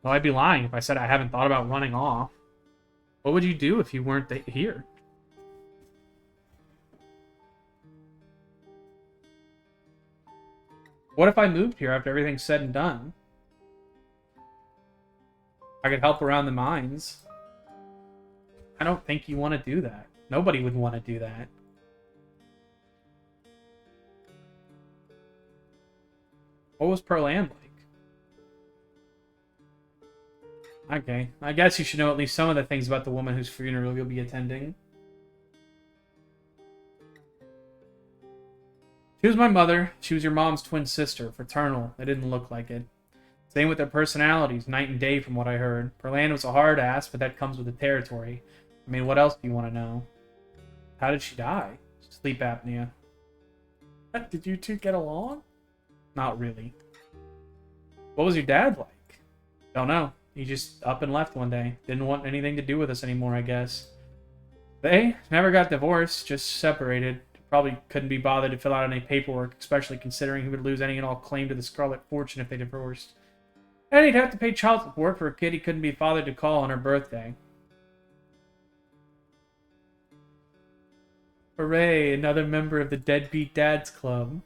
Well, I'd be lying if I said I haven't thought about running off. What would you do if you weren't here? What if I moved here after everything's said and done? I could help around the mines. I don't think you want to do that. Nobody would want to do that. What was Perlan like? Okay, I guess you should know at least some of the things about the woman whose funeral you'll be attending. She was my mother. She was your mom's twin sister, fraternal. They didn't look like it. Same with their personalities, night and day from what I heard. Perlan was a hard ass, but that comes with the territory. I mean, what else do you want to know? How did she die? Sleep apnea. Did you two get along? Not really. What was your dad like? Don't know. He just up and left one day. Didn't want anything to do with us anymore, I guess. They never got divorced, just separated. Probably couldn't be bothered to fill out any paperwork, especially considering he would lose any and all claim to the Scarlett fortune if they divorced. And he'd have to pay child support for a kid he couldn't be bothered to call on her birthday. Hooray, another member of the Deadbeat Dads Club.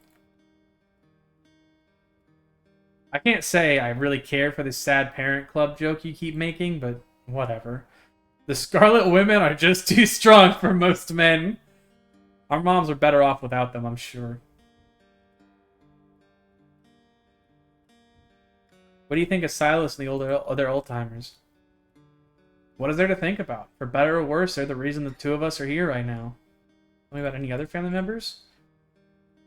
I can't say I really care for this sad parent club joke you keep making, but whatever. The Scarlet women are just too strong for most men. Our moms are better off without them, I'm sure. What do you think of Silas and the other old-timers? What is there to think about? For better or worse, they're the reason the two of us are here right now. Tell me about any other family members?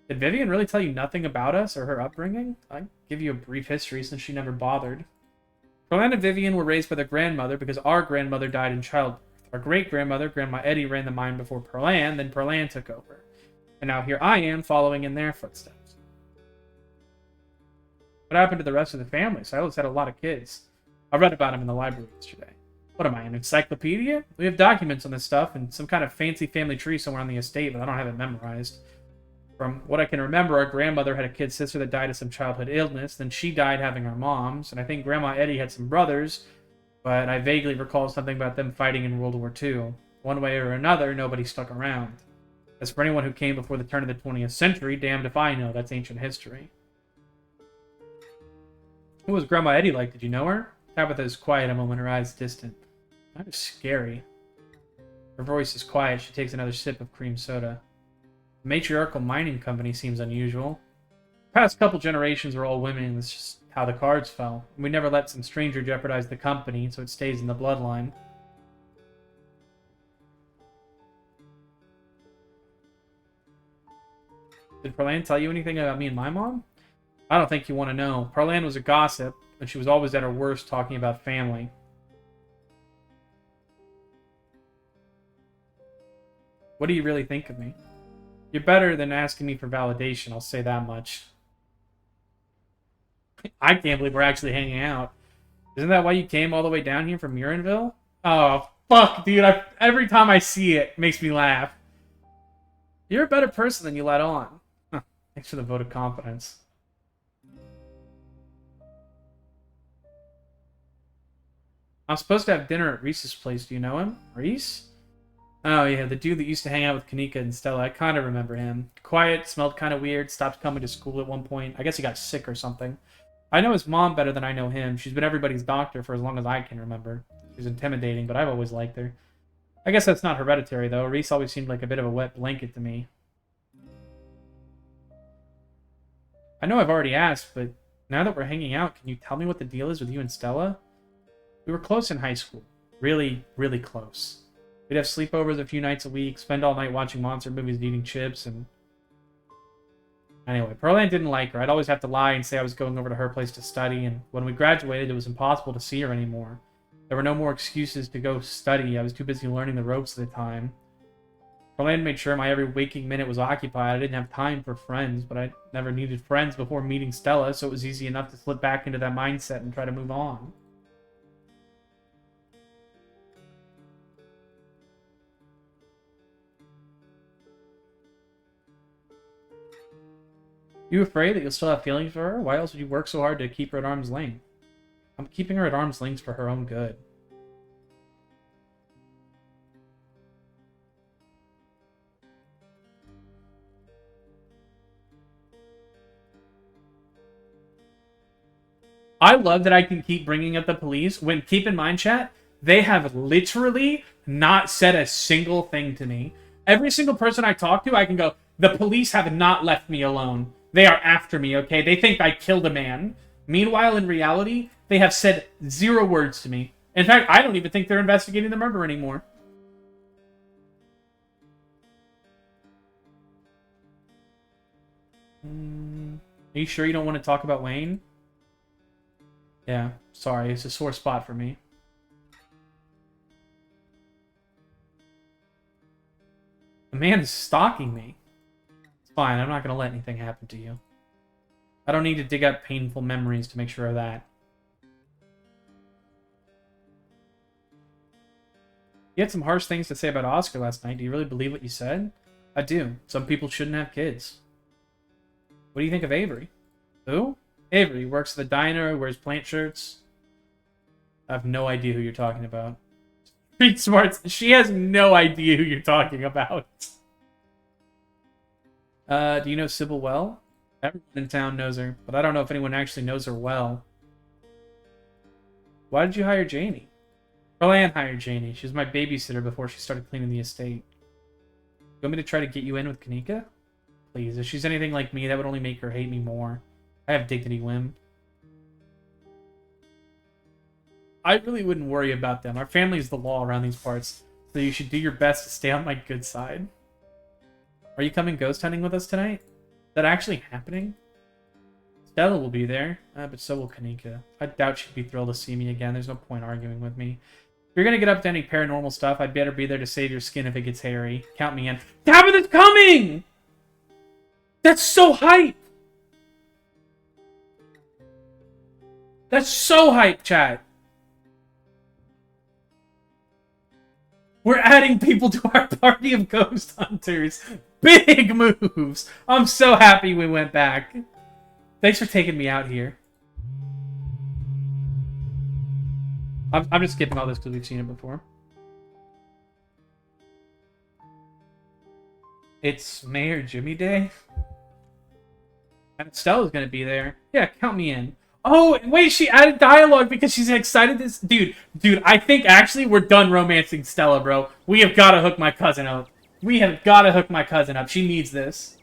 Did Vivian really tell you nothing about us or her upbringing? I'd give you a brief history since she never bothered. Perlan and Vivian were raised by their grandmother because our grandmother died in childbirth. Our great-grandmother, Grandma Eddie, ran the mine before Perlan, then Perlan took over. And now here I am, following in their footsteps. What happened to the rest of the family? Silas had a lot of kids. I read about him in the library yesterday. What am I, an encyclopedia? We have documents on this stuff and some kind of fancy family tree somewhere on the estate, but I don't have it memorized. From what I can remember, our grandmother had a kid sister that died of some childhood illness, then she died having our moms, and I think Grandma Eddie had some brothers, but I vaguely recall something about them fighting in World War II. One way or another, nobody stuck around. As for anyone who came before the turn of the 20th century, damned if I know, that's ancient history. What was Grandma Eddie like? Did you know her? Tabitha is quiet a moment, her eyes distant. That is scary. Her voice is quiet. She takes another sip of cream soda. The matriarchal mining company seems unusual. The past couple generations were all women, and that's just how the cards fell. We never let some stranger jeopardize the company, so it stays in the bloodline. Did Perlan tell you anything about me and my mom? I don't think you want to know. Perlan was a gossip, and she was always at her worst talking about family. What do you really think of me? You're better than asking me for validation, I'll say that much. I can't believe we're actually hanging out. Isn't that why you came all the way down here from Murinville? Oh, fuck, dude. Every time I see it, it makes me laugh. You're a better person than you let on. Huh, thanks for the vote of confidence. I'm supposed to have dinner at Reese's place. Do you know him? Reese? Oh, yeah, the dude that used to hang out with Kanika and Stella. I kind of remember him. Quiet, smelled kind of weird, stopped coming to school at one point. I guess he got sick or something. I know his mom better than I know him. She's been everybody's doctor for as long as I can remember. She's intimidating, but I've always liked her. I guess that's not hereditary, though. Reese always seemed like a bit of a wet blanket to me. I know I've already asked, but now that we're hanging out, can you tell me what the deal is with you and Stella? We were close in high school. Really, really close. We'd have sleepovers a few nights a week, spend all night watching monster movies and eating chips, and... Anyway, Pearland didn't like her. I'd always have to lie and say I was going over to her place to study, and when we graduated, it was impossible to see her anymore. There were no more excuses to go study. I was too busy learning the ropes at the time. Pearland made sure my every waking minute was occupied. I didn't have time for friends, but I never needed friends before meeting Stella, so it was easy enough to slip back into that mindset and try to move on. You afraid that you'll still have feelings for her? Why else would you work so hard to keep her at arm's length? I'm keeping her at arm's length for her own good. I love that I can keep bringing up the police when, keep in mind, chat, they have literally not said a single thing to me. Every single person I talk to, I can go, the police have not left me alone. They are after me, okay? They think I killed a man. Meanwhile, in reality, they have said 0 words to me. In fact, I don't even think they're investigating the murder anymore. Are you sure you don't want to talk about Wayne? Yeah, sorry, it's a sore spot for me. The man is stalking me. It's fine, I'm not going to let anything happen to you. I don't need to dig up painful memories to make sure of that. You had some harsh things to say about Oscar last night. Do you really believe what you said? I do. Some people shouldn't have kids. What do you think of Avery? Who? Avery works at the diner, wears plant shirts. I have no idea who you're talking about. Street smarts. She has no idea who you're talking about. Do you know Sybil well? Everyone in town knows her, but I don't know if anyone actually knows her well. Why did you hire Janie? Pearland hired Janie. She was my babysitter before she started cleaning the estate. You want me to try to get you in with Kanika? Please, if she's anything like me, that would only make her hate me more. I have dignity, Wim. I really wouldn't worry about them. Our family is the law around these parts, so you should do your best to stay on my good side. Are you coming ghost hunting with us tonight? Is that actually happening? Stella will be there, but so will Kanika. I doubt she'd be thrilled to see me again. There's no point arguing with me. If you're gonna get up to any paranormal stuff, I'd better be there to save your skin if it gets hairy. Count me in. Tabitha's coming! That's so hype! That's so hype, chat. We're adding people to our party of ghost hunters. Big moves. I'm so happy we went back. Thanks for taking me out here. I'm just skipping all this because we've seen it before. It's Mayor Jimmy Day. And Stella's gonna be there. Yeah, count me in. Oh, wait, she added dialogue because she's excited this... Dude, I think actually we're done romancing Stella, bro. We have got to hook my cousin up. We have got to hook my cousin up. She needs this.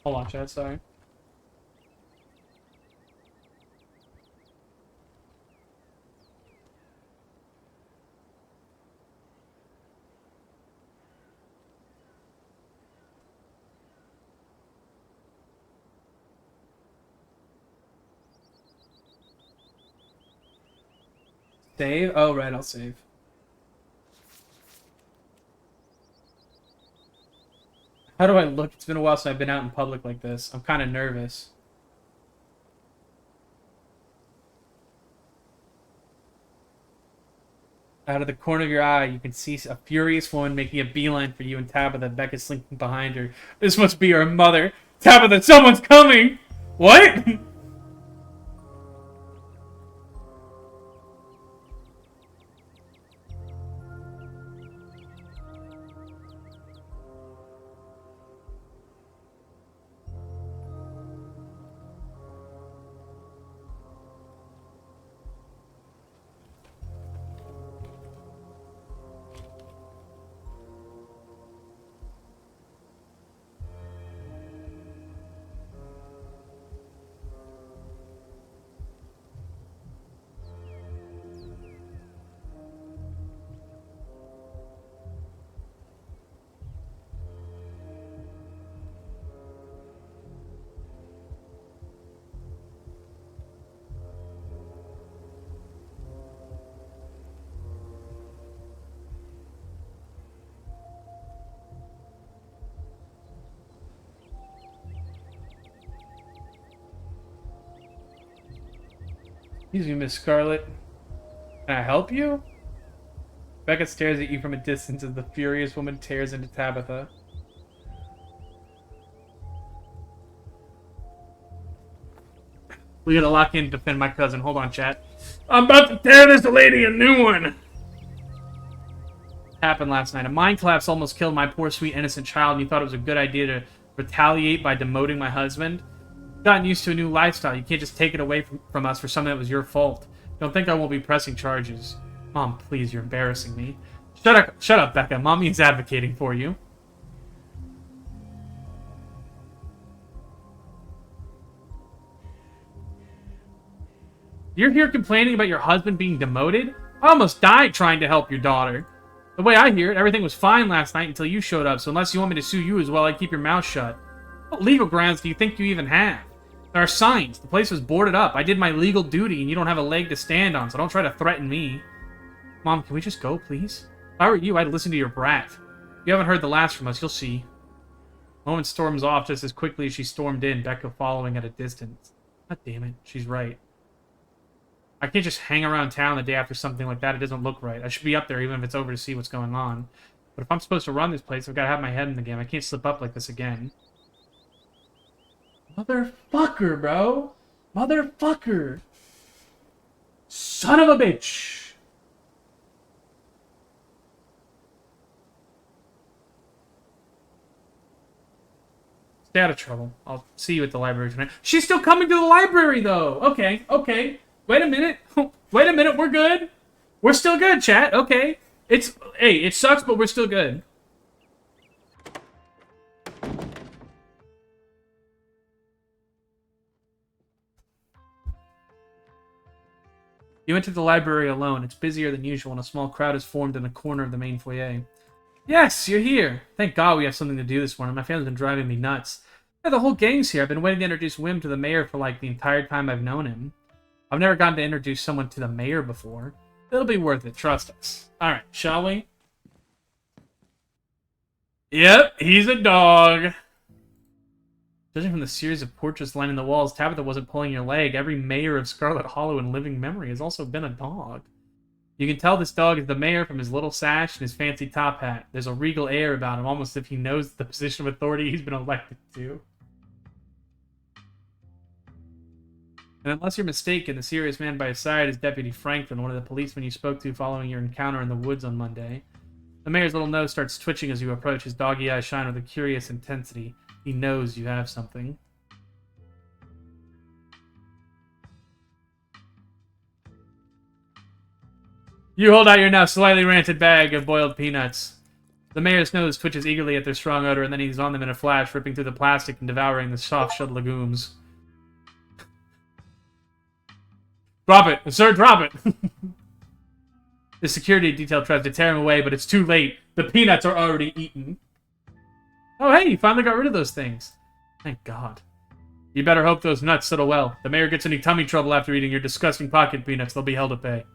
Hold on, chat, sorry. Save? Oh, right, I'll save. How do I look? It's been a while since I've been out in public like this. I'm kind of nervous. Out of the corner of your eye, you can see a furious woman making a beeline for you and Tabitha. Becca slinking behind her. This must be her mother. Tabitha, someone's coming! What? Excuse me, Miss Scarlett. Can I help you? Becca stares at you from a distance as the furious woman tears into Tabitha. We gotta lock in to defend my cousin. Hold on, chat. I'm about to tear this lady a new one! Happened last night. A mind collapse almost killed my poor, sweet, innocent child, and you thought it was a good idea to retaliate by demoting my husband? You've gotten used to a new lifestyle. You can't just take it away from us for something that was your fault. Don't think I won't be pressing charges. Mom, please, you're embarrassing me. Shut up, Becca. Mommy is advocating for you. You're here complaining about your husband being demoted? I almost died trying to help your daughter. The way I hear it, everything was fine last night until you showed up, so unless you want me to sue you as well, I'd keep your mouth shut. What legal grounds do you think you even have? There are signs. The place was boarded up. I did my legal duty, and you don't have a leg to stand on, so don't try to threaten me. Mom, can we just go, please? If I were you, I'd listen to your brat. If you haven't heard the last from us, you'll see. Moment storms off just as quickly as she stormed in, Becca following at a distance. God damn it, she's right. I can't just hang around town the day after something like that. It doesn't look right. I should be up there even if it's over to see what's going on. But if I'm supposed to run this place, I've got to have my head in the game. I can't slip up like this again. Motherfucker, bro. Motherfucker. Son of a bitch. Stay out of trouble. I'll see you at the library tonight. She's still coming to the library, though. Okay, okay. Wait a minute. Wait a minute. We're good. We're still good, chat. Okay. Hey, it sucks, but we're still good. You entered the library alone. It's busier than usual, and a small crowd has formed in the corner of the main foyer. Yes, you're here. Thank God we have something to do this morning. My family's been driving me nuts. Yeah, the whole gang's here. I've been waiting to introduce Wim to the mayor for, like, the entire time I've known him. I've never gotten to introduce someone to the mayor before. It'll be worth it, trust us. Alright, shall we? Yep, he's a dog. Judging from the series of portraits lining the walls, Tabitha wasn't pulling your leg. Every mayor of Scarlet Hollow in living memory has also been a dog. You can tell this dog is the mayor from his little sash and his fancy top hat. There's a regal air about him, almost as if he knows the position of authority he's been elected to. And unless you're mistaken, the serious man by his side is Deputy Franklin, one of the policemen you spoke to following your encounter in the woods on Monday. The mayor's little nose starts twitching as you approach. His doggy eyes shine with a curious intensity. He knows you have something. You hold out your now slightly ranted bag of boiled peanuts. The mayor's nose twitches eagerly at their strong odor, and then he's on them in a flash, ripping through the plastic and devouring the soft-shelled legumes. Drop it! Sir, drop it! The security detail tries to tear him away, but it's too late. The peanuts are already eaten. Oh, hey, you finally got rid of those things. Thank God. You better hope those nuts settle well. If the mayor gets any tummy trouble after eating your disgusting pocket peanuts, they'll be held to pay.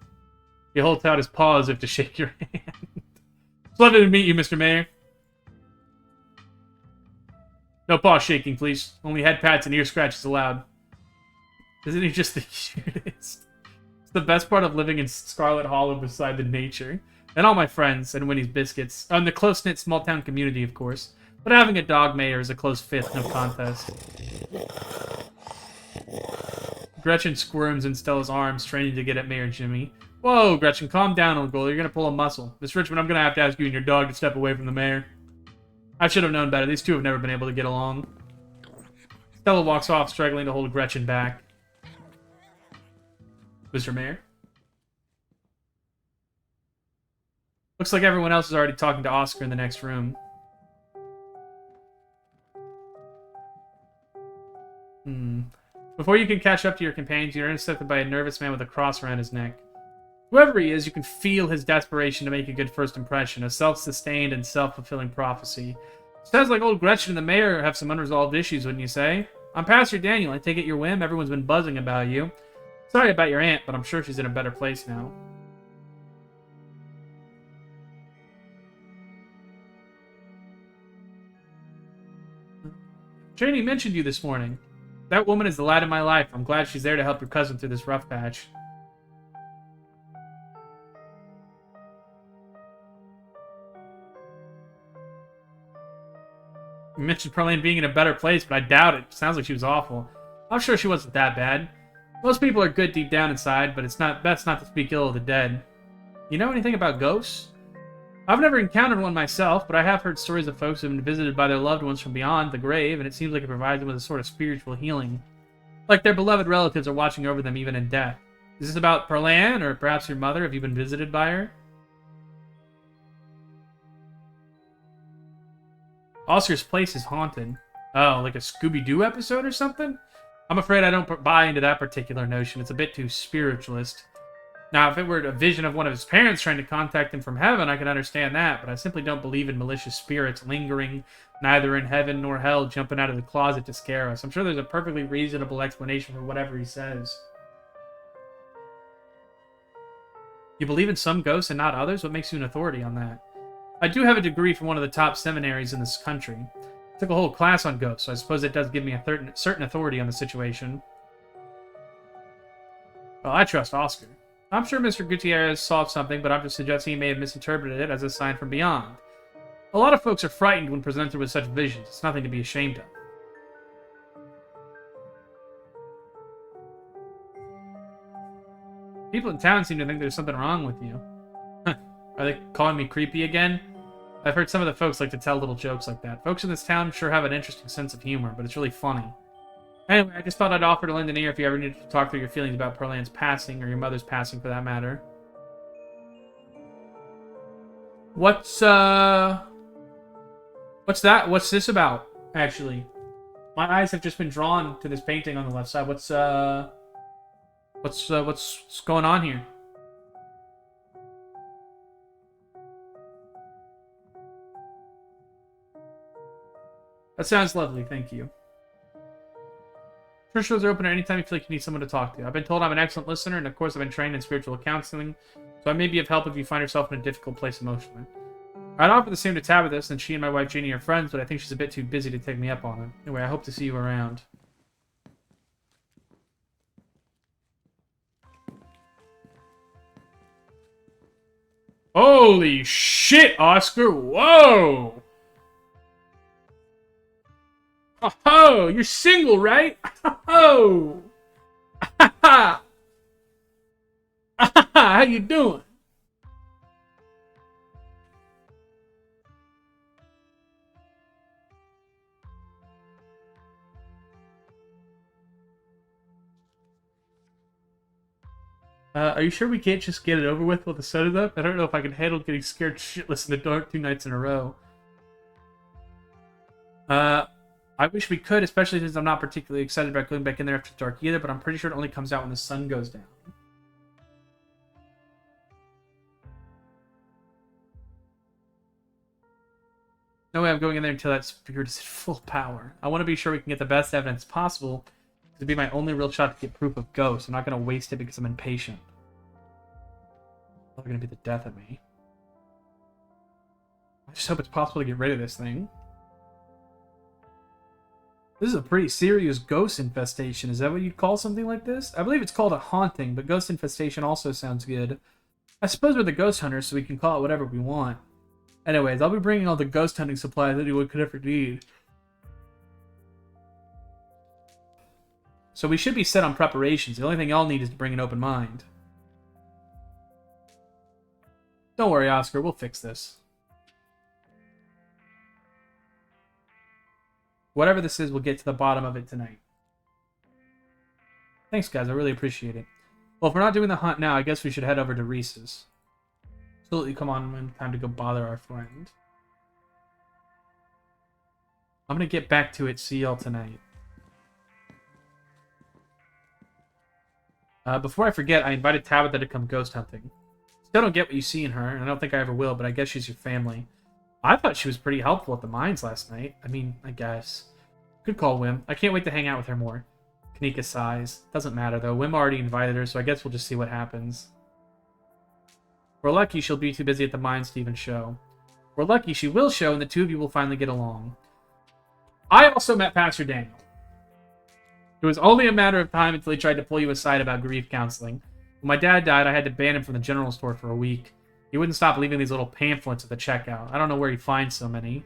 He holds out his paw as if to shake your hand. It's lovely to meet you, Mr. Mayor. No paw shaking, please. Only head pats and ear scratches allowed. Isn't he just the cutest? It's the best part of living in Scarlett Hollow beside the nature. And all my friends, and Winnie's Biscuits. And the close-knit small-town community, of course. But having a dog mayor is a close fifth, no contest. Gretchen squirms in Stella's arms, training to get at Mayor Jimmy. Whoa, Gretchen, calm down, old girl. You're gonna pull a muscle. Miss Richmond, I'm gonna have to ask you and your dog to step away from the mayor. I should have known better. These two have never been able to get along. Stella walks off, struggling to hold Gretchen back. Mr. Mayor? Looks like everyone else is already talking to Oscar in the next room. Before you can catch up to your companions, you're intercepted by a nervous man with a cross around his neck. Whoever he is, you can feel his desperation to make a good first impression, a self-sustained and self-fulfilling prophecy. Sounds like old Gretchen and the mayor have some unresolved issues, wouldn't you say? I'm Pastor Daniel. I take it your whim. Everyone's been buzzing about you. Sorry about your aunt, but I'm sure she's in a better place now. Janie mentioned you this morning. That woman is the light of my life. I'm glad she's there to help your cousin through this rough patch. You mentioned Pearline being in a better place, but I doubt it. Sounds like she was awful. I'm sure she wasn't that bad. Most people are good deep down inside, but it's best not to speak ill of the dead. You know anything about ghosts? I've never encountered one myself, but I have heard stories of folks who have been visited by their loved ones from beyond the grave, and it seems like it provides them with a sort of spiritual healing. Like their beloved relatives are watching over them even in death. Is this about Pearline, or perhaps your mother? Have you been visited by her? Oscar's place is haunted. Oh, like a Scooby-Doo episode or something? I'm afraid I don't buy into that particular notion. It's a bit too spiritualist. Now, if it were a vision of one of his parents trying to contact him from heaven, I can understand that, but I simply don't believe in malicious spirits lingering, neither in heaven nor hell, jumping out of the closet to scare us. I'm sure there's a perfectly reasonable explanation for whatever he says. You believe in some ghosts and not others? What makes you an authority on that? I do have a degree from one of the top seminaries in this country. I took a whole class on ghosts, so I suppose it does give me a certain authority on the situation. Well, I trust Oscar. I'm sure Mr. Gutierrez saw something, but I'm just suggesting he may have misinterpreted it as a sign from beyond. A lot of folks are frightened when presented with such visions. It's nothing to be ashamed of. People in town seem to think there's something wrong with you. Are they calling me creepy again? I've heard some of the folks like to tell little jokes like that. Folks in this town sure have an interesting sense of humor, but it's really funny. Anyway, I just thought I'd offer to lend an ear if you ever needed to talk through your feelings about Pearline's passing, or your mother's passing for that matter. What's that? What's this about, actually? My eyes have just been drawn to this painting on the left side. What's going on here? That sounds lovely, thank you. Church doors are open at any time you feel like you need someone to talk to. I've been told I'm an excellent listener, and of course I've been trained in spiritual counseling, so I may be of help if you find yourself in a difficult place emotionally. I'd offer the same to Tabitha, since she and my wife Jeannie are friends, but I think she's a bit too busy to take me up on it. Anyway, I hope to see you around. Holy shit, Oscar! Whoa! Oh, you're single, right? Oh, how you doing? Are you sure we can't just get it over with while the sun is up? I don't know if I can handle getting scared shitless in the dark 2 nights in a row. I wish we could, especially since I'm not particularly excited about going back in there after dark either, but I'm pretty sure it only comes out when the sun goes down. No way I'm going in there until that spirit is at full power. I want to be sure we can get the best evidence possible. It'd be my only real shot to get proof of ghosts. I'm not going to waste it because I'm impatient. They're going to be the death of me. I just hope it's possible to get rid of this thing. This is a pretty serious ghost infestation. Is that what you'd call something like this? I believe it's called a haunting, but ghost infestation also sounds good. I suppose we're the ghost hunters, so we can call it whatever we want. Anyways, I'll be bringing all the ghost hunting supplies anyone could ever need. So we should be set on preparations. The only thing y'all need is to bring an open mind. Don't worry, Oscar. We'll fix this. Whatever this is, we'll get to the bottom of it tonight. Thanks, guys. I really appreciate it. Well, if we're not doing the hunt now, I guess we should head over to Reese's. Absolutely, come on. Time to go bother our friend. I'm going to get back to it. See y'all tonight. Before I forget, I invited Tabitha to come ghost hunting. Still don't get what you see in her, and I don't think I ever will, but I guess she's your family. I thought she was pretty helpful at the mines last night. I mean, I guess. Good call, Wim. I can't wait to hang out with her more. Kanika sighs. Doesn't matter, though. Wim already invited her, so I guess we'll just see what happens. We're lucky she'll be too busy at the mines to even show. We're lucky she will show, and the two of you will finally get along. I also met Pastor Daniel. It was only a matter of time until he tried to pull you aside about grief counseling. When my dad died, I had to ban him from the general store for a week. He wouldn't stop leaving these little pamphlets at the checkout. I don't know where he finds so many.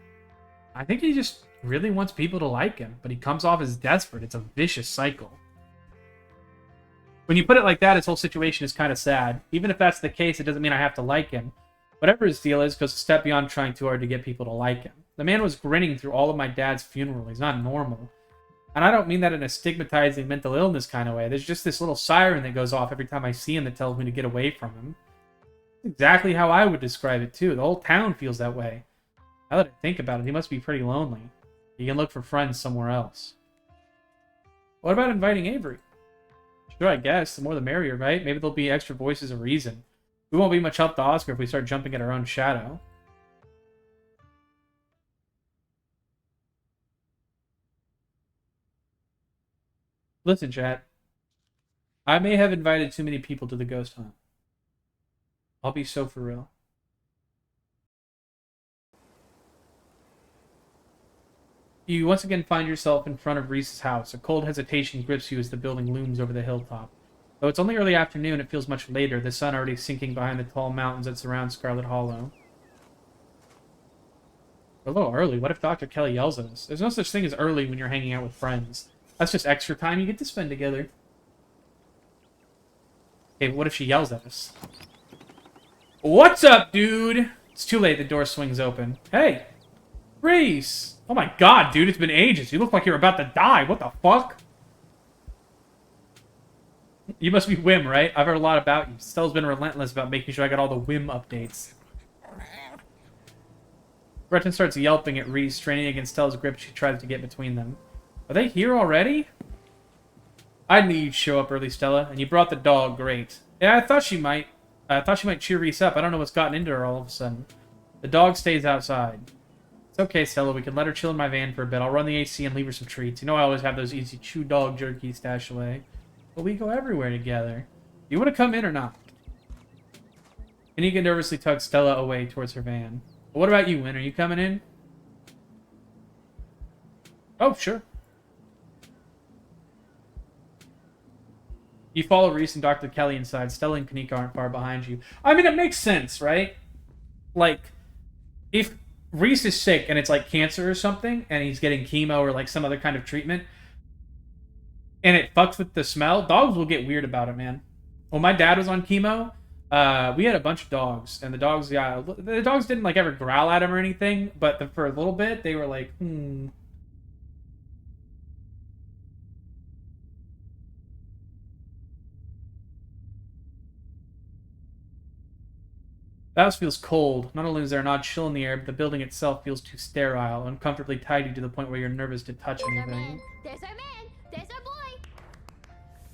I think he just really wants people to like him, but he comes off as desperate. It's a vicious cycle. When you put it like that, his whole situation is kind of sad. Even if that's the case, it doesn't mean I have to like him. Whatever his deal is goes a step beyond trying too hard to get people to like him. The man was grinning through all of my dad's funeral. He's not normal. And I don't mean that in a stigmatizing mental illness kind of way. There's just this little siren that goes off every time I see him that tells me to get away from him. Exactly how I would describe it, too. The whole town feels that way. Now that I think about it, he must be pretty lonely. He can look for friends somewhere else. What about inviting Avery? Sure, I guess. The more the merrier, right? Maybe there'll be extra voices of reason. We won't be much help to Oscar if we start jumping at our own shadow. Listen, chat. I may have invited too many people to the ghost hunt. I'll be so for real. You once again find yourself in front of Reese's house. A cold hesitation grips you as the building looms over the hilltop. Though it's only early afternoon, it feels much later, the sun already sinking behind the tall mountains that surround Scarlett Hollow. We're a little early. What if Dr. Kelly yells at us? There's no such thing as early when you're hanging out with friends. That's just extra time you get to spend together. Okay, but what if she yells at us? What's up, dude? It's too late. The door swings open. Hey, Reese. Oh my god, dude, it's been ages. You look like you're about to die. What the fuck? You must be Wim, right? I've heard a lot about you. Stella's been relentless about making sure I got all the Wim updates. Breton starts yelping at Reese, straining against Stella's grip. She tries to get between them. Are they here already? I knew you'd show up early, Stella, and you brought the dog. Great. Yeah, I thought she might cheer Reese up. I don't know what's gotten into her all of a sudden. The dog stays outside. It's okay, Stella. We can let her chill in my van for a bit. I'll run the AC and leave her some treats. You know I always have those easy chew dog jerky stashed away. But we go everywhere together. You want to come in or not? Kanika nervously tugs Stella away towards her van. Well, what about you, Win? Are you coming in? Oh, sure. You follow Reese and Dr. Kelly inside. Stella and Kanika aren't far behind you. I mean, it makes sense, right? Like, if Reese is sick and it's like cancer or something, and he's getting chemo or like some other kind of treatment, and it fucks with the smell, dogs will get weird about it, man. When my dad was on chemo, we had a bunch of dogs, and the dogs didn't like ever growl at him or anything, but for a little bit, they were like, The house feels cold. Not only is there an odd chill in the air, but the building itself feels too sterile, uncomfortably tidy to the point where you're nervous to touch anything. There's our man! There's our boy!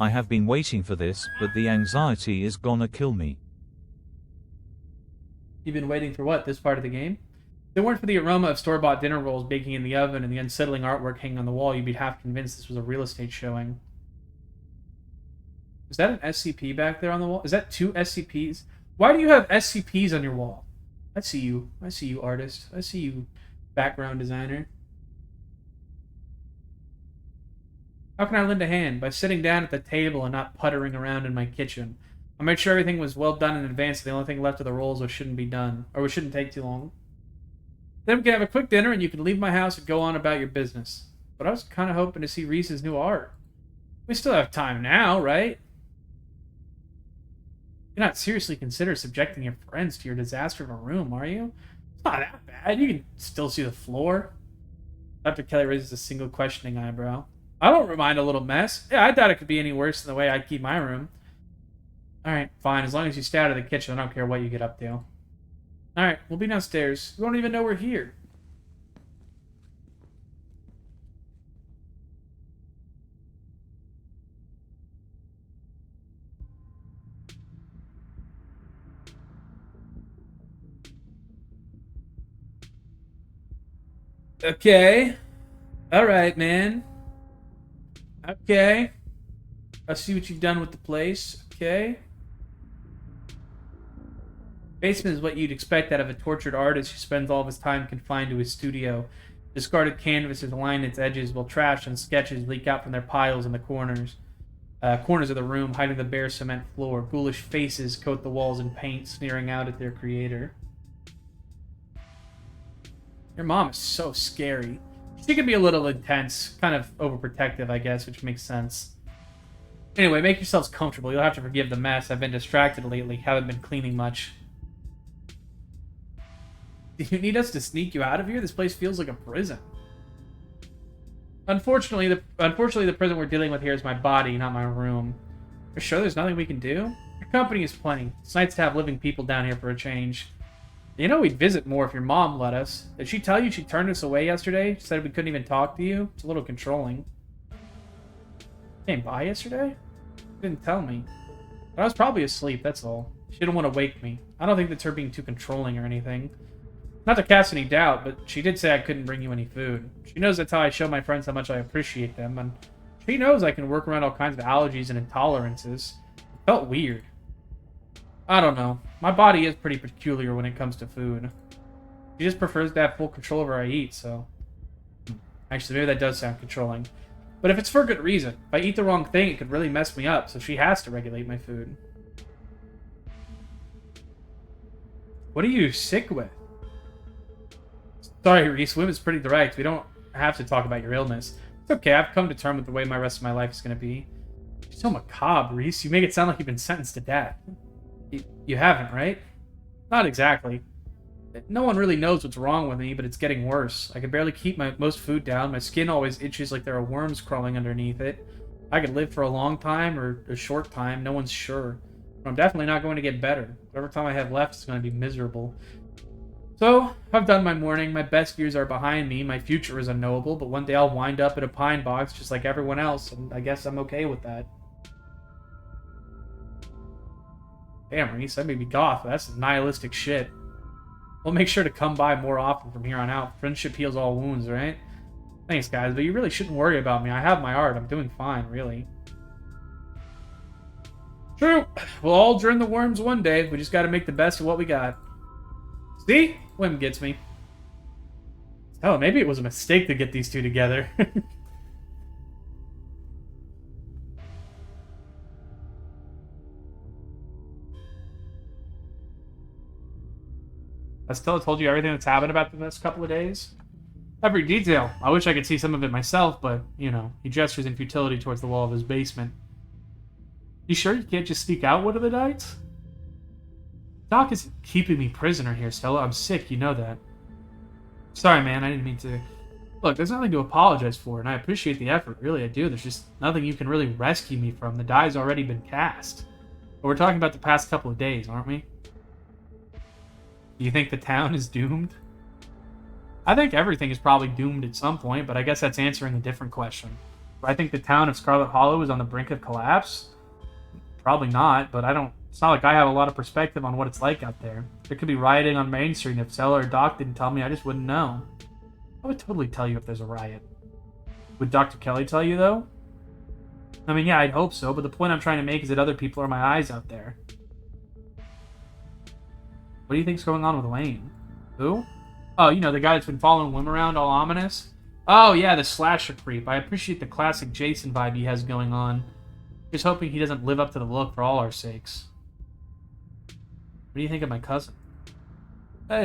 I have been waiting for this, but the anxiety is gonna kill me. You've been waiting for what, this part of the game? If it weren't for the aroma of store-bought dinner rolls baking in the oven and the unsettling artwork hanging on the wall, you'd be half convinced this was a real estate showing. Is that an SCP back there on the wall? Is that two SCPs? Why do you have SCPs on your wall? I see you. I see you, artist. I see you, background designer. How can I lend a hand? By sitting down at the table and not puttering around in my kitchen. I made sure everything was well done in advance. The only thing left of the rolls was shouldn't be done, or we shouldn't take too long. Then we can have a quick dinner and you can leave my house and go on about your business. But I was kind of hoping to see Reese's new art. We still have time now, right? You're not seriously consider subjecting your friends to your disaster of a room, are you? It's not that bad. You can still see the floor. Dr. Kelly raises a single questioning eyebrow. I don't mind a little mess. Yeah, I doubt it could be any worse than the way I keep my room. Alright, fine. As long as you stay out of the kitchen, I don't care what you get up to. Alright, we'll be downstairs. We won't even know we're here. Okay. Alright, man. Okay. I see what you've done with the place. Okay. Basement is what you'd expect out of a tortured artist who spends all of his time confined to his studio. Discarded canvases line its edges, while trash and sketches leak out from their piles in the corners of the room, hiding the bare cement floor. Ghoulish faces coat the walls in paint, sneering out at their creator. Your mom is so scary. She can be a little intense, kind of overprotective, I guess, which makes sense. Anyway, make yourselves comfortable. You'll have to forgive the mess. I've been distracted lately. Haven't been cleaning much. Do you need us to sneak you out of here? This place feels like a prison. Unfortunately, the prison we're dealing with here is my body, not my room. You're sure there's nothing we can do? Your company is plenty. It's nice to have living people down here for a change. You know we'd visit more if your mom let us. Did she tell you she turned us away yesterday? She said we couldn't even talk to you? It's a little controlling. Came by yesterday? Didn't tell me. But I was probably asleep, that's all. She didn't want to wake me. I don't think that's her being too controlling or anything. Not to cast any doubt, but she did say I couldn't bring you any food. She knows that's how I show my friends how much I appreciate them, and she knows I can work around all kinds of allergies and intolerances. It felt weird. I don't know. My body is pretty peculiar when it comes to food. She just prefers to have full control over what I eat, so... Actually, maybe that does sound controlling. But if it's for good reason. If I eat the wrong thing, it could really mess me up, so she has to regulate my food. What are you sick with? Sorry, Reese. Women's pretty direct. We don't have to talk about your illness. It's okay. I've come to terms with the way my rest of my life is going to be. You're so macabre, Reese. You make it sound like you've been sentenced to death. You haven't, right? Not exactly. No one really knows what's wrong with me, but it's getting worse. I can barely keep most food down. My skin always itches like there are worms crawling underneath it. I could live for a long time or a short time. No one's sure. But I'm definitely not going to get better. Whatever time I have left is going to be miserable. So, I've done my mourning. My best years are behind me. My future is unknowable, but one day I'll wind up in a pine box just like everyone else, and I guess I'm okay with that. Damn, Reese, that made me goth. That's nihilistic shit. We'll make sure to come by more often from here on out. Friendship heals all wounds, right? Thanks, guys, but you really shouldn't worry about me. I have my art. I'm doing fine, really. True. We'll all join the worms one day. We just gotta make the best of what we got. See? Whim gets me. Oh, maybe it was a mistake to get these two together. I still told you everything that's happened about the next couple of days? Every detail. I wish I could see some of it myself, but, you know, he gestures in futility towards the wall of his basement. You sure you can't just sneak out one of the nights? Doc isn't keeping me prisoner here, Stella. I'm sick, you know that. Sorry, man, I didn't mean to... Look, there's nothing to apologize for, and I appreciate the effort. Really, I do. There's just nothing you can really rescue me from. The die's already been cast. But we're talking about the past couple of days, aren't we? Do you think the town is doomed? I think everything is probably doomed at some point, but I guess that's answering a different question. Do I think the town of Scarlet Hollow is on the brink of collapse? Probably not, but it's not like I have a lot of perspective on what it's like out there. There could be rioting on Main Street, and if Stella or Doc didn't tell me, I just wouldn't know. I would totally tell you if there's a riot. Would Dr. Kelly tell you, though? I mean, yeah, I'd hope so, but the point I'm trying to make is that other people are my eyes out there. What do you think's going on with Lane? Who? Oh, you know, the guy that's been following Wim around all ominous? Oh, yeah, the slasher creep. I appreciate the classic Jason vibe he has going on. Just hoping he doesn't live up to the look for all our sakes. What do you think of my cousin?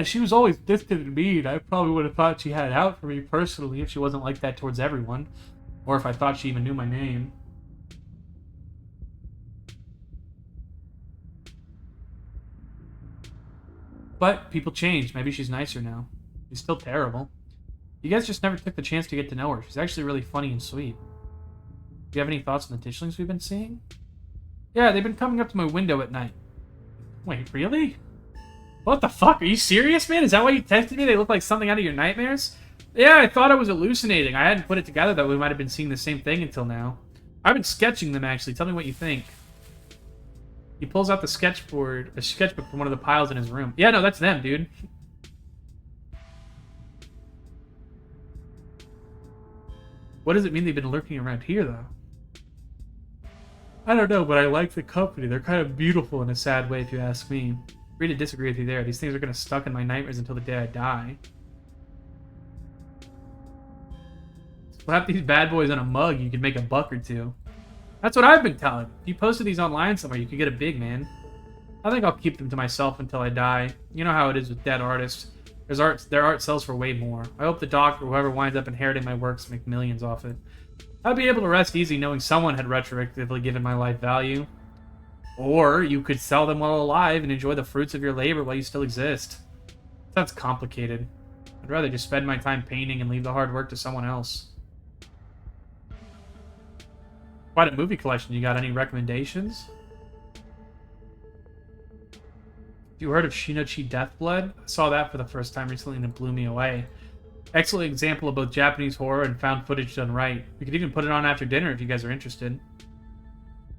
She was always distant and mean. I probably would have thought she had it out for me personally if she wasn't like that towards everyone. Or if I thought she even knew my name. But people change. Maybe she's nicer now. She's still terrible. You guys just never took the chance to get to know her. She's actually really funny and sweet. Do you have any thoughts on the Ditchlings we've been seeing? Yeah, they've been coming up to my window at night. Wait, really? What the fuck? Are you serious, man? Is that why you texted me? They look like something out of your nightmares? Yeah, I thought I was hallucinating. I hadn't put it together that we might have been seeing the same thing until now. I've been sketching them, actually. Tell me what you think. He pulls out the sketchbook from one of the piles in his room. Yeah, no, that's them, dude. What does it mean they've been lurking around here, though? I don't know, but I like the company. They're kind of beautiful in a sad way, if you ask me. Free to disagree with you there. These things are going to stuck in my nightmares until the day I die. Slap these bad boys on a mug, you could make $1 or $2. That's what I've been telling. If you posted these online somewhere, you could get a big, man. I think I'll keep them to myself until I die. You know how it is with dead artists. Their art sells for way more. I hope the doctor or whoever winds up inheriting my works make millions off it. I'd be able to rest easy knowing someone had retroactively given my life value. Or you could sell them while alive and enjoy the fruits of your labor while you still exist. Sounds complicated. I'd rather just spend my time painting and leave the hard work to someone else. Quite a movie collection. You got any recommendations? You heard of Shinochi Deathblood? I saw that for the first time recently and it blew me away. Excellent example of both Japanese horror and found footage done right. We could even put it on after dinner if you guys are interested.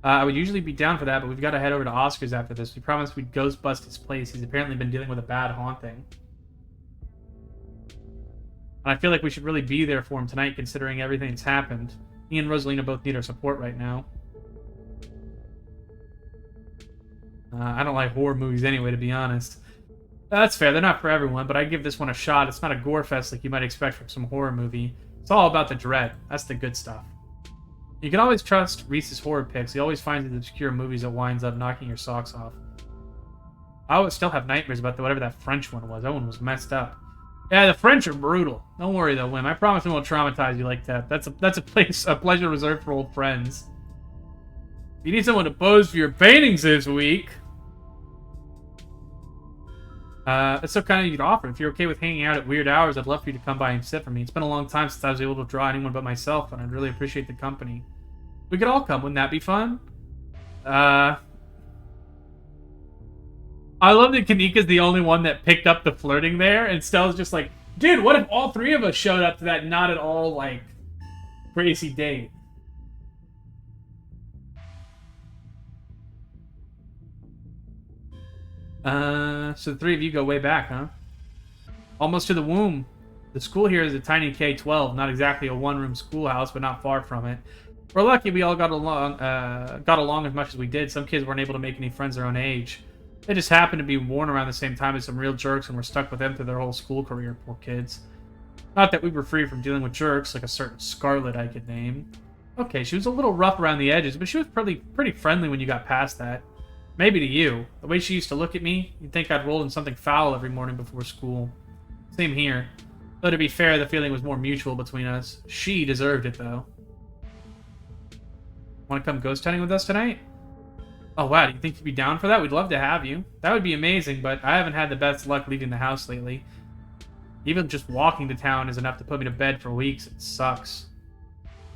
I would usually be down for that, but we've got to head over to Oscar's after this. We promised we'd ghost bust his place. He's apparently been dealing with a bad haunting. And I feel like we should really be there for him tonight considering everything that's happened. He and Rosalina both need our support right now. I don't like horror movies anyway, to be honest. That's fair, they're not for everyone, but I give this one a shot. It's not a gore fest like you might expect from some horror movie. It's all about the dread. That's the good stuff. You can always trust Reese's horror picks. He always finds the obscure movies that winds up knocking your socks off. I always still have nightmares about whatever that French one was. That one was messed up. Yeah, the French are brutal. Don't worry though, Wim. I promise we won't traumatize you like that. That's a pleasure reserved for old friends. If you need someone to pose for your paintings this week, it's so kind of you to offer. If you're okay with hanging out at weird hours, I'd love for you to come by and sit for me. It's been a long time since I was able to draw anyone but myself, and I'd really appreciate the company. We could all come. Wouldn't that be fun? I love that Kanika's the only one that picked up the flirting there, and Stella's just like, dude, what if all three of us showed up to that not at all, like, crazy date? So the three of you go way back, huh? Almost to the womb. The school here is a tiny K-12, not exactly a one-room schoolhouse, but not far from it. We're lucky we all got along as much as we did. Some kids weren't able to make any friends their own age. They just happened to be born around the same time as some real jerks and were stuck with them through their whole school career, poor kids. Not that we were free from dealing with jerks, like a certain Scarlett I could name. Okay, she was a little rough around the edges, but she was pretty friendly when you got past that. Maybe to you. The way she used to look at me, you'd think I'd rolled in something foul every morning before school. Same here. Though to be fair, the feeling was more mutual between us. She deserved it, though. Want to come ghost hunting with us tonight? Oh wow, do you think you'd be down for that? We'd love to have you. That would be amazing, but I haven't had the best luck leaving the house lately. Even just walking to town is enough to put me to bed for weeks. It sucks.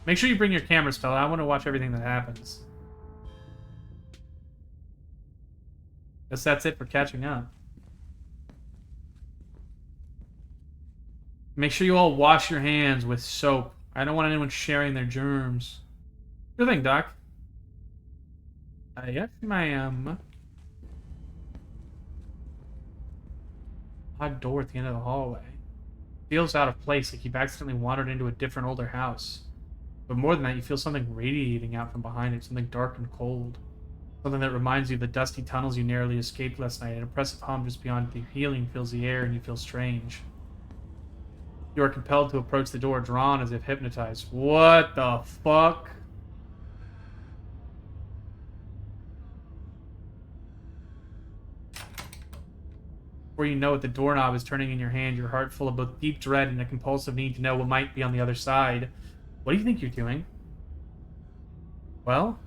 Make sure you bring your camera, Stella. I want to watch everything that happens. Guess that's it for catching up. Make sure you all wash your hands with soap. I don't want anyone sharing their germs. Good thing, Doc. Yes, ma'am. Odd door at the end of the hallway. Feels out of place, like you've accidentally wandered into a different, older house. But more than that, you feel something radiating out from behind it, something dark and cold. Something that reminds you of the dusty tunnels you narrowly escaped last night. An oppressive hum just beyond the healing fills the air and you feel strange. You are compelled to approach the door, drawn as if hypnotized. What the fuck? Before you know it, the doorknob is turning in your hand, your heart full of both deep dread and a compulsive need to know what might be on the other side. What do you think you're doing? Well,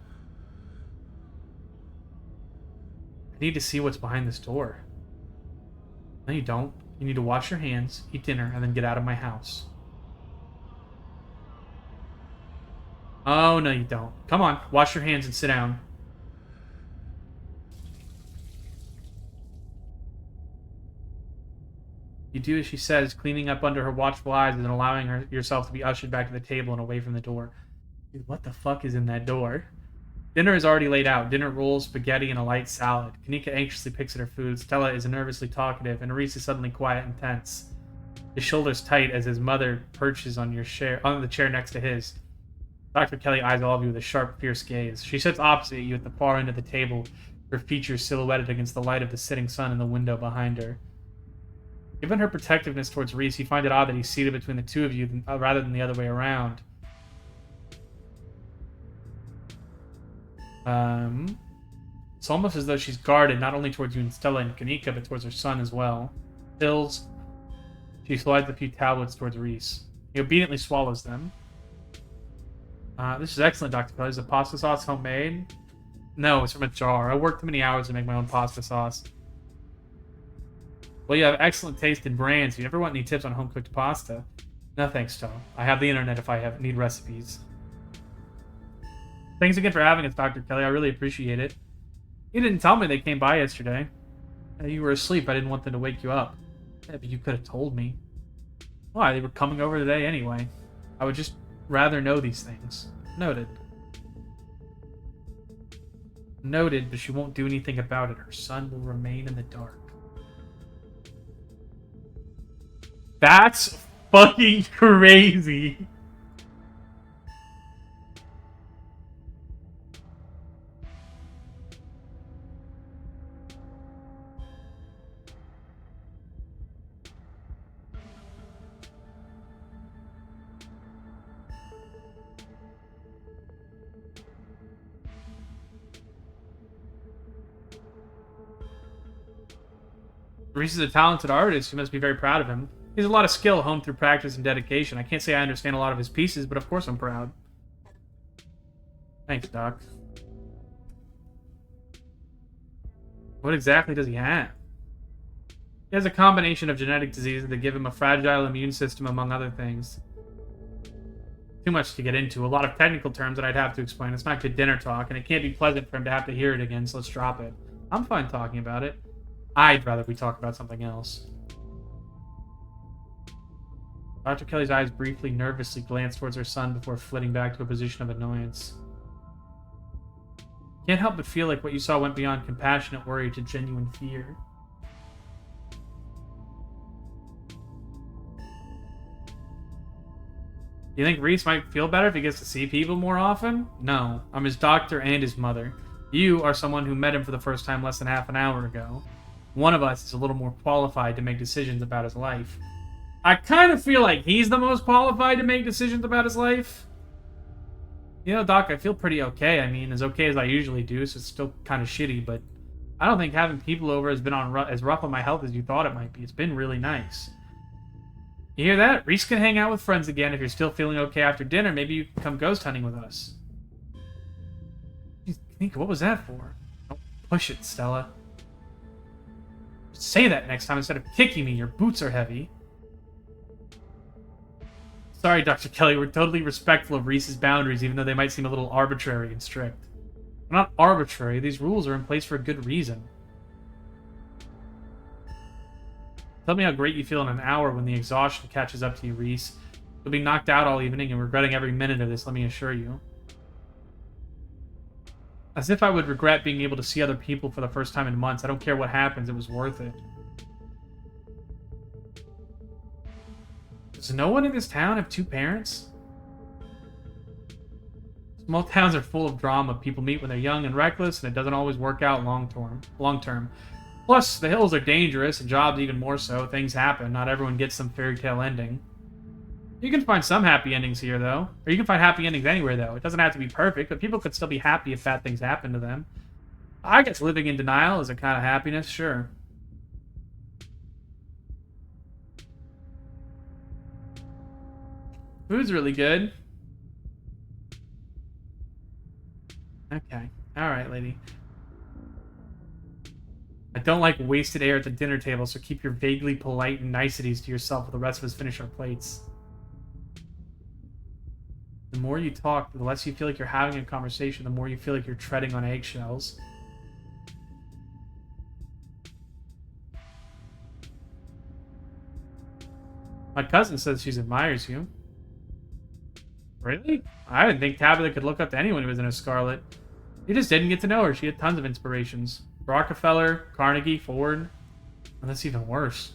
I need to see what's behind this door. No, you don't. You need to wash your hands, eat dinner, and then get out of my house. Oh, no, you don't. Come on, wash your hands and sit down. You do as she says, cleaning up under her watchful eyes and then allowing yourself to be ushered back to the table and away from the door. Dude, what the fuck is in that door? Dinner is already laid out. Dinner rolls, spaghetti, and a light salad. Kanika anxiously picks at her food. Stella is nervously talkative, and Reese is suddenly quiet and tense. His shoulders tight as his mother perches on the chair next to his. Dr. Kelly eyes all of you with a sharp, fierce gaze. She sits opposite you at the far end of the table, her features silhouetted against the light of the setting sun in the window behind her. Given her protectiveness towards Reese, you find it odd that he's seated between the two of you rather than the other way around. It's almost as though she's guarded not only towards you and Stella and Kanika, but towards her son as well. Pills. She slides a few tablets towards Reese. He obediently swallows them. This is excellent, Dr. Kelly. Is the pasta sauce homemade? No, it's from a jar. I worked too many hours to make my own pasta sauce. Well, you have excellent taste in brands. You never want any tips on home-cooked pasta? No thanks, Tom. I have the internet if I need recipes. Thanks again for having us, Dr. Kelly. I really appreciate it. You didn't tell me they came by yesterday. You were asleep. I didn't want them to wake you up. Yeah, but you could have told me. Why? They were coming over today anyway. I would just rather know these things. Noted. Noted, but she won't do anything about it. Her son will remain in the dark. That's fucking crazy. Reese is a talented artist. You must be very proud of him. He has a lot of skill honed through practice and dedication. I can't say I understand a lot of his pieces, but of course I'm proud. Thanks, Doc. What exactly does he have? He has a combination of genetic diseases that give him a fragile immune system, among other things. Too much to get into. A lot of technical terms that I'd have to explain. It's not good dinner talk, and it can't be pleasant for him to have to hear it again, so let's drop it. I'm fine talking about it. I'd rather we talk about something else. Dr. Kelly's eyes briefly, nervously glance towards her son before flitting back to a position of annoyance. Can't help but feel like what you saw went beyond compassionate worry to genuine fear. You think Reese might feel better if he gets to see people more often? No. I'm his doctor and his mother. You are someone who met him for the first time less than half an hour ago. One of us is a little more qualified to make decisions about his life. I kind of feel like he's the most qualified to make decisions about his life. You know, Doc, I feel pretty okay. I mean, as okay as I usually do, so it's still kind of shitty, but I don't think having people over has been as rough on my health as you thought it might be. It's been really nice. You hear that? Reese can hang out with friends again if you're still feeling okay after dinner. Maybe you can come ghost hunting with us. Think, what was that for? Don't push it, Stella. Say that next time instead of kicking me. Your boots are heavy. Sorry, Dr. Kelly. We're totally respectful of Reese's boundaries, even though they might seem a little arbitrary and strict. They're not arbitrary. These rules are in place for a good reason. Tell me how great you feel in an hour when the exhaustion catches up to you, Reese. You'll be knocked out all evening and regretting every minute of this, let me assure you. As if I would regret being able to see other people for the first time in months. I don't care what happens, it was worth it. Does no one in this town have two parents? Small towns are full of drama. People meet when they're young and reckless, and it doesn't always work out long term. Plus, the hills are dangerous, and jobs even more so. Things happen. Not everyone gets some fairy tale ending. You can find some happy endings here, though. Or you can find happy endings anywhere, though. It doesn't have to be perfect, but people could still be happy if bad things happen to them. I guess living in denial is a kind of happiness, sure. Food's really good. Okay. Alright, lady. I don't like wasted air at the dinner table, so keep your vaguely polite niceties to yourself while the rest of us finish our plates. The more you talk, the less you feel like you're having a conversation, the more you feel like you're treading on eggshells. My cousin says she admires you. Really? I didn't think Tabitha could look up to anyone who was in a Scarlett. You just didn't get to know her. She had tons of inspirations. Rockefeller, Carnegie, Ford. And that's even worse.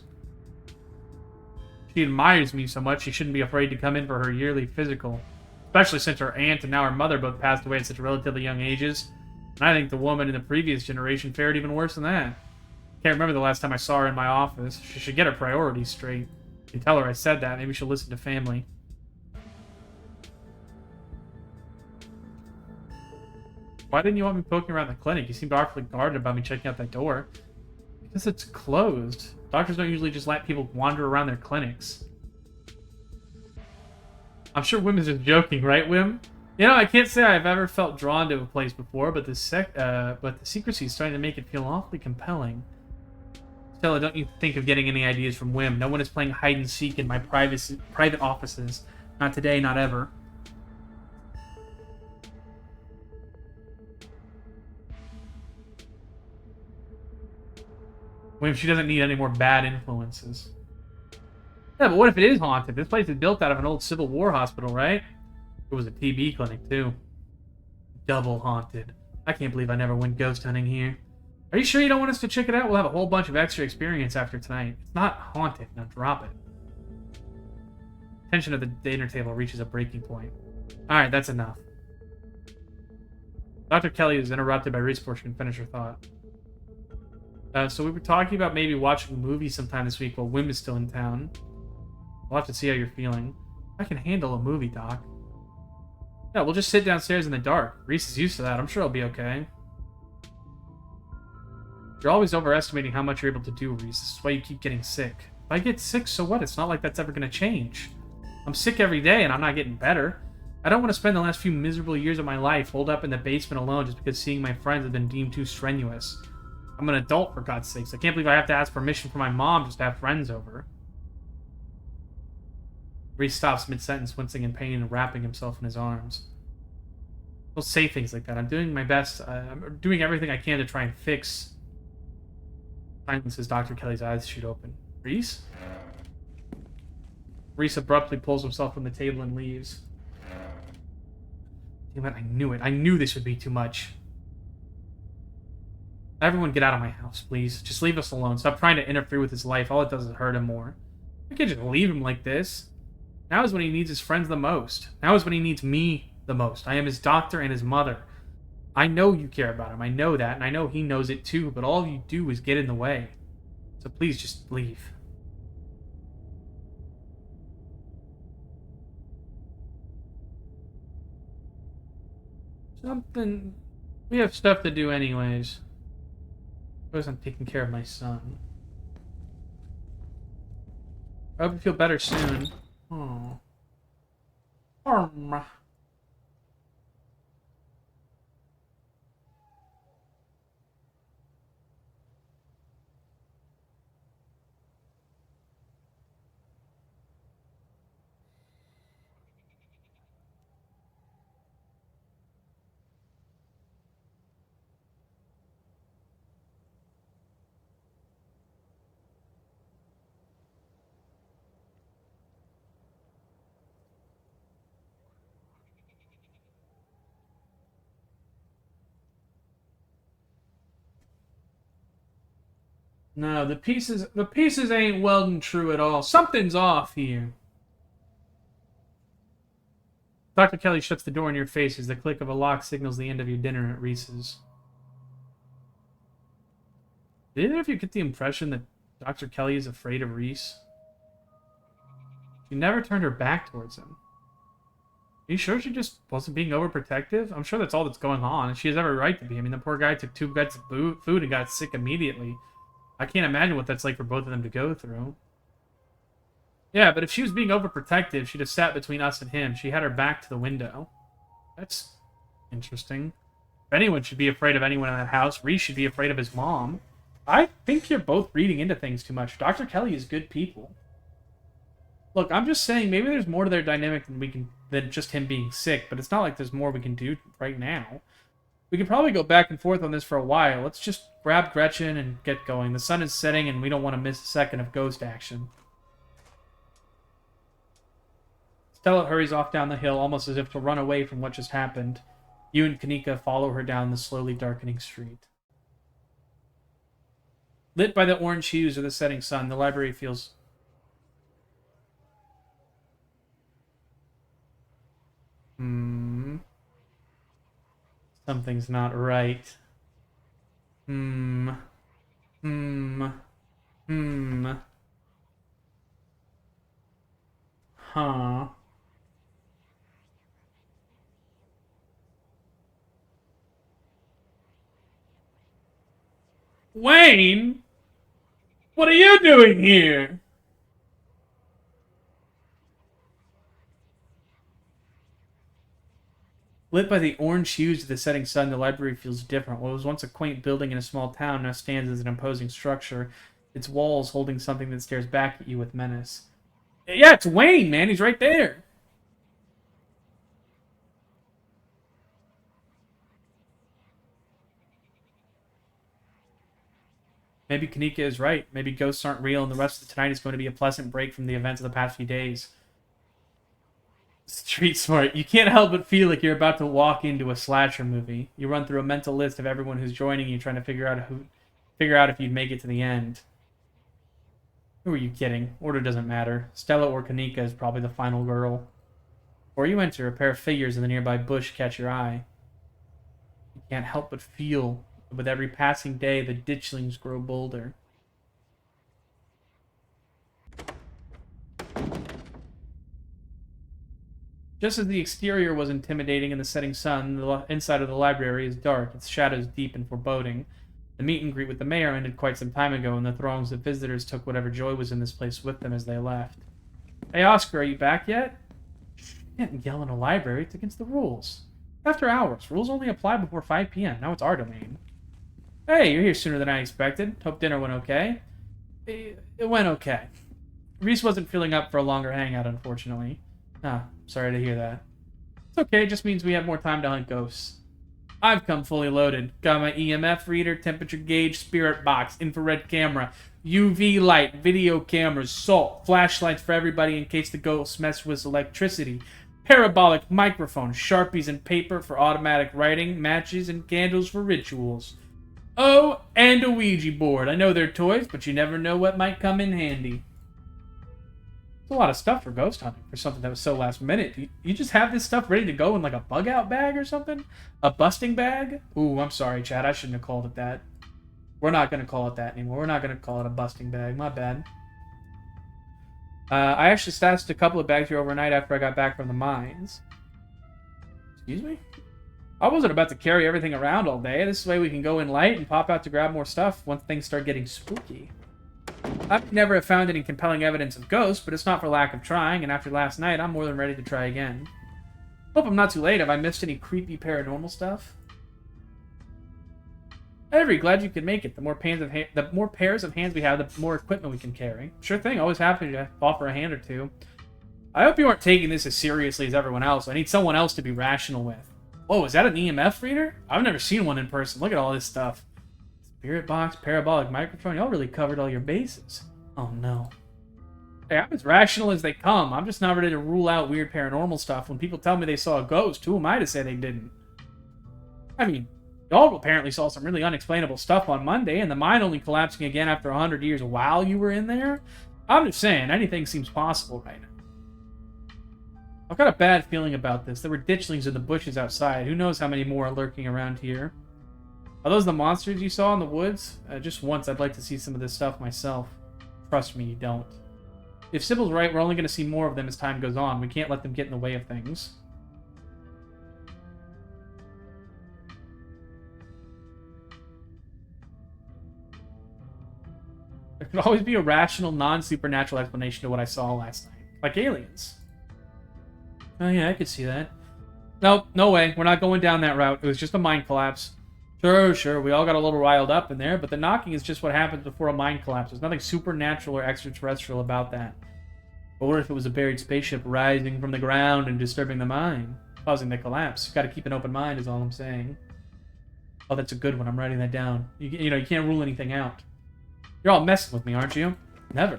She admires me so much she shouldn't be afraid to come in for her yearly physical. Especially since her aunt and now her mother both passed away at such relatively young ages. And I think the woman in the previous generation fared even worse than that. Can't remember the last time I saw her in my office. She should get her priorities straight. You can tell her I said that. Maybe she'll listen to family. Why didn't you want me poking around the clinic? You seemed awfully guarded about me checking out that door. Because it's closed. Doctors don't usually just let people wander around their clinics. I'm sure Wim is just joking, right, Wim? You know, I can't say I've ever felt drawn to a place before, but the secrecy is starting to make it feel awfully compelling. Stella, don't you think of getting any ideas from Wim. No one is playing hide and seek in my private offices. Not today, not ever. Wim, she doesn't need any more bad influences. Yeah, but what if it is haunted? This place is built out of an old Civil War hospital, right? It was a TB clinic, too. Double haunted. I can't believe I never went ghost hunting here. Are you sure you don't want us to check it out? We'll have a whole bunch of extra experience after tonight. It's not haunted. Now drop it. Tension at the dinner table reaches a breaking point. Alright, that's enough. Dr. Kelly is interrupted by Reese before she can finish her thought. So we were talking about maybe watching a movie sometime this week while Wim is still in town. We'll have to see how you're feeling. I can handle a movie, Doc. Yeah, we'll just sit downstairs in the dark. Reese is used to that. I'm sure he'll be okay. You're always overestimating how much you're able to do, Reese. This is why you keep getting sick. If I get sick, so what? It's not like that's ever going to change. I'm sick every day, and I'm not getting better. I don't want to spend the last few miserable years of my life holed up in the basement alone just because seeing my friends has been deemed too strenuous. I'm an adult, for God's sakes. I can't believe I have to ask permission from my mom just to have friends over. Reese stops mid-sentence, wincing in pain and wrapping himself in his arms. Don't say things like that. I'm doing my best. I'm doing everything I can to try and fix. Silences. Dr. Kelly's eyes shoot open. Reese? Reese abruptly pulls himself from the table and leaves. Damn it, I knew it. I knew this would be too much. Everyone get out of my house, please. Just leave us alone. Stop trying to interfere with his life. All it does is hurt him more. You can't just leave him like this. Now is when he needs his friends the most. Now is when he needs me the most. I am his doctor and his mother. I know you care about him. I know that, and I know he knows it too, but all you do is get in the way. So please just leave. Something... We have stuff to do anyways. Suppose I'm taking care of my son. I hope you feel better soon. Oh. No, the pieces ain't welding true at all. Something's off here. Dr. Kelly shuts the door in your face as the click of a lock signals the end of your dinner at Reese's. Did either of you get the impression that Dr. Kelly is afraid of Reese? She never turned her back towards him. Are you sure she just wasn't being overprotective? I'm sure that's all that's going on, and she has every right to be. I mean, the poor guy took 2 bites of food and got sick immediately. I can't imagine what that's like for both of them to go through. Yeah, but if she was being overprotective, she'd have sat between us and him. She had her back to the window. That's interesting. If anyone should be afraid of anyone in that house, Reese should be afraid of his mom. I think you're both reading into things too much. Dr. Kelly is good people. Look, I'm just saying maybe there's more to their dynamic than just him being sick, but it's not like there's more we can do right now. We could probably go back and forth on this for a while. Let's just grab Gretchen and get going. The sun is setting and we don't want to miss a second of ghost action. Stella hurries off down the hill, almost as if to run away from what just happened. You and Kanika follow her down the slowly darkening street. Lit by the orange hues of the setting sun, the library feels... Something's not right. Huh. Wayne? What are you doing here? Lit by the orange hues of the setting sun, the library feels different. What was once a quaint building in a small town now stands as an imposing structure, its walls holding something that stares back at you with menace. Yeah, it's Wayne, man. He's right there. Maybe Kanika is right. Maybe ghosts aren't real, and the rest of tonight is going to be a pleasant break from the events of the past few days. Street smart. You can't help but feel like you're about to walk into a slasher movie. You run through a mental list of everyone who's joining you, trying to figure out if you'd make it to the end. Who are you kidding? Order doesn't matter. Stella or Kanika is probably the final girl. Before you enter, a pair of figures in the nearby bush catch your eye. You can't help but feel that with every passing day, the ditchlings grow bolder. Just as the exterior was intimidating in the setting sun, the inside of the library is dark, its shadows deep and foreboding. The meet and greet with the mayor ended quite some time ago, and the throngs of visitors took whatever joy was in this place with them as they left. Hey, Oscar, are you back yet? Shh, you can't yell in a library. It's against the rules. After hours. Rules only apply before 5 p.m. Now it's our domain. Hey, you're here sooner than I expected. Hope dinner went okay. It went okay. Reese wasn't feeling up for a longer hangout, unfortunately. Ah, sorry to hear that. It's okay, it just means we have more time to hunt ghosts. I've come fully loaded. Got my EMF reader, temperature gauge, spirit box, infrared camera, UV light, video cameras, salt, flashlights for everybody in case the ghosts mess with electricity, parabolic microphone, Sharpies and paper for automatic writing, matches and candles for rituals. Oh, and a Ouija board. I know they're toys, but you never know what might come in handy. It's a lot of stuff for ghost hunting for something that was so last minute. You just have this stuff ready to go in like a bug out bag or something? A busting bag? Ooh, I'm sorry, Chad. I shouldn't have called it that. We're not going to call it that anymore. We're not going to call it a busting bag. My bad. I actually stashed a couple of bags here overnight after I got back from the mines. Excuse me? I wasn't about to carry everything around all day. This way we can go in light and pop out to grab more stuff once things start getting spooky. I never have found any compelling evidence of ghosts, but it's not for lack of trying, and after last night, I'm more than ready to try again. Hope I'm not too late. Have I missed any creepy paranormal stuff? Avery, glad you could make it. The more pairs of hands we have, the more equipment we can carry. Sure thing, always happy to offer a hand or two. I hope you aren't taking this as seriously as everyone else. I need someone else to be rational with. Whoa, is that an EMF reader? I've never seen one in person. Look at all this stuff. Spirit box, parabolic microphone. Y'all really covered all your bases. Oh no. Hey, I'm as rational as they come. I'm just not ready to rule out weird paranormal stuff. When people tell me they saw a ghost, who am I to say they didn't? I mean, y'all apparently saw some really unexplainable stuff on Monday, and the mine only collapsing again after 100 years while you were in there? I'm just saying, anything seems possible right now. I've got a bad feeling about this. There were ditchlings in the bushes outside. Who knows how many more are lurking around here? Are those the monsters you saw in the woods? Just once, I'd like to see some of this stuff myself. Trust me, you don't. If Sybil's right, we're only going to see more of them as time goes on. We can't let them get in the way of things. There could always be a rational, non-supernatural explanation to what I saw last night. Like aliens. Oh yeah, I could see that. No, no way. We're not going down that route. It was just a mind collapse. Sure. We all got a little riled up in there, but the knocking is just what happens before a mind collapse. There's nothing supernatural or extraterrestrial about that. But what if it was a buried spaceship rising from the ground and disturbing the mind, causing the collapse? Got to keep an open mind is all I'm saying. Oh, that's a good one. I'm writing that down. You know, you can't rule anything out. You're all messing with me, aren't you? Never.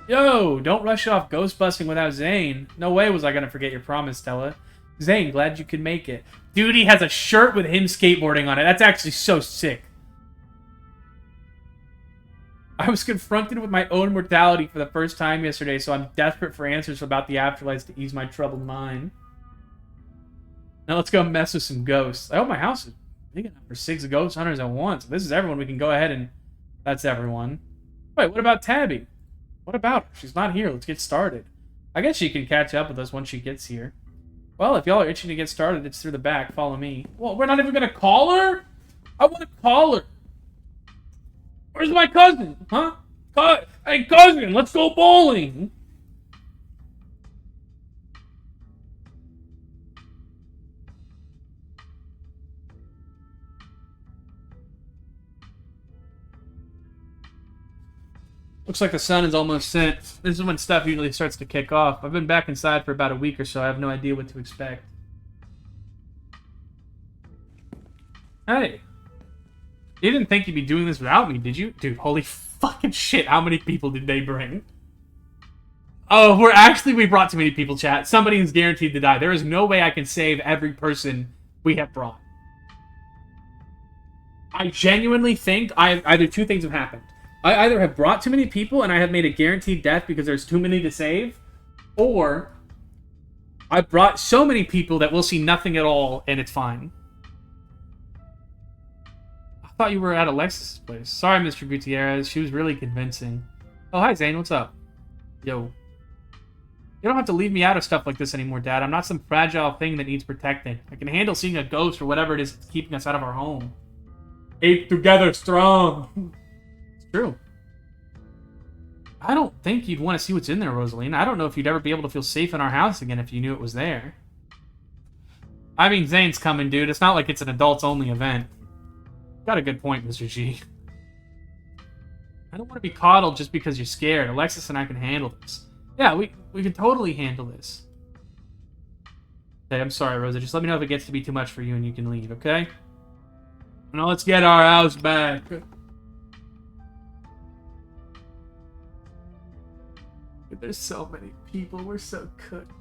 Yo, don't rush off ghost busting without Zane. No way was I going to forget your promise, Stella. Zane, glad you could make it. Dude, he has a shirt with him skateboarding on it. That's actually so sick. I was confronted with my own mortality for the first time yesterday, so I'm desperate for answers about the afterlife to ease my troubled mind. Now let's go mess with some ghosts. I hope my house is big enough for 6 ghost hunters at once. If this is everyone, we can go ahead and... That's everyone. Wait, what about Tabby? What about her? She's not here. Let's get started. I guess she can catch up with us once she gets here. Well, if y'all are itching to get started, it's through the back. Follow me. Well, we're not even going to call her? I want to call her. Where's my cousin? Huh? Hey, cousin, let's go bowling. Looks like the sun is almost set. This is when stuff usually starts to kick off. I've been back inside for about a week or so. I have no idea what to expect. Hey. You didn't think you'd be doing this without me, did you? Dude, holy fucking shit. How many people did they bring? Oh, we brought too many people, chat. Somebody is guaranteed to die. There is no way I can save every person we have brought. I genuinely think either two things have happened. I either have brought too many people and I have made a guaranteed death because there's too many to save, or I brought so many people that we'll see nothing at all and it's fine. I thought you were at Alexis's place. Sorry, Mr. Gutierrez. She was really convincing. Oh, hi, Zane. What's up? Yo. You don't have to leave me out of stuff like this anymore, Dad. I'm not some fragile thing that needs protecting. I can handle seeing a ghost or whatever it is that's keeping us out of our home. Ape together strong. True. I don't think you'd want to see what's in there, Rosaline. I don't know if you'd ever be able to feel safe in our house again if you knew it was there. I mean, Zane's coming, dude. It's not like it's an adults-only event. Got a good point, Mr. G. I don't want to be coddled just because you're scared. Alexis and I can handle this. Yeah, we can totally handle this. Hey, I'm sorry, Rosa. Just let me know if it gets to be too much for you and you can leave, okay? Now let's get our house back. There's so many people. We're so cooked.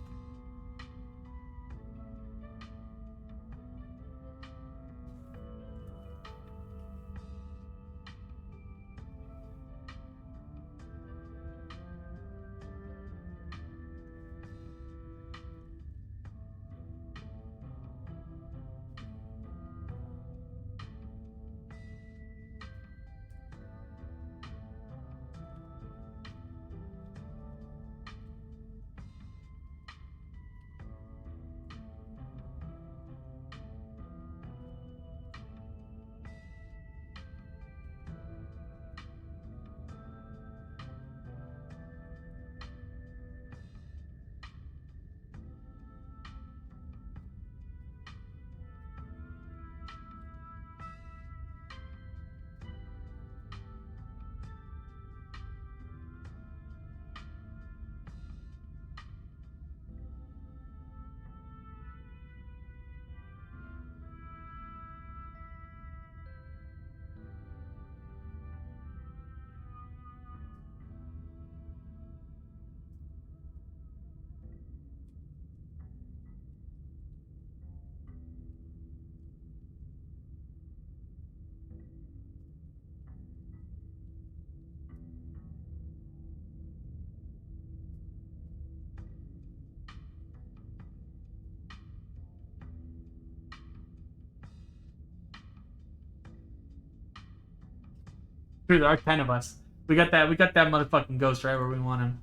True, there are 10 of us. We got that motherfucking ghost right where we want him.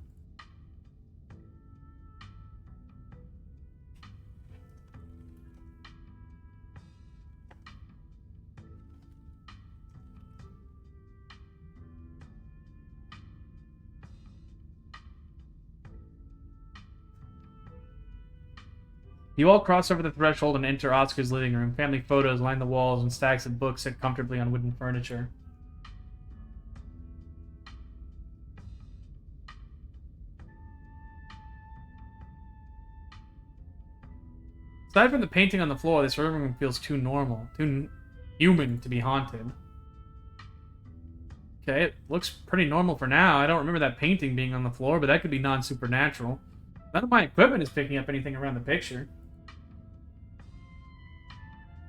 You all cross over the threshold and enter Oscar's living room. Family photos line the walls and stacks of books sit comfortably on wooden furniture. Aside from the painting on the floor, this room feels too normal, too human to be haunted. Okay, it looks pretty normal for now. I don't remember that painting being on the floor, but that could be non-supernatural. None of my equipment is picking up anything around the picture.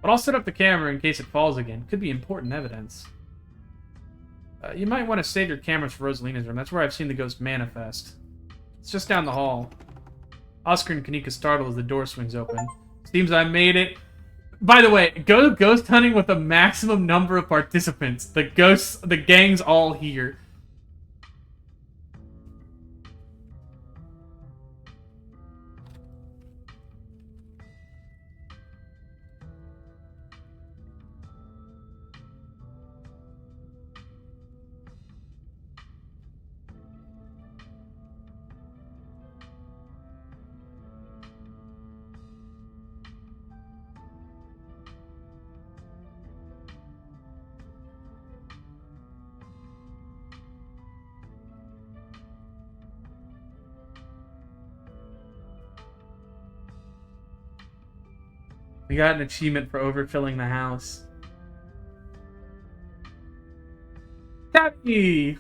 But I'll set up the camera in case it falls again. Could be important evidence. You might want to save your cameras for Rosalina's room. That's where I've seen the ghost manifest. It's just down the hall. Oscar and Kanika startle as the door swings open. Seems I made it. By the way, go ghost hunting with a maximum number of participants. The gang's all here. We got an achievement for overfilling the house. Tabby!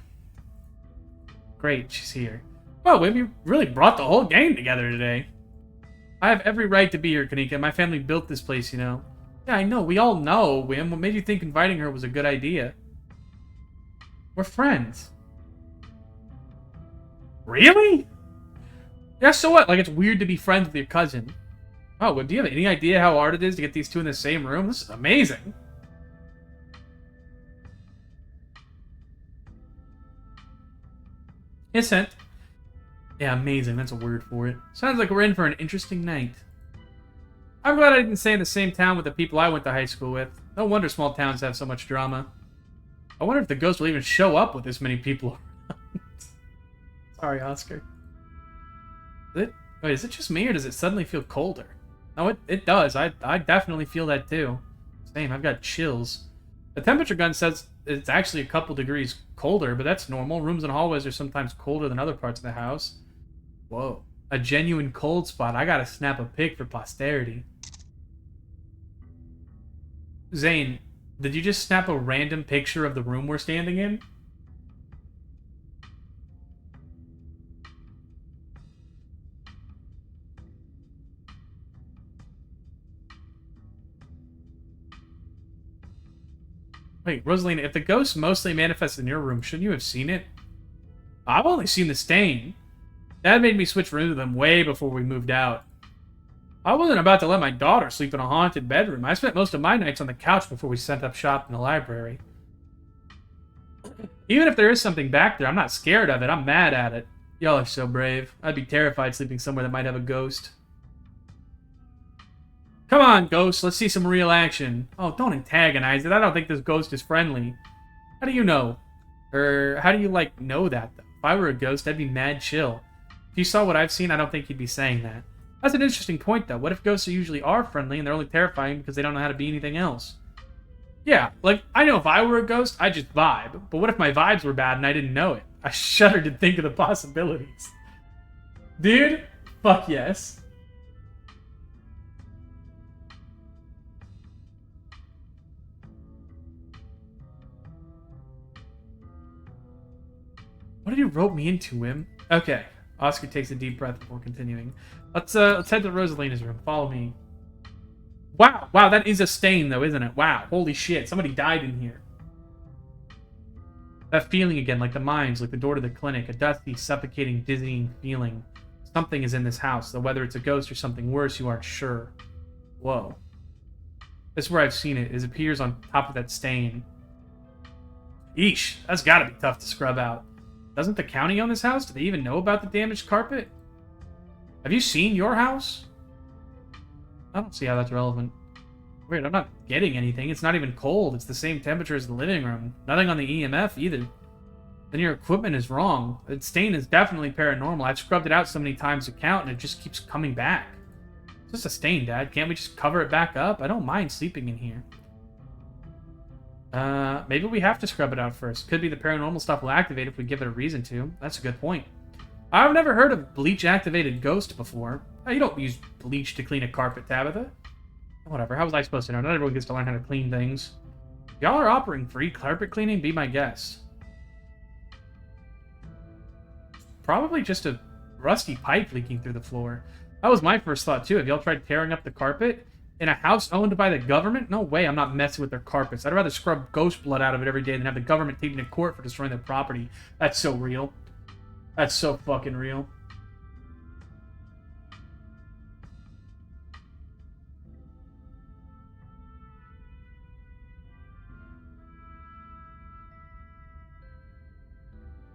Great, she's here. Well, we really brought the whole gang together today. I have every right to be here, Kanika. My family built this place, you know. Yeah, I know. We all know, Wim. What made you think inviting her was a good idea? We're friends. Really? Yeah, so what? Like, it's weird to be friends with your cousin. Oh, well, do you have any idea how hard it is to get these two in the same room? This is amazing. Innocent. Yeah, amazing. That's a word for it. Sounds like we're in for an interesting night. I'm glad I didn't stay in the same town with the people I went to high school with. No wonder small towns have so much drama. I wonder if the ghost will even show up with this many people around. Sorry, Oscar. Wait, is it just me, or does it suddenly feel colder? No, it does. I definitely feel that too. Same, I've got chills. The temperature gun says it's actually a couple degrees colder, but that's normal. Rooms and hallways are sometimes colder than other parts of the house. Whoa. A genuine cold spot. I gotta snap a pic for posterity. Zane, did you just snap a random picture of the room we're standing in? Wait, Rosalina, if the ghost mostly manifests in your room, shouldn't you have seen it? I've only seen the stain. Dad made me switch rooms with him way before we moved out. I wasn't about to let my daughter sleep in a haunted bedroom. I spent most of my nights on the couch before we set up shop in the library. Even if there is something back there, I'm not scared of it. I'm mad at it. Y'all are so brave. I'd be terrified sleeping somewhere that might have a ghost. Come on, ghost. Let's see some real action. Oh, don't antagonize it. I don't think this ghost is friendly. How do you know? Or how do you, like, know that, though? If I were a ghost, I'd be mad chill. If you saw what I've seen, I don't think you'd be saying that. That's an interesting point, though. What if ghosts usually are friendly and they're only terrifying because they don't know how to be anything else? Yeah, like, I know if I were a ghost, I'd just vibe. But what if my vibes were bad and I didn't know it? I shudder to think of the possibilities. Dude, fuck yes. What did you rope me into, Wim? Okay. Oscar takes a deep breath before continuing. Let's head to Rosalina's room. Follow me. Wow, that is a stain, though, isn't it? Wow, holy shit, somebody died in here. That feeling again, like the mines, like the door to the clinic, a dusty, suffocating, dizzying feeling. Something is in this house, though whether it's a ghost or something worse, you aren't sure. Whoa. This is where I've seen it. It appears on top of that stain. Eesh, that's gotta be tough to scrub out. Doesn't the county own this house? Do they even know about the damaged carpet? Have you seen your house? I don't see how that's relevant. Weird, I'm not getting anything. It's not even cold. It's the same temperature as the living room. Nothing on the EMF either. Then your equipment is wrong. The stain is definitely paranormal. I've scrubbed it out so many times to count, and it just keeps coming back. This is a stain, Dad. Can't we just cover it back up? I don't mind sleeping in here. Maybe we have to scrub it out first. Could be the paranormal stuff will activate if we give it a reason to. That's a good point. I've never heard of bleach-activated ghost before. You don't use bleach to clean a carpet, Tabitha. Whatever, how was I supposed to know? Not everyone gets to learn how to clean things. Y'all are offering free carpet cleaning? Be my guess. Probably just a rusty pipe leaking through the floor. That was my first thought, too. Have y'all tried tearing up the carpet? In a house owned by the government? No way, I'm not messing with their carpets. I'd rather scrub ghost blood out of it every day than have the government take me to court for destroying their property. That's so real. That's so fucking real.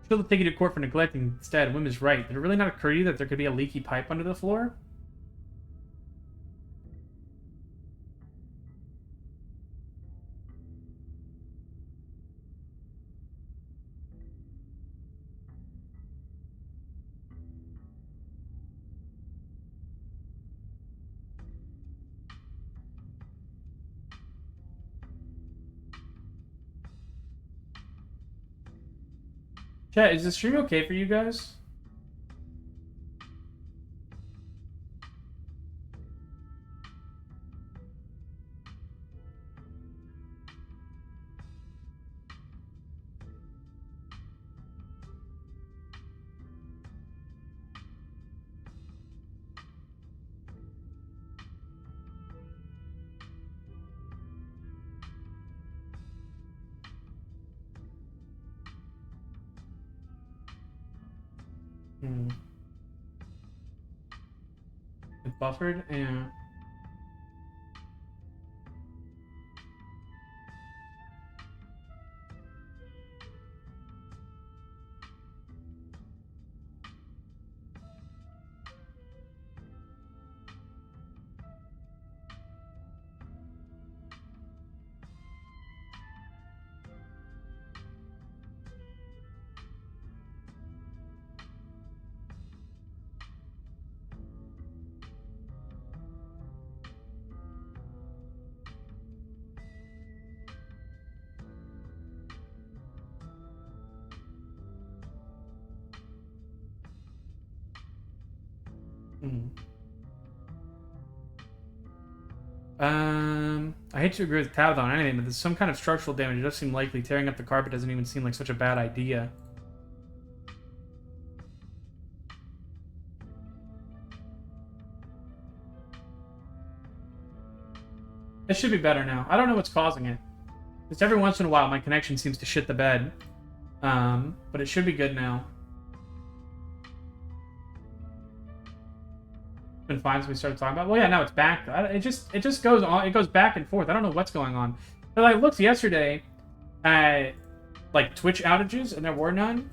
She'll take you to court for neglecting instead. Wim is right. Did it really not occur to you that there could be a leaky pipe under the floor? Chat, is the stream okay for you guys? It buffered? Yeah. I hate to agree with Tabitha on anything, but there's some kind of structural damage. It does seem likely. Tearing up the carpet doesn't even seem like such a bad idea. It should be better now. I don't know what's causing it. Just every once in a while, my connection seems to shit the bed. But it should be good now. Been fine since we started talking about. Well, yeah, now it's back. It just goes on. It goes back and forth. I don't know what's going on. But I looked yesterday at like Twitch outages, and there were none.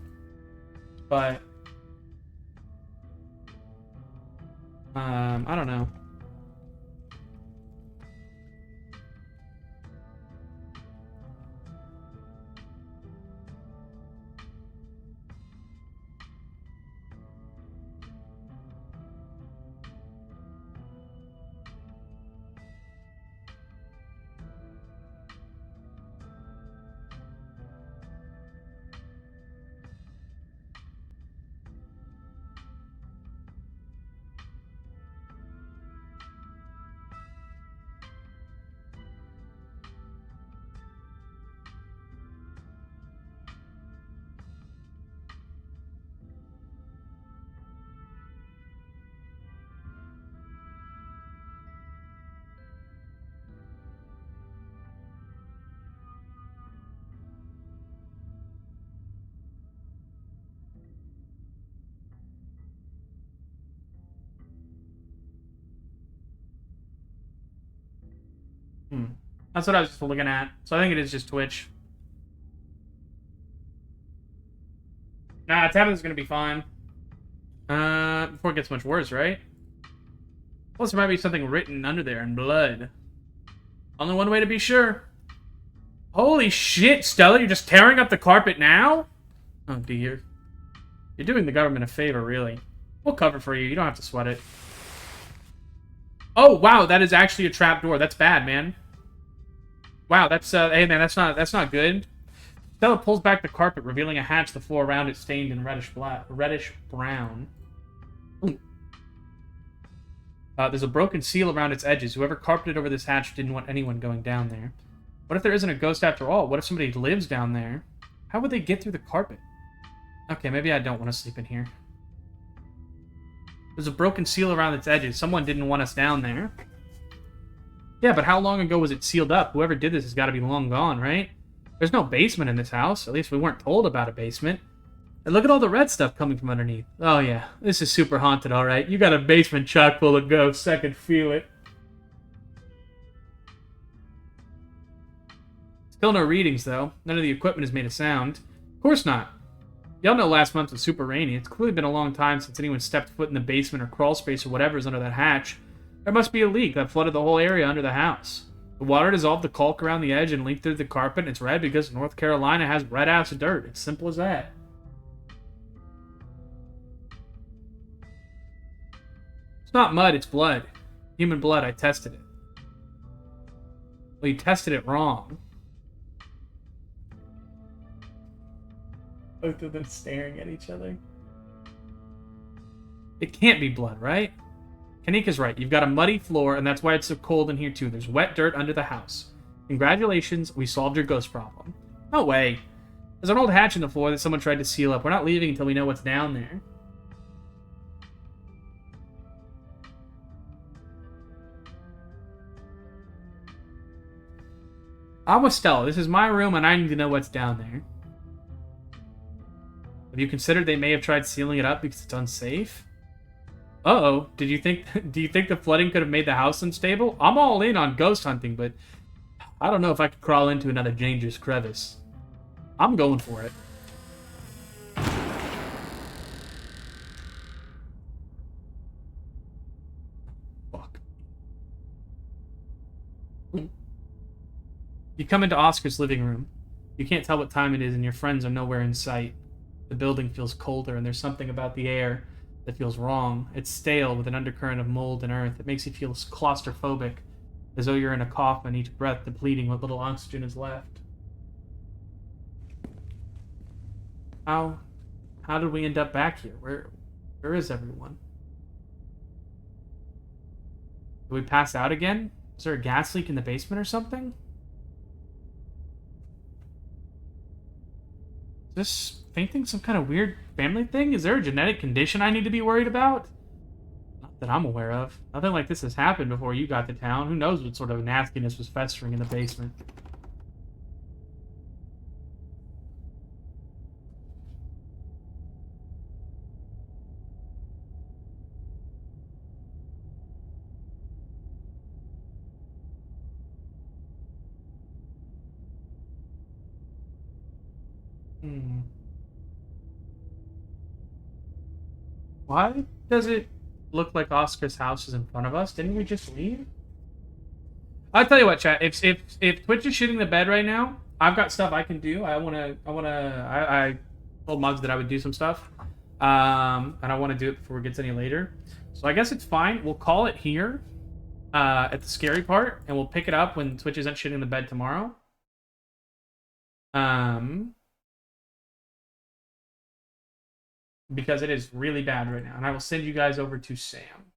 But I don't know. That's what I was just looking at. So I think it is just Twitch. Nah, Tabitha's gonna be fine. Before it gets much worse, right? Plus, there might be something written under there in blood. Only one way to be sure. Holy shit, Stella, you're just tearing up the carpet now? Oh, dear. You're doing the government a favor, really. We'll cover for you. You don't have to sweat it. Oh, wow, that is actually a trap door. That's bad, man. Wow, that's hey man, that's not good. Stella pulls back the carpet, revealing a hatch, the floor around it stained in reddish brown. Ooh. There's a broken seal around its edges. Whoever carpeted over this hatch didn't want anyone going down there. What if there isn't a ghost after all? What if somebody lives down there? How would they get through the carpet? Okay, maybe I don't want to sleep in here. There's a broken seal around its edges. Someone didn't want us down there. Yeah, but how long ago was it sealed up? Whoever did this has got to be long gone, right? There's no basement in this house. At least we weren't told about a basement. And look at all the red stuff coming from underneath. Oh, yeah. This is super haunted, all right. You got a basement chock full of ghosts. I can feel it. Still no readings, though. None of the equipment has made a sound. Of course not. Y'all know last month was super rainy. It's clearly been a long time since anyone stepped foot in the basement or crawl space or whatever's under that hatch. There must be a leak that flooded the whole area under the house. The water dissolved the caulk around the edge and leaked through the carpet, and it's red because North Carolina has red-ass dirt. It's simple as that. It's not mud, it's blood. Human blood, I tested it. Well, you tested it wrong. Both of them staring at each other. It can't be blood, right? Kanika's right. You've got a muddy floor, and that's why it's so cold in here, too. There's wet dirt under the house. Congratulations, we solved your ghost problem. No way. There's an old hatch in the floor that someone tried to seal up. We're not leaving until we know what's down there. I'm with Stella. This is my room, and I need to know what's down there. Have you considered they may have tried sealing it up because it's unsafe? Uh-oh. Do you think the flooding could have made the house unstable? I'm all in on ghost hunting, but I don't know if I could crawl into another dangerous crevice. I'm going for it. Fuck. You come into Oscar's living room. You can't tell what time it is, and your friends are nowhere in sight. The building feels colder, and there's something about the air that feels wrong. It's stale with an undercurrent of mold and earth. It makes you feel claustrophobic, as though you're in a coffin, each breath depleting what little oxygen is left. How did we end up back here? Where is everyone? Did we pass out again? Is there a gas leak in the basement or something? Is this fainting some kind of weird family thing? Is there a genetic condition I need to be worried about? Not that I'm aware of. Nothing like this has happened before you got to town. Who knows what sort of nastiness was festering in the basement. Why does it look like Oscar's house is in front of us? Didn't we just leave? I'll tell you what, chat. If Twitch is shitting the bed right now, I've got stuff I can do. I told Mugs that I would do some stuff. And I want to do it before it gets any later. So I guess it's fine. We'll call it here at the scary part, and we'll pick it up when Twitch isn't shitting the bed tomorrow. Because it is really bad right now. And I will send you guys over to Sam.